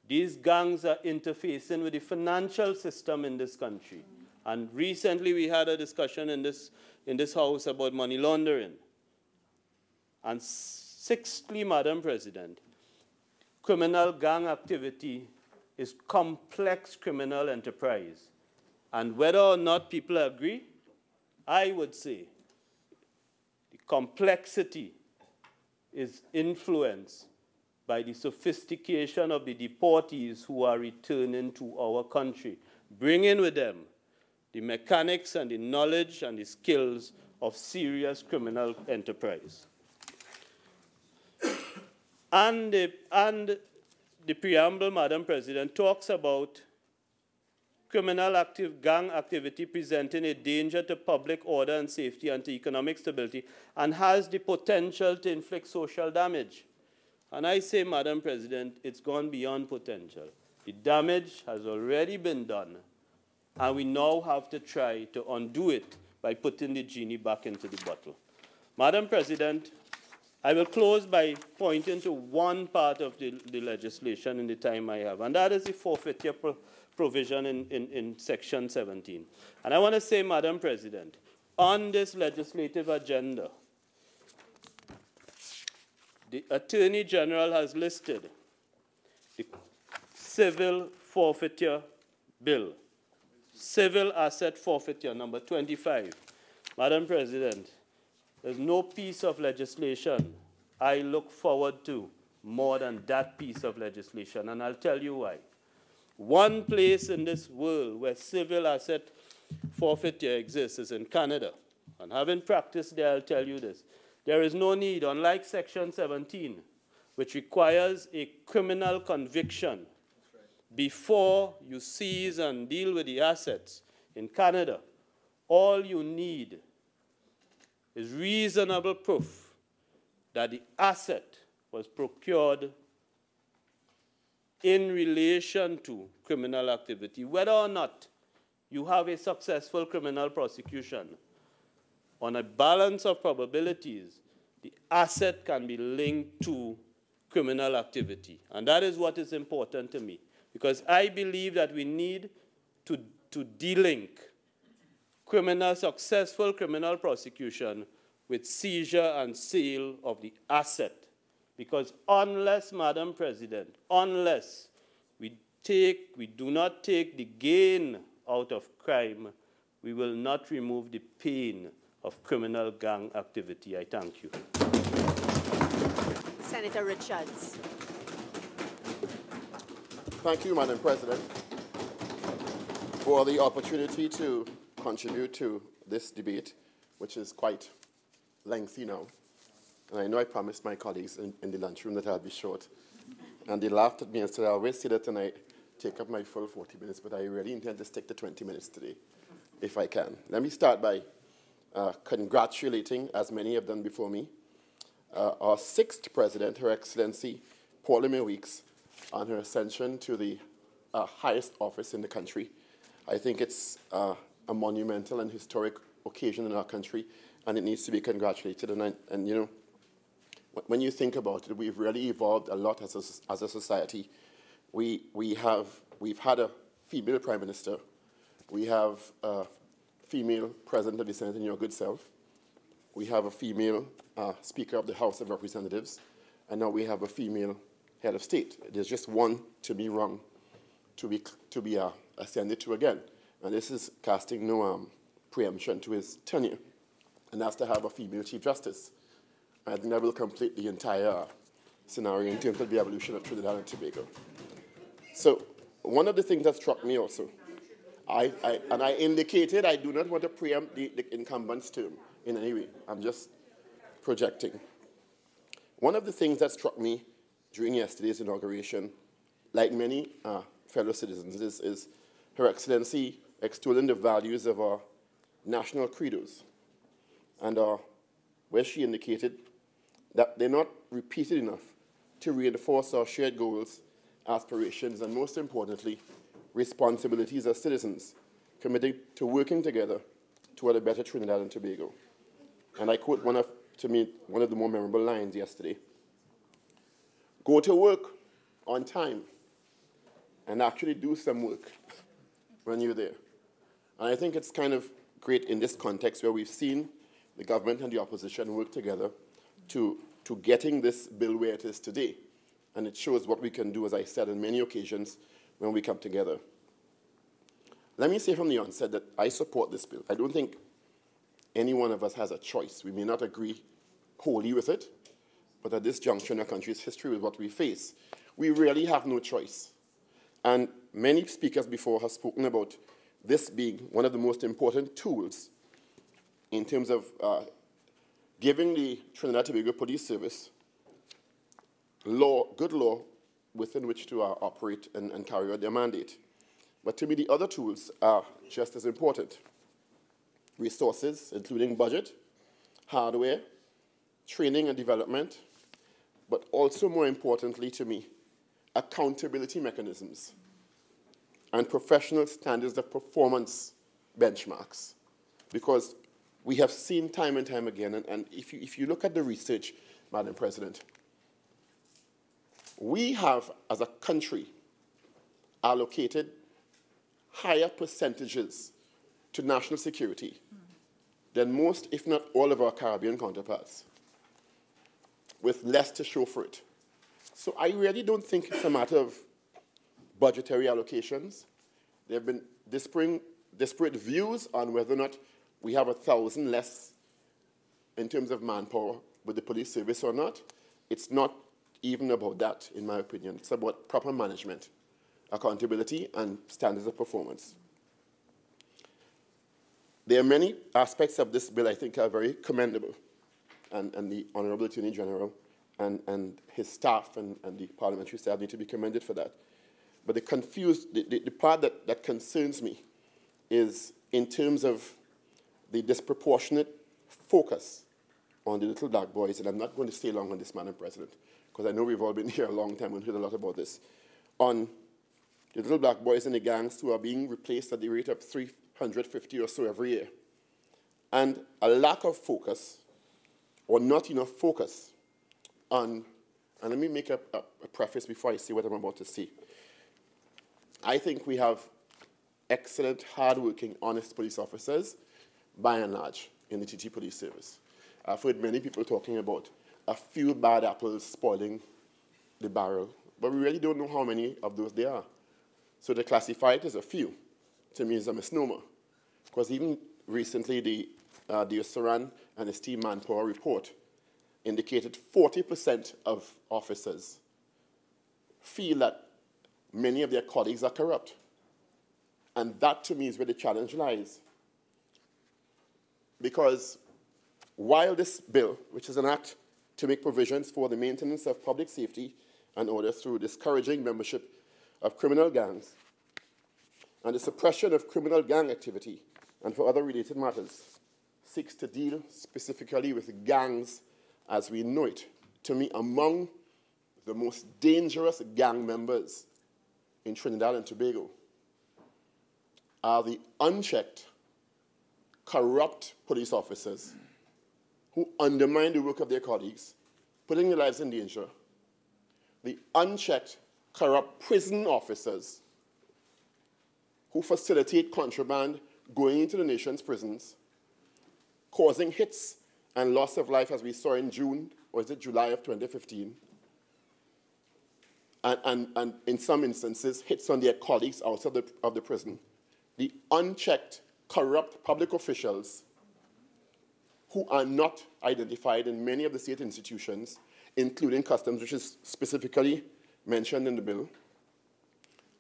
these gangs are interfacing with the financial system in this country. And recently we had a discussion in this house about money laundering. And sixthly, Madam President, criminal gang activity is complex criminal enterprise. And whether or not people agree, I would say the complexity is influenced by the sophistication of the deportees who are returning to our country, bringing with them the mechanics and the knowledge and the skills of serious criminal enterprise. And the preamble, Madam President, talks about gang activity presenting a danger to public order and safety and to economic stability, and has the potential to inflict social damage. And I say, Madam President, it's gone beyond potential. The damage has already been done, and we now have to try to undo it by putting the genie back into the bottle. Madam President, I will close by pointing to one part of the legislation in the time I have, and that is the forfeiture provision in Section 17. And I want to say, Madam President, on this legislative agenda, the Attorney General has listed the civil forfeiture bill, civil asset forfeiture, number 25. Madam President, there's no piece of legislation I look forward to more than that piece of legislation, and I'll tell you why. One place in this world where civil asset forfeiture exists is in Canada. And having practiced there, I'll tell you this. There is no need, unlike Section 17, which requires a criminal conviction. before you seize and deal with the assets in Canada, all you need is reasonable proof that the asset was procured in relation to criminal activity. Whether or not you have a successful criminal prosecution, on a balance of probabilities, the asset can be linked to criminal activity. And that is what is important to me, because I believe that we need to de-link successful criminal prosecution with seizure and sale of the asset. Because unless, Madam President, unless we do not take the gain out of crime, we will not remove the pain of criminal gang activity. I thank you. Senator Richards. Thank you, Madam President, for the opportunity to contribute to this debate, which is quite lengthy now. And I know I promised my colleagues in the lunchroom that I'll be short. And they laughed at me and said, I always say that tonight, take up my full 40 minutes, but I really intend to stick to 20 minutes today, if I can. Let me start by congratulating, as many have done before me, our 6th President, Her Excellency Paula Weeks, on her ascension to the highest office in the country. I think it's a monumental and historic occasion in our country, and it needs to be congratulated. And you know, when you think about it, we've really evolved a lot as a society. We've had a female Prime Minister. We have a female President of the Senate, and your good self. We have a female Speaker of the House of Representatives, and now we have a female Head of State. There's just one to be wrong, to be ascended to again. And this is casting no preemption to his tenure, and that's to have a female Chief Justice. I think that will complete the entire scenario in terms of the evolution of Trinidad and Tobago. So one of the things that struck me also, and I indicated I do not want to preempt the incumbent's term in any way. I'm just projecting. One of the things that struck me during yesterday's inauguration, like many fellow citizens, is Her Excellency extolling the values of our national credos, and where she indicated that they're not repeated enough to reinforce our shared goals, aspirations, and most importantly, responsibilities as citizens committed to working together toward a better Trinidad and Tobago. And I quote one of the more memorable lines yesterday. Go to work on time and actually do some work when you're there. And I think it's kind of great in this context where we've seen the government and the opposition work together to getting this bill where it is today. And it shows what we can do, as I said, on many occasions when we come together. Let me say from the onset that I support this bill. I don't think any one of us has a choice. We may not agree wholly with it, but at this juncture in our country's history with what we face, we really have no choice. And many speakers before have spoken about this being one of the most important tools in terms of giving the Trinidad Tobago Police Service good law within which to operate and carry out their mandate. But to me, the other tools are just as important. Resources, including budget, hardware, training and development, but also, more importantly to me, accountability mechanisms and professional standards of performance benchmarks. Because we have seen time and time again, and if you look at the research, Madam President, we have, as a country, allocated higher percentages to national security than most, if not all, of our Caribbean counterparts, with less to show for it. So I really don't think it's a matter of budgetary allocations. There have been disparate views on whether or not we have 1,000 less in terms of manpower with the police service or not. It's not even about that, in my opinion. It's about proper management, accountability, and standards of performance. There are many aspects of this bill I think are very commendable, and the Honorable Attorney General and his staff and the parliamentary staff need to be commended for that. But the part that concerns me is in terms of the disproportionate focus on the little black boys, and I'm not going to stay long on this, Madam President, because I know we've all been here a long time and heard a lot about this, on the little black boys in the gangs who are being replaced at the rate of 350 or so every year, and a lack of focus, or not enough focus, on, and let me make a preface before I say what I'm about to say. I think we have excellent, hard-working, honest police officers, by and large, in the TT Police Service. I've heard many people talking about a few bad apples spoiling the barrel, but we really don't know how many of those there are. So to classify it as a few, to me, is a misnomer. Because even recently, the Saran and Esteem Manpower report indicated 40% of officers feel that many of their colleagues are corrupt. And that, to me, is where the challenge lies. Because while this bill, which is an act to make provisions for the maintenance of public safety and order through discouraging membership of criminal gangs and the suppression of criminal gang activity and for other related matters, seeks to deal specifically with gangs as we know it, to me, among the most dangerous gang members in Trinidad and Tobago are the unchecked, corrupt police officers who undermine the work of their colleagues, putting their lives in danger, the unchecked, corrupt prison officers who facilitate contraband going into the nation's prisons, causing hits and loss of life, as we saw in June, or is it July of 2015, and in some instances, hits on their colleagues outside of the prison. The unchecked, corrupt public officials who are not identified in many of the state institutions, including customs, which is specifically mentioned in the bill,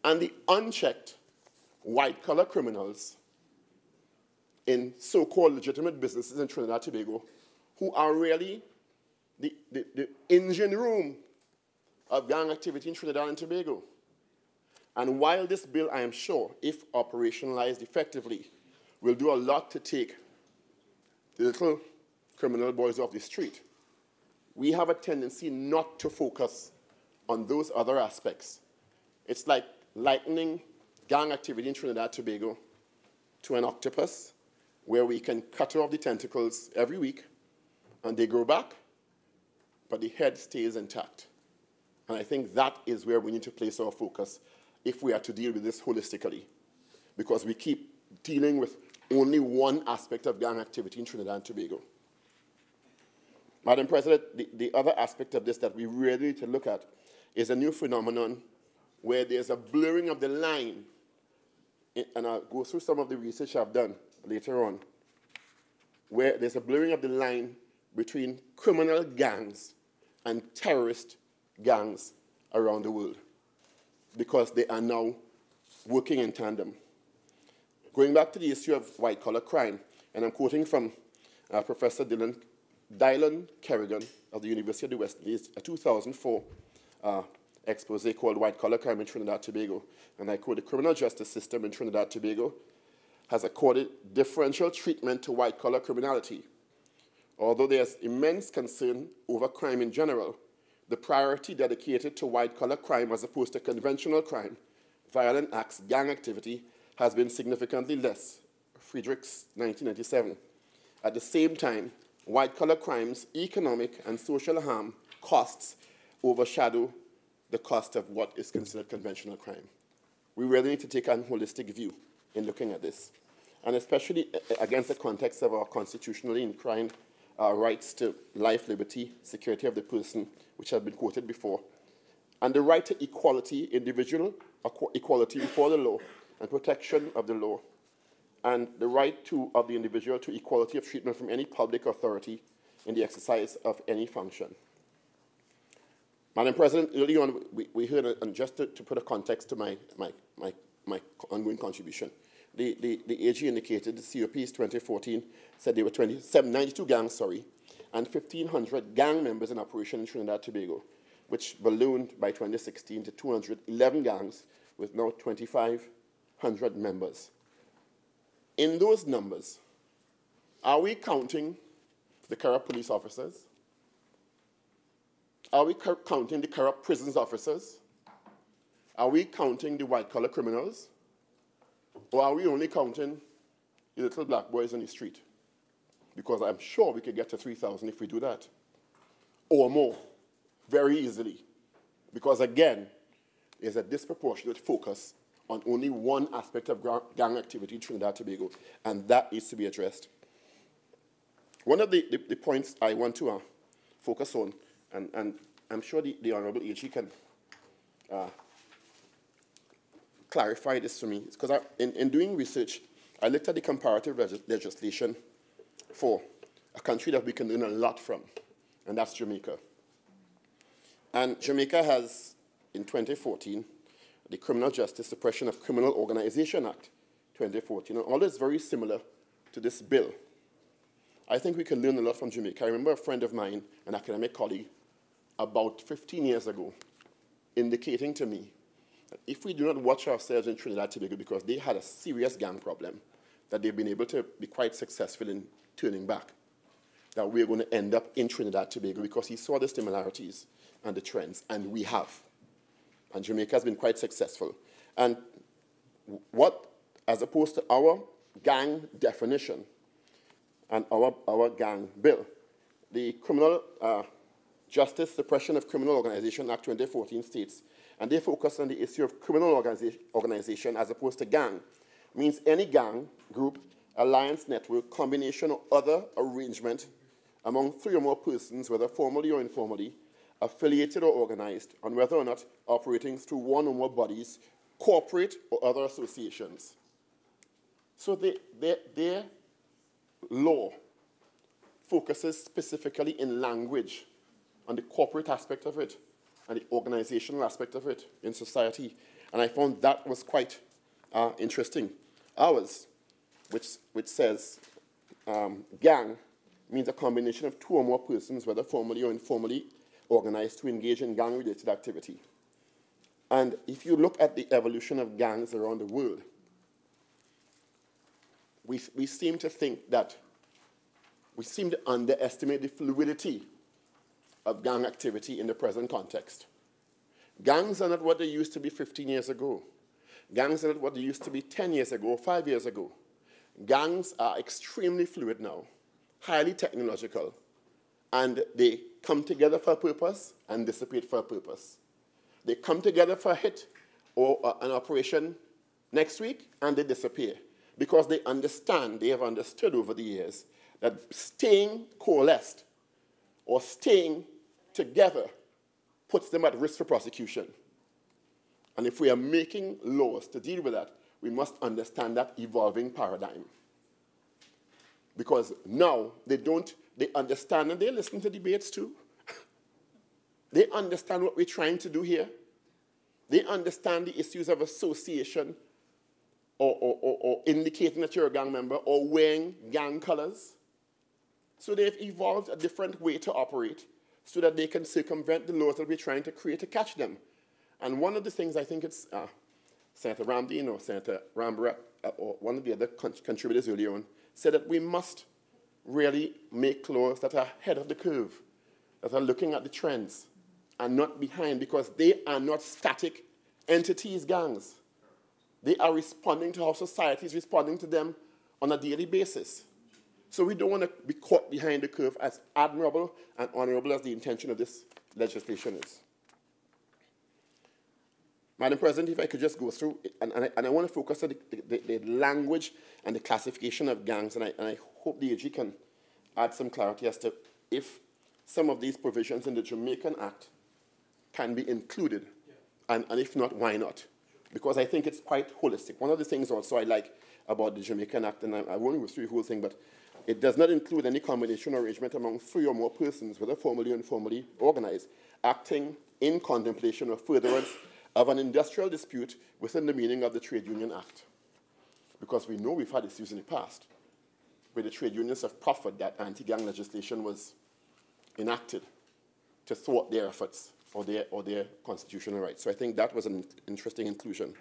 and the unchecked white-collar criminals in so-called legitimate businesses in Trinidad and Tobago who are really the engine room of gang activity in Trinidad and Tobago. And while this bill, I am sure, if operationalized effectively, will do a lot to take the little criminal boys off the street, we have a tendency not to focus on those other aspects. It's like likening gang activity in Trinidad and Tobago to an octopus, where we can cut off the tentacles every week, and they grow back, but the head stays intact. And I think that is where we need to place our focus if we are to deal with this holistically, because we keep dealing with only one aspect of gang activity in Trinidad and Tobago. Madam President, the other aspect of this that we really need to look at is a new phenomenon where there's a blurring of the line, and I'll go through some of the research I've done later on, where there's a blurring of the line between criminal gangs and terrorist gangs around the world, because they are now working in tandem. Going back to the issue of white-collar crime, and I'm quoting from Professor Dylan Kerrigan of the University of the West Indies, a 2004 expose called White-Collar Crime in Trinidad and Tobago. And I quote, the criminal justice system in Trinidad and Tobago has accorded differential treatment to white-collar criminality. Although there's immense concern over crime in general, the priority dedicated to white-collar crime as opposed to conventional crime, violent acts, gang activity, has been significantly less. Friedrichs, 1997. At the same time, white-collar crimes' economic and social harm costs overshadow the cost of what is considered conventional crime. We really need to take a holistic view in looking at this, and especially against the context of our constitutionally enshrined rights to life, liberty, security of the person, which have been quoted before, and the right to equality, individual equality before the law, and protection of the law, and the right of the individual to equality of treatment from any public authority in the exercise of any function. Madam President, early on we heard, and just to put a context to my ongoing contribution, the AG indicated the COP's 2014 said there were 92 gangs, and 1,500 gang members in operation in Trinidad and Tobago, which ballooned by 2016 to 211 gangs with now 2,500 members. In those numbers, are we counting the corrupt police officers? Are we counting the corrupt prisons officers? Are we counting the white-collar criminals? Or are we only counting the little black boys on the street? Because I'm sure we could get to 3,000 if we do that. Or more, very easily. Because again, there's a disproportionate focus on only one aspect of gang activity in Trinidad and Tobago, and that needs to be addressed. One of the points I want to focus on, and I'm sure the Honorable AG can clarify this for me, because in doing research, I looked at the comparative legislation for a country that we can learn a lot from, and that's Jamaica. And Jamaica has, in 2014, the Criminal Justice Suppression of Criminal Organization Act, 2014. And all is very similar to this bill. I think we can learn a lot from Jamaica. I remember a friend of mine, an academic colleague, about 15 years ago, indicating to me that if we do not watch ourselves in Trinidad and Tobago, because they had a serious gang problem that they've been able to be quite successful in turning back, that we're going to end up in Trinidad and Tobago, because he saw the similarities and the trends, and we have. And Jamaica has been quite successful. And what, as opposed to our gang definition and our gang bill, the Criminal Justice Suppression of Criminal Organization Act 2014 states, and they focus on the issue of criminal organization as opposed to gang, means any gang, group, alliance, network, combination, or other arrangement among 3 or more persons, whether formally or informally, affiliated or organized, and whether or not operating through 1 or more bodies, corporate or other associations. So their law focuses specifically in language on the corporate aspect of it and the organizational aspect of it in society. And I found that was quite interesting. Ours, which says gang, means a combination of 2 or more persons, whether formally or informally, organized to engage in gang-related activity. And if you look at the evolution of gangs around the world, we seem to think that, we seem to underestimate the fluidity of gang activity in the present context. Gangs are not what they used to be 15 years ago. Gangs are not what they used to be 10 years ago or 5 years ago. Gangs are extremely fluid now, highly technological, and they come together for a purpose and dissipate for a purpose. They come together for a hit or an operation next week, and they disappear because they understand, they have understood over the years that staying coalesced or staying together puts them at risk for prosecution. And if we are making laws to deal with that, we must understand that evolving paradigm. Because now they understand, and they listen to debates too. They understand what we're trying to do here. They understand the issues of association or indicating that you're a gang member or wearing gang colors. So they've evolved a different way to operate so that they can circumvent the laws that we're trying to create to catch them. And one of the things I think it's Senator Ramdeen or Senator Rambharat or one of the other contributors earlier on said that we must really make laws that are ahead of the curve, that are looking at the trends and not behind, because they are not static entities, gangs. They are responding to how society is responding to them on a daily basis. So we don't want to be caught behind the curve, as admirable and honorable as the intention of this legislation is. Madam President, if I could just go through, and I want to focus on the language and the classification of gangs, and I hope the AG can add some clarity as to if some of these provisions in the Jamaican Act can be included, and if not, why not? Because I think it's quite holistic. One of the things also I like about the Jamaican Act, and I won't go through the whole thing, but it does not include any combination or arrangement among 3 or more persons, whether formally or informally organized, acting in contemplation or furtherance of an industrial dispute within the meaning of the Trade Union Act. Because we know we've had issues in the past where the trade unions have proffered that anti-gang legislation was enacted to thwart their efforts. or their constitutional rights. So I think that was an interesting inclusion.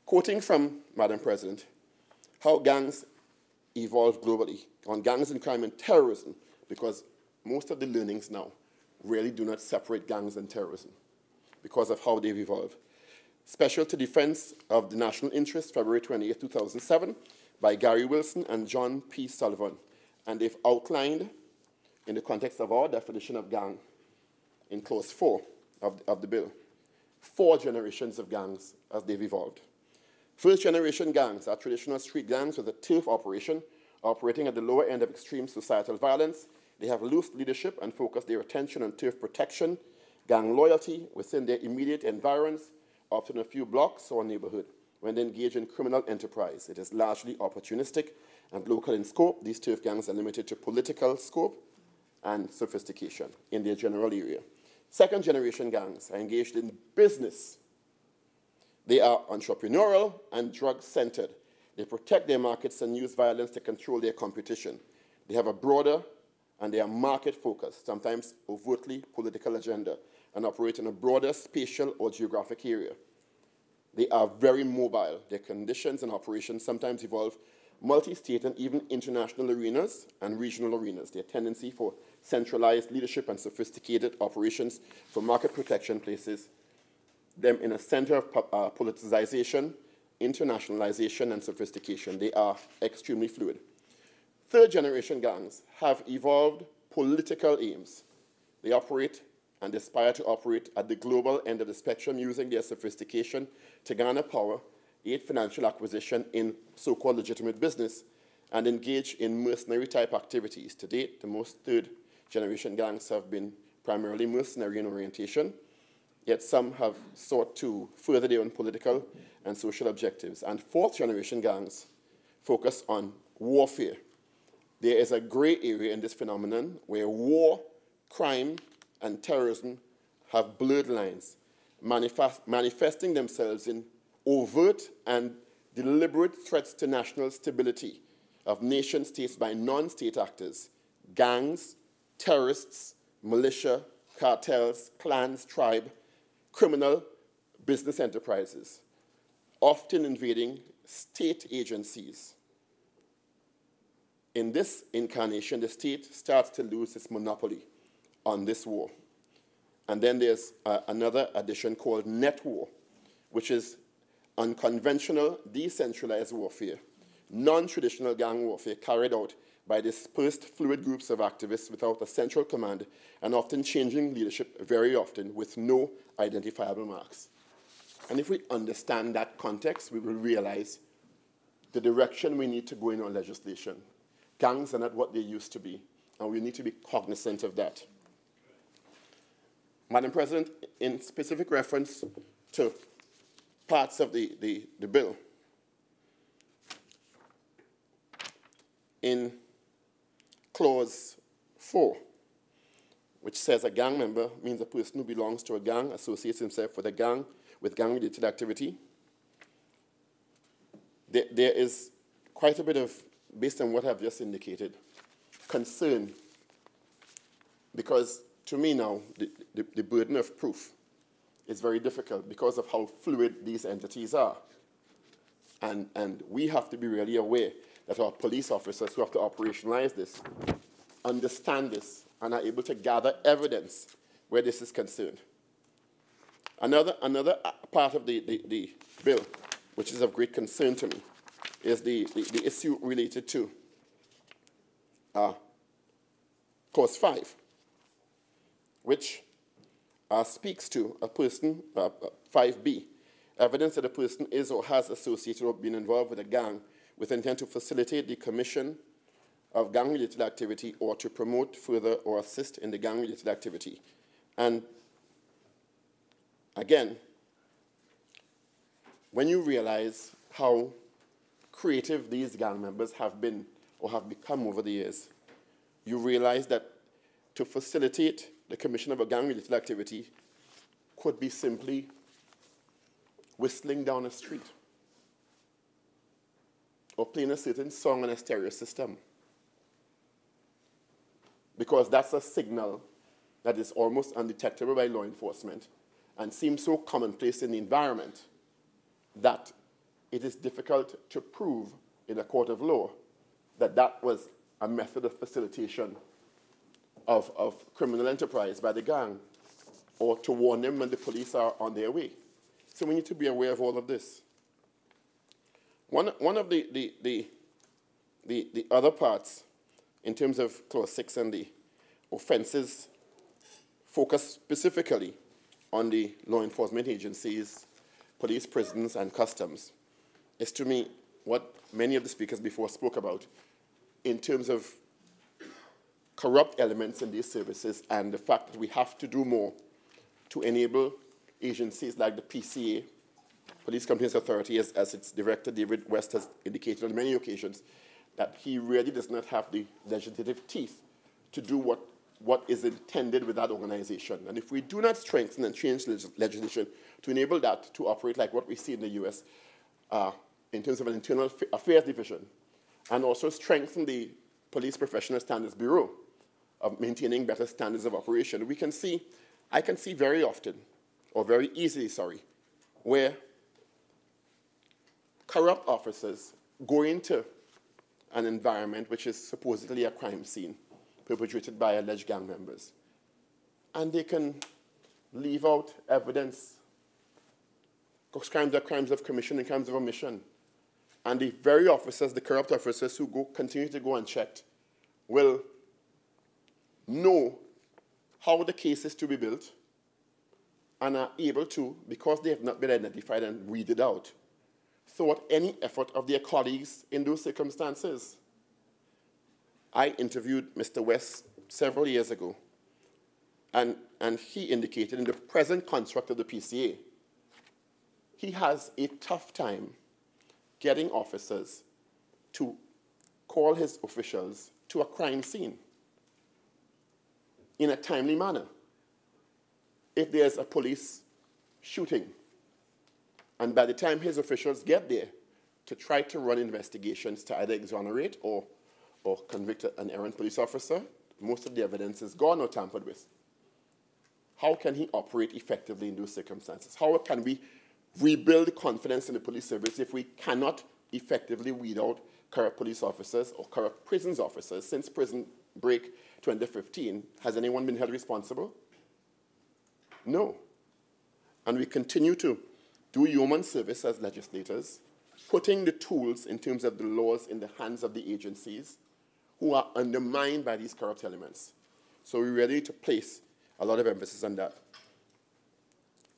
Quoting from Madam President, how gangs evolve globally on gangs and crime and terrorism, because most of the learnings now really do not separate gangs and terrorism because of how they've evolved. Special to Defense of the National Interest, February 28, 2007, by Gary Wilson and John P. Sullivan. And they've outlined, in the context of our definition of gang, in clause 4 of the bill, 4 generations of gangs as they've evolved. First generation gangs are traditional street gangs with a turf operation, operating at the lower end of extreme societal violence. They have loose leadership and focus their attention on turf protection, gang loyalty within their immediate environs, often a few blocks or a neighborhood. When they engage in criminal enterprise, it is largely opportunistic and local in scope. These turf gangs are limited to political scope and sophistication in their general area. Second generation gangs are engaged in business. They are entrepreneurial and drug-centered. They protect their markets and use violence to control their competition. They have a broader and they are market-focused, sometimes overtly political agenda, and operate in a broader spatial or geographic area. They are very mobile. Their conditions and operations sometimes involve multi-state and even international arenas and regional arenas. Their tendency for centralized leadership and sophisticated operations for market protection places them in a center of politicization, internationalization, and sophistication. They are extremely fluid. Third generation gangs have evolved political aims. They operate and aspire to operate at the global end of the spectrum using their sophistication to garner power, aid financial acquisition in so-called legitimate business, and engage in mercenary-type activities. To date, the most third-generation gangs have been primarily mercenary in orientation, yet some have sought to further their own political and social objectives. And fourth-generation gangs focus on warfare. There is a gray area in this phenomenon where war, crime, and terrorism have blurred lines, manifesting themselves in overt and deliberate threats to national stability of nation-states by non-state actors, gangs, terrorists, militia, cartels, clans, tribe, criminal business enterprises, often invading state agencies. In this incarnation, the state starts to lose its monopoly on this war. And then there's another addition called net war, which is unconventional, decentralized warfare, non-traditional gang warfare carried out by dispersed fluid groups of activists without a central command and often changing leadership very often with no identifiable marks. And if we understand that context, we will realize the direction we need to go in our legislation. Gangs are not what they used to be, and we need to be cognizant of that. Madam President, in specific reference to parts of the bill, in clause 4, which says a gang member means a person who belongs to a gang, associates himself with a gang, with gang-related activity. There is quite a bit of, based on what I've just indicated, concern, because to me now, the burden of proof is very difficult because of how fluid these entities are. And we have to be really aware that our police officers who have to operationalize this understand this and are able to gather evidence where this is concerned. Another part of the bill, which is of great concern to me, is the issue related to clause 5, which speaks to a person, 5B, evidence that a person is or has associated or been involved with a gang with intent to facilitate the commission of gang-related activity or to promote, further, or assist in the gang-related activity. And again, when you realize how creative these gang members have been or have become over the years, you realize that to facilitate the commission of a gang-related activity could be simply whistling down a street or playing a certain song on a stereo system, because that's a signal that is almost undetectable by law enforcement and seems so commonplace in the environment that it is difficult to prove in a court of law that that was a method of facilitation of criminal enterprise by the gang, or to warn them when the police are on their way. So we need to be aware of all of this. One of the other parts, in terms of Clause 6 and the offenses, focus specifically on the law enforcement agencies, police, prisons, and customs, is to me what many of the speakers before spoke about in terms of corrupt elements in these services and the fact that we have to do more to enable agencies like the PCA, Police Complaints Authority, as its director David West has indicated on many occasions, that he really does not have the legislative teeth to do what is intended with that organization. And if we do not strengthen and change legislation to enable that to operate like what we see in the US in terms of an internal affairs division, and also strengthen the Police Professional Standards Bureau of maintaining better standards of operation, I can see very often, or very easily, where corrupt officers go into an environment which is supposedly a crime scene perpetrated by alleged gang members, and they can leave out evidence, crimes are crimes of commission and crimes of omission. And the very officers, the corrupt officers who continue to go unchecked, will know how the case is to be built and are able to, because they have not been identified and weeded out, thwart any effort of their colleagues in those circumstances. I interviewed Mr. West several years ago, and he indicated in the present construct of the PCA, he has a tough time getting officers to call his officials to a crime scene in a timely manner. If there's a police shooting, and by the time his officials get there to try to run investigations to either exonerate or convict an errant police officer, most of the evidence is gone or tampered with. How can he operate effectively in those circumstances? How can we rebuild confidence in the police service if we cannot effectively weed out corrupt police officers or corrupt prisons officers? Since Prison Break 2015, has anyone been held responsible? No. And we continue to do human service as legislators, putting the tools in terms of the laws in the hands of the agencies who are undermined by these corrupt elements. So we're ready to place a lot of emphasis on that.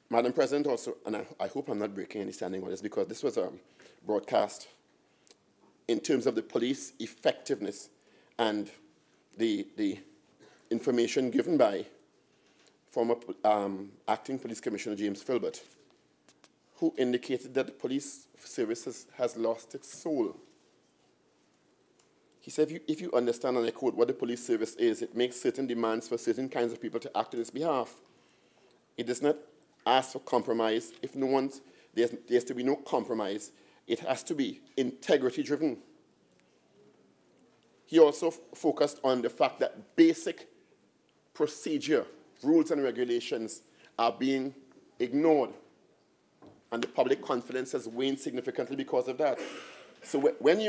Madam President, also, and I hope I'm not breaking any standing orders because this was a broadcast in terms of the police effectiveness and the information given by former Acting Police Commissioner James Filbert, who indicated that the police service has lost its soul. He said, if you understand, and I quote, what the police service is, it makes certain demands for certain kinds of people to act on its behalf. It does not ask for compromise. If there's to be no compromise, it has to be integrity-driven. He also focused on the fact that basic procedure, rules and regulations are being ignored, and the public confidence has waned significantly because of that. So when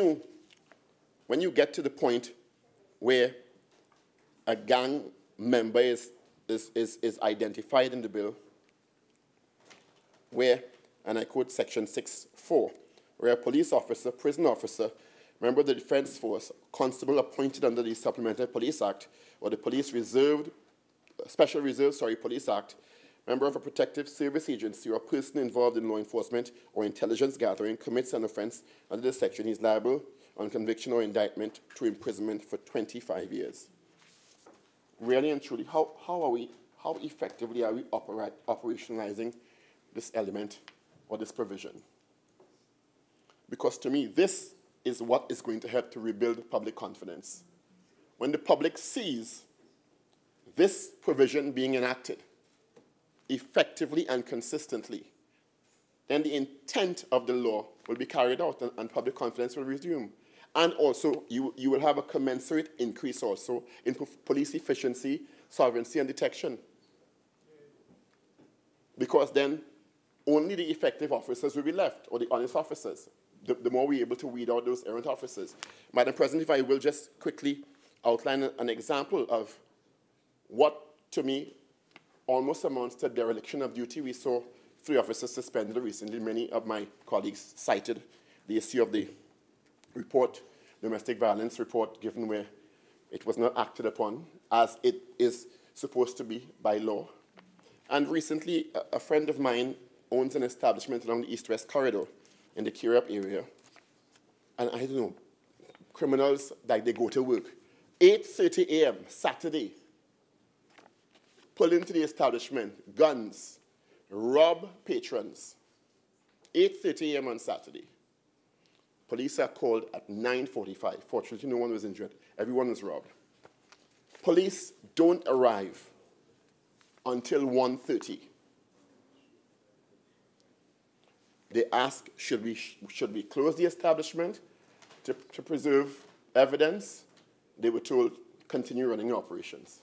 you get to the point where a gang member is identified in the bill, where, and I quote Section 6(4), where a police officer, prison officer, member of the Defense Force, constable appointed under the Supplementary Police Act, or the Special Reserve Police Act, member of a protective service agency, or a person involved in law enforcement or intelligence gathering commits an offense under this section, he is liable on conviction or indictment to imprisonment for 25 years. Really and truly, how effectively are we operationalizing this element or this provision? Because to me, this is what is going to help to rebuild public confidence. When the public sees this provision being enacted effectively and consistently, then the intent of the law will be carried out and public confidence will resume. And also, you will have a commensurate increase also in police efficiency, solvency and detection. Because then only the effective officers will be left, or the honest officers. The more we're able to weed out those errant officers. Madam President, if I will just quickly outline an example of what, to me, almost amounts to dereliction of duty. We saw 3 officers suspended recently. Many of my colleagues cited the issue of the report, domestic violence report, given where it was not acted upon as it is supposed to be by law. And recently, a friend of mine owns an establishment along the east-west corridor in the Kirab area. And I don't know, criminals, like they go to work. 8:30 a.m. Saturday, pull into the establishment, guns, rob patrons. 8:30 a.m. on Saturday. Police are called at 9:45. Fortunately, no one was injured. Everyone was robbed. Police don't arrive until 1:30. They ask, should we close the establishment to preserve evidence? They were told, continue running operations.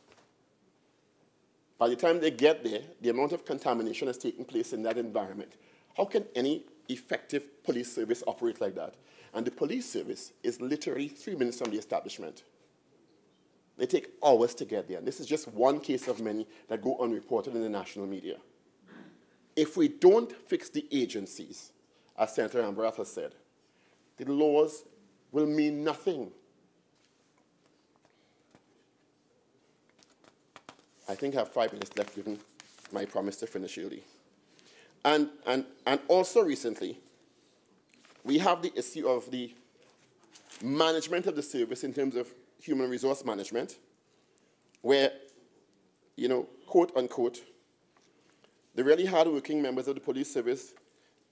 By the time they get there, the amount of contamination has taken place in that environment. How can any effective police service operate like that? And the police service is literally 3 minutes from the establishment. They take hours to get there. And this is just one case of many that go unreported in the national media. If we don't fix the agencies, as Senator Rambharat has said, the laws will mean nothing. I think I have 5 minutes left, given my promise to finish early. And also recently, we have the issue of the management of the service in terms of human resource management, where, you know, quote unquote, the really hard-working members of the police service,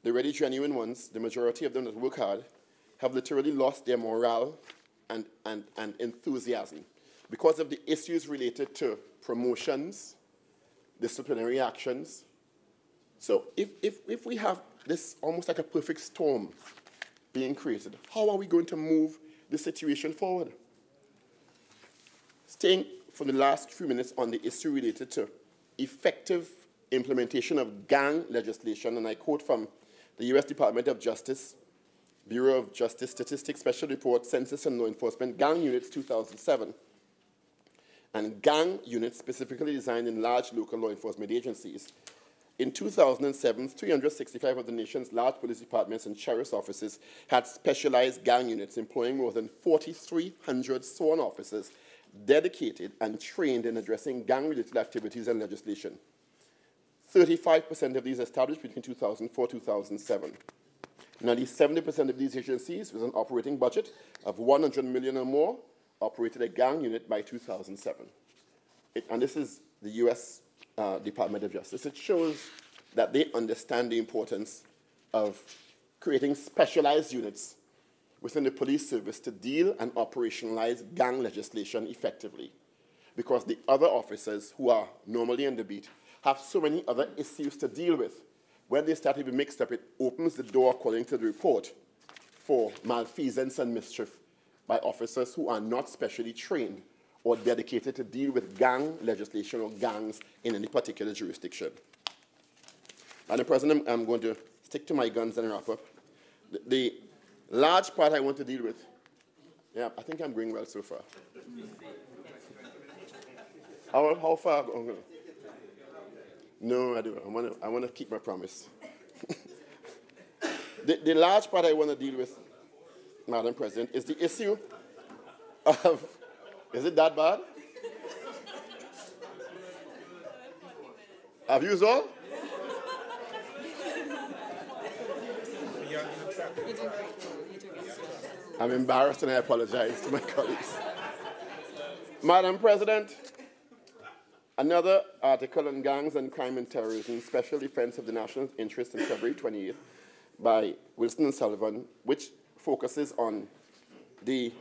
the really genuine ones, the majority of them that work hard, have literally lost their morale and enthusiasm because of the issues related to promotions, disciplinary actions. So if we have this almost like a perfect storm being created, how are we going to move the situation forward? Staying for the last few minutes on the issue related to effective implementation of gang legislation, and I quote from the U.S. Department of Justice, Bureau of Justice Statistics Special Report, Census and Law Enforcement, Gang Units 2007, and gang units specifically designed in large local law enforcement agencies. In 2007, 365 of the nation's large police departments and sheriff's offices had specialized gang units employing more than 4,300 sworn officers dedicated and trained in addressing gang-related activities and legislation. 35% of these established between 2004 and 2007. Nearly 70% of these agencies, with an operating budget of $100 million or more, operated a gang unit by 2007. And this is the U.S. Department of Justice. It shows that they understand the importance of creating specialized units within the police service to deal and operationalize gang legislation effectively, because the other officers who are normally on the beat have so many other issues to deal with. When they start to be mixed up, it opens the door, according to the report, for malfeasance and mischief by officers who are not specially trained or dedicated to deal with gang legislation or gangs in any particular jurisdiction. Madam President, I'm going to stick to my guns and wrap up. The large part I want to deal with, yeah, I think I'm going well so far. How far? No, I don't. I want to keep my promise. The large part I want to deal with, Madam President, is the issue of, is it that bad? Have you used all? I'm embarrassed and I apologize to my colleagues. Madam President, another article on gangs and crime and terrorism, special defense of the national interest in February 28th by Wilson and Sullivan, which focuses on the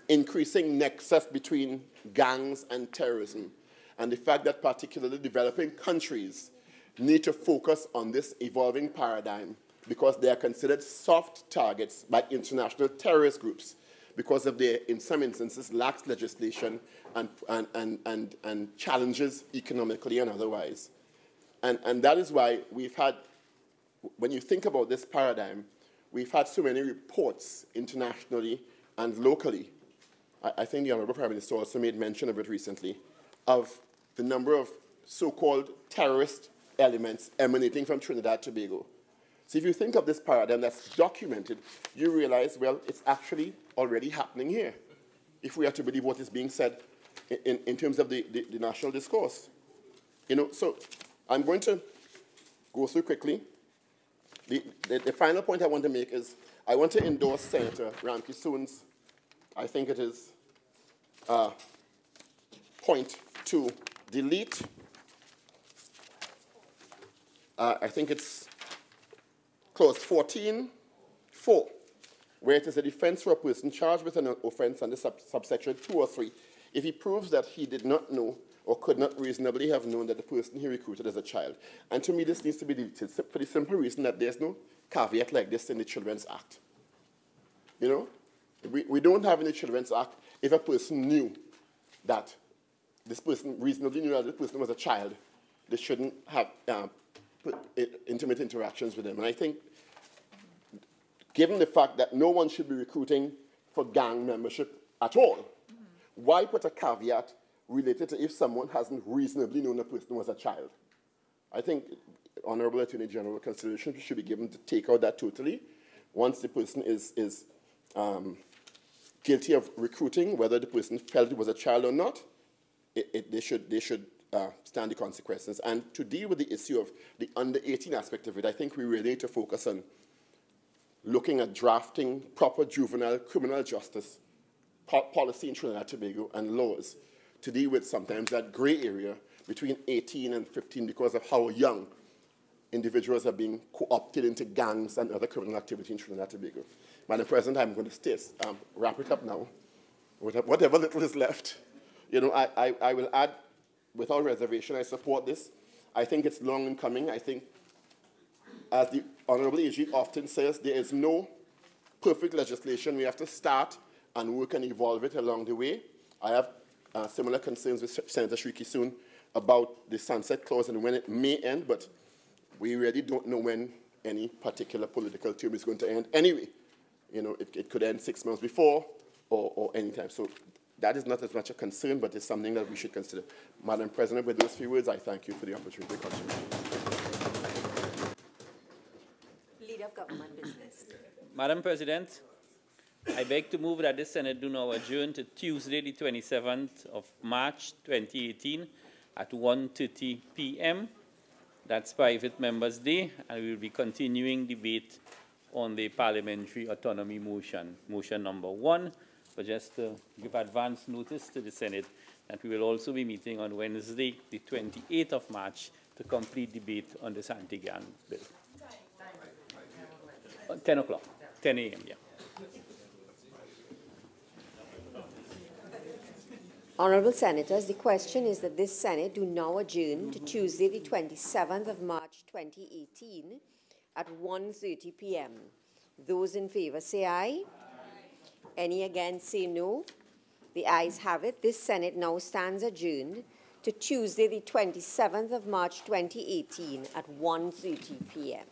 increasing nexus between gangs and terrorism, and the fact that particularly developing countries need to focus on this evolving paradigm because they are considered soft targets by international terrorist groups because of their, in some instances, lax legislation and challenges economically and otherwise. And that is why we've had, when you think about this paradigm, we've had so many reports internationally and locally. I think the Honorable Prime Minister also made mention of it recently, of the number of so-called terrorist elements emanating from Trinidad and Tobago. So if you think of this paradigm that's documented, you realize, well, it's actually already happening here, if we are to believe what is being said in terms of the national discourse. You know, so I'm going to go through quickly. The final point I want to make is I want to endorse Senator Ramkissoon's, I think it is, point to delete, I think it's clause 14(4), where it is a defense for a person charged with an offense under subsection 2 or 3 if he proves that he did not know or could not reasonably have known that the person he recruited as a child. And to me, this needs to be deleted for the simple reason that there's no caveat like this in the Children's Act. You know? We don't have in the Children's Act if a person knew that this person reasonably knew that the person was a child, they shouldn't have intimate interactions with them. And I think, given the fact that no one should be recruiting for gang membership at all, why put a caveat related to if someone hasn't reasonably known a person was a child? I think Honorable Attorney General consideration should be given to take out that totally. Once the person is guilty of recruiting, whether the person felt it was a child or not, they should stand the consequences. And to deal with the issue of the under 18 aspect of it, I think we really need to focus on looking at drafting proper juvenile criminal justice policy in Trinidad and Tobago and laws to deal with sometimes that gray area between 18 and 15 because of how young individuals are being co-opted into gangs and other criminal activity in Trinidad and Tobago. Madam President, I'm going to wrap it up now. Whatever little is left. You know, I will add, without reservation, I support this. I think it's long in coming. I think, as the Honorable AG often says, there is no perfect legislation. We have to start and work and evolve it along the way. I have similar concerns with Senator Shrikissoon about the sunset clause and when it may end, but we really don't know when any particular political term is going to end anyway. You know, it could end 6 months before or any time. So that is not as much a concern, but it's something that we should consider. Madam President, with those few words, I thank you for the opportunity to contribute. Leader of Government Business. Madam President, I beg to move that the Senate do now adjourn to Tuesday, the 27th of March, 2018 at 1:30 p.m. That's Private Members' Day, and we will be continuing debate on the parliamentary autonomy motion, motion number 1. But just to give advance notice to the Senate that we will also be meeting on Wednesday, the 28th of March, to complete debate on the anti-gang bill. 10 o'clock, 10 a.m., yeah. Honourable Senators, the question is that this Senate do now adjourn to Tuesday, the 27th of March, 2018 at 1:30 p.m. Those in favour say aye. Any against say no. The ayes have it. This Senate now stands adjourned to Tuesday, the 27th of March, 2018 at 1:30 p.m.